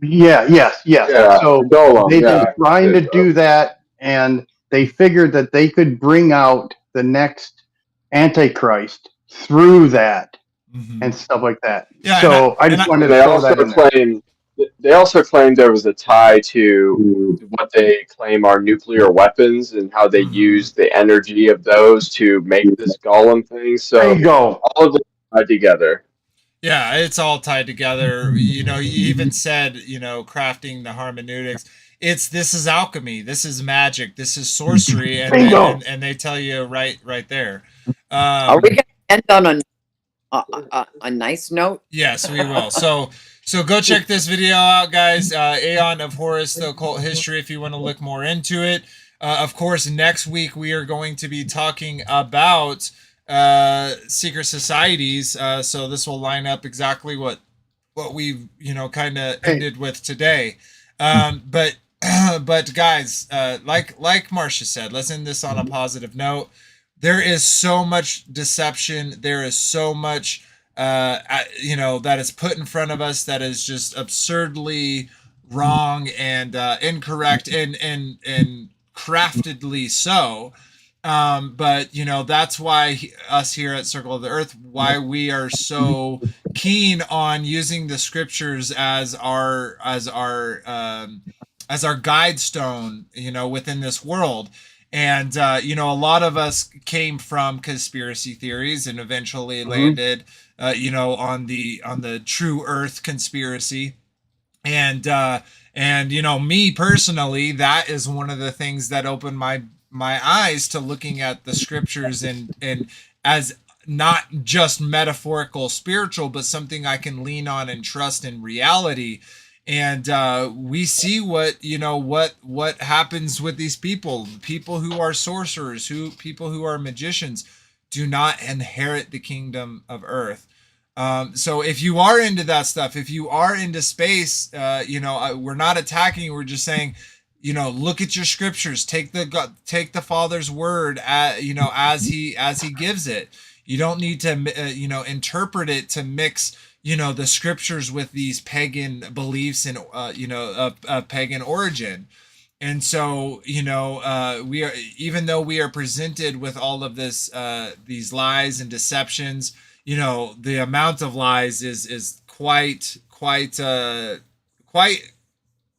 S32: Yes.
S4: Yeah,
S32: So
S4: golem,
S32: they've
S4: yeah.
S32: been trying to do that, and they figured that they could bring out the next Antichrist through that and stuff like that.
S1: Yeah,
S32: so I just wanted to
S4: they
S32: throw
S4: also
S32: that in there.
S4: claim they also claimed there was a tie to what they claim are nuclear weapons and how they use the energy of those to make this golem thing. So
S32: There you go.
S4: all of them tied together.
S1: Yeah, it's all tied together. You know, you even said, crafting the hermeneutics. This is alchemy. This is magic. This is sorcery, and they tell you right there.
S2: Are we going to end on a nice note?
S1: Yes, we will. So go check this video out, guys. Aeon of Horus, the occult history, if you want to look more into it. Of course, next week we are going to be talking about secret societies. So this will line up exactly what we've kind of ended with today. But guys, like Marcia said, let's end this on a positive note. There is so much deception. There is so much that is put in front of us that is just absurdly wrong and incorrect and craftedly so. But that's why us here at Circle of the Earth, why we are so keen on using the scriptures as our guide stone, within this world. And a lot of us came from conspiracy theories and eventually landed on the true Earth conspiracy. And me personally, that is one of the things that opened my eyes to looking at the scriptures and as not just metaphorical spiritual, but something I can lean on and trust in reality. And we see what happens with these people who are sorcerers, people who are magicians do not inherit the kingdom of earth. So if you are into that stuff, if you are into space, we're not attacking you. We're just saying look at your scriptures, take the Father's word as he gives it. You don't need to interpret it to mix the scriptures with these pagan beliefs and of pagan origin. And so we are, even though we are presented with all of these lies and deceptions, the amount of lies is quite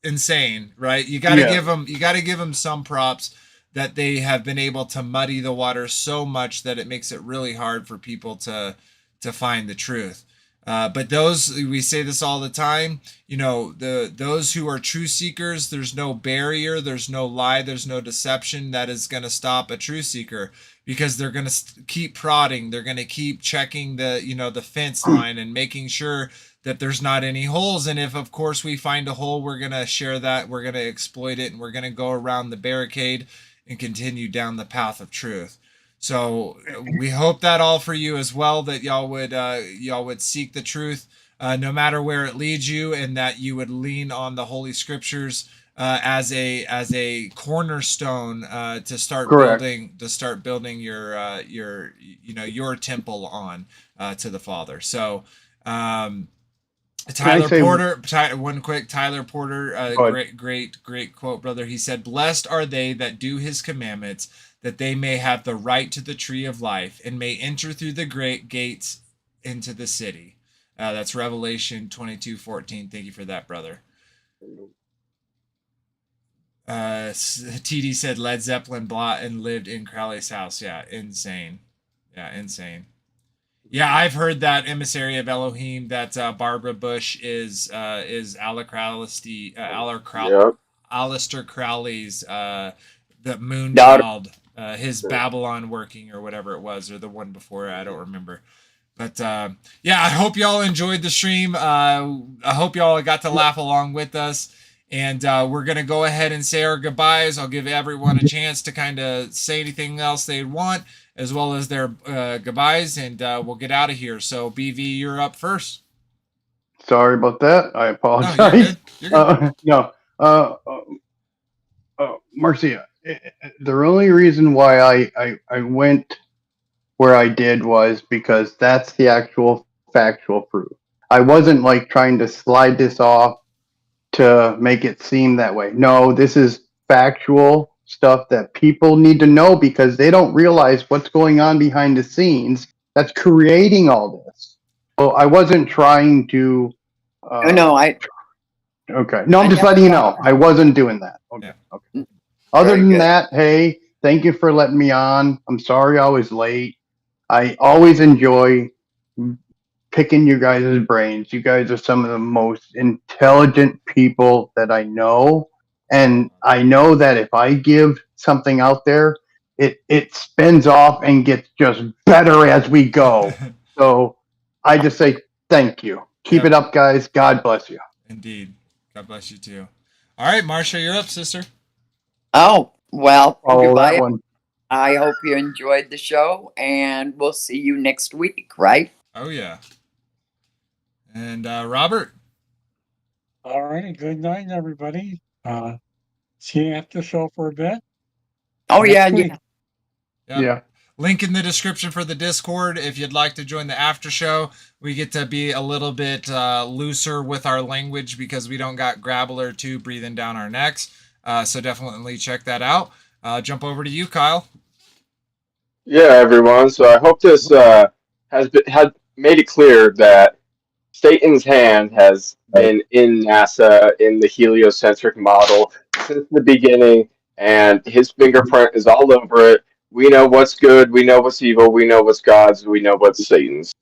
S1: insane, right? You got to give them some props that they have been able to muddy the water so much that it makes it really hard for people to find the truth. But we say this all the time, those who are true seekers, there's no barrier, there's no lie, there's no deception that is going to stop a true seeker, because they're going to keep prodding. They're going to keep checking the fence line and making sure that there's not any holes. And if, of course, we find a hole, we're going to share that, we're going to exploit it, and we're going to go around the barricade and continue down the path of truth. So we hope that all for you as well, that y'all would seek the truth, no matter where it leads you, and that you would lean on the Holy Scriptures as a cornerstone to start building your temple on to the Father. So Tyler Porter, great quote, brother. He said, "Blessed are they that do his commandments, that they may have the right to the tree of life and may enter through the great gates into the city." That's Revelation 22:14. Thank you for that, brother. TD said Led Zeppelin bought and lived in Crowley's house. Yeah, insane. Yeah, I've heard that Emissary of Elohim, that Barbara Bush is Aleister Crowley's the moon child, his Babylon working or whatever it was, or the one before, I don't remember. But I hope y'all enjoyed the stream. I hope y'all got to laugh along with us. And we're going to go ahead and say our goodbyes. I'll give everyone a chance to kind of say anything else they want, as well as their goodbyes, and we'll get out of here. So, BV, you're up first.
S32: Sorry about that. I apologize.
S1: No, you're good.
S32: Marcia, the only reason why I went where I did was because that's the actual factual proof. I wasn't like trying to slide this off to make it seem that way. No, this is factual stuff that people need to know, because they don't realize what's going on behind the scenes that's creating all this. So I wasn't trying to okay. No, I'm just letting you know. I wasn't doing that. Okay. Other than that, hey, thank you for letting me on. I'm sorry I was late. I always enjoy picking you guys' brains. You guys are some of the most intelligent people that I know. And I know that if I give something out there, it spins off and gets just better as we go. So I just say thank you. Keep it up, guys. God bless you.
S1: Indeed. God bless you too. All right, Marcia, you're up, sister.
S2: Oh, well, goodbye.
S32: That one.
S2: I hope you enjoyed the show, and we'll see you next week, right?
S1: Oh, yeah. And Robert?
S3: All righty. Good night, everybody. See you after the show for a bit.
S2: Oh,
S3: Next
S2: yeah.
S3: week.
S32: Yeah.
S1: Link in the description for the Discord if you'd like to join the after show. We get to be a little bit looser with our language because we don't got grabble or two breathing down our necks. So definitely check that out. Jump over to you, Kyle.
S4: Yeah, everyone. So I hope this has made it clear that Satan's hand has been in NASA, in the heliocentric model since the beginning, and his fingerprint is all over it. We know what's good, we know what's evil, we know what's God's, we know what's Satan's.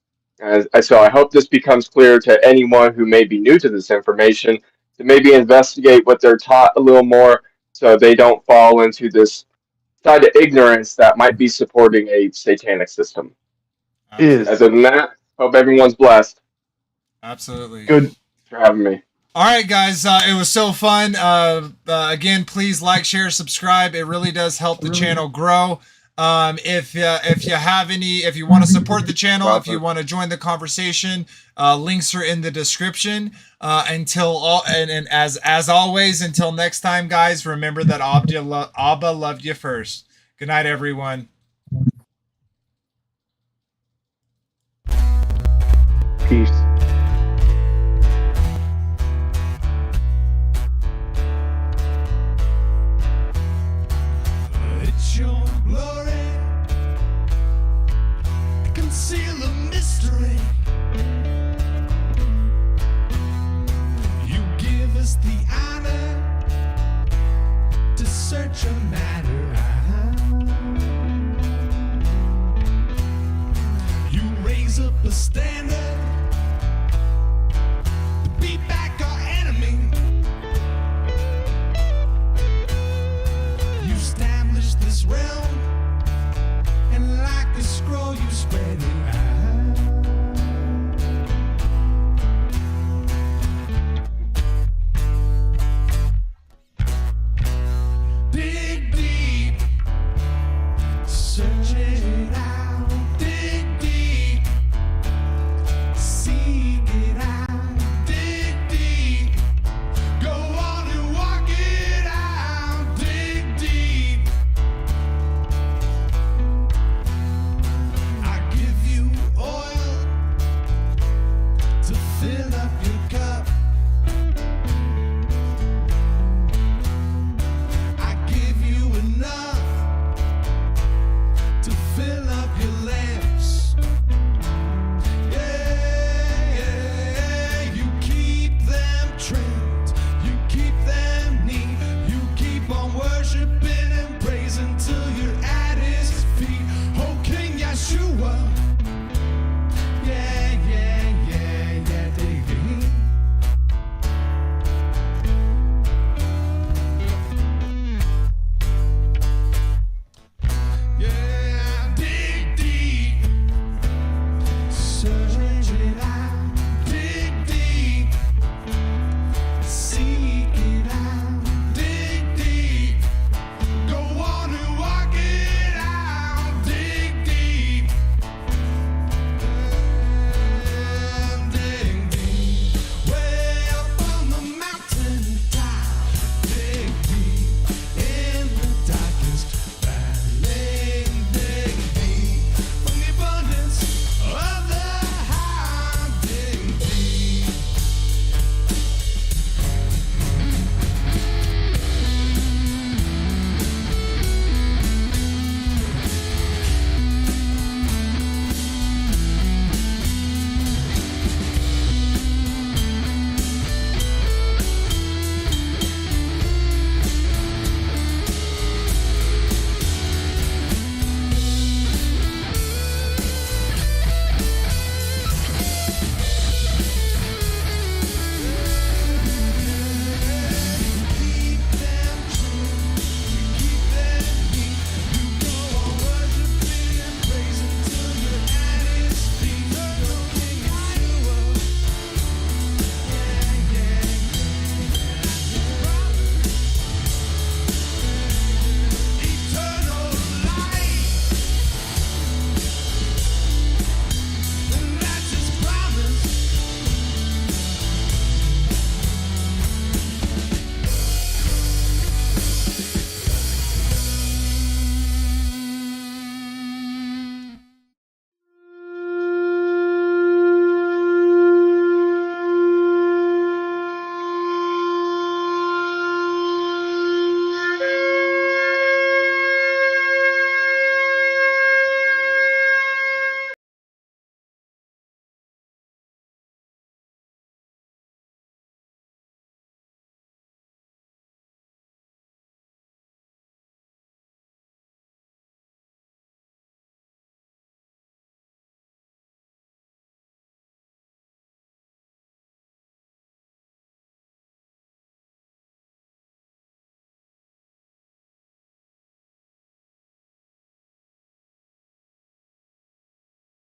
S4: And so I hope this becomes clear to anyone who may be new to this information, to maybe investigate what they're taught a little more, so they don't fall into this side of ignorance that might be supporting a satanic system. Other than that, hope everyone's blessed.
S1: Absolutely.
S32: Good.
S4: Thanks for having me.
S1: All right, guys. It was so fun. Again, please like, share, subscribe. It really does help the channel grow. If you have any, if you want to support the channel, if you want to join the conversation, links are in the description. And as always, until next time, guys, remember that Abba loved you first. Good night, everyone.
S32: Peace.
S8: It's your glory, conceal the mystery. You give us the honor to search a matter.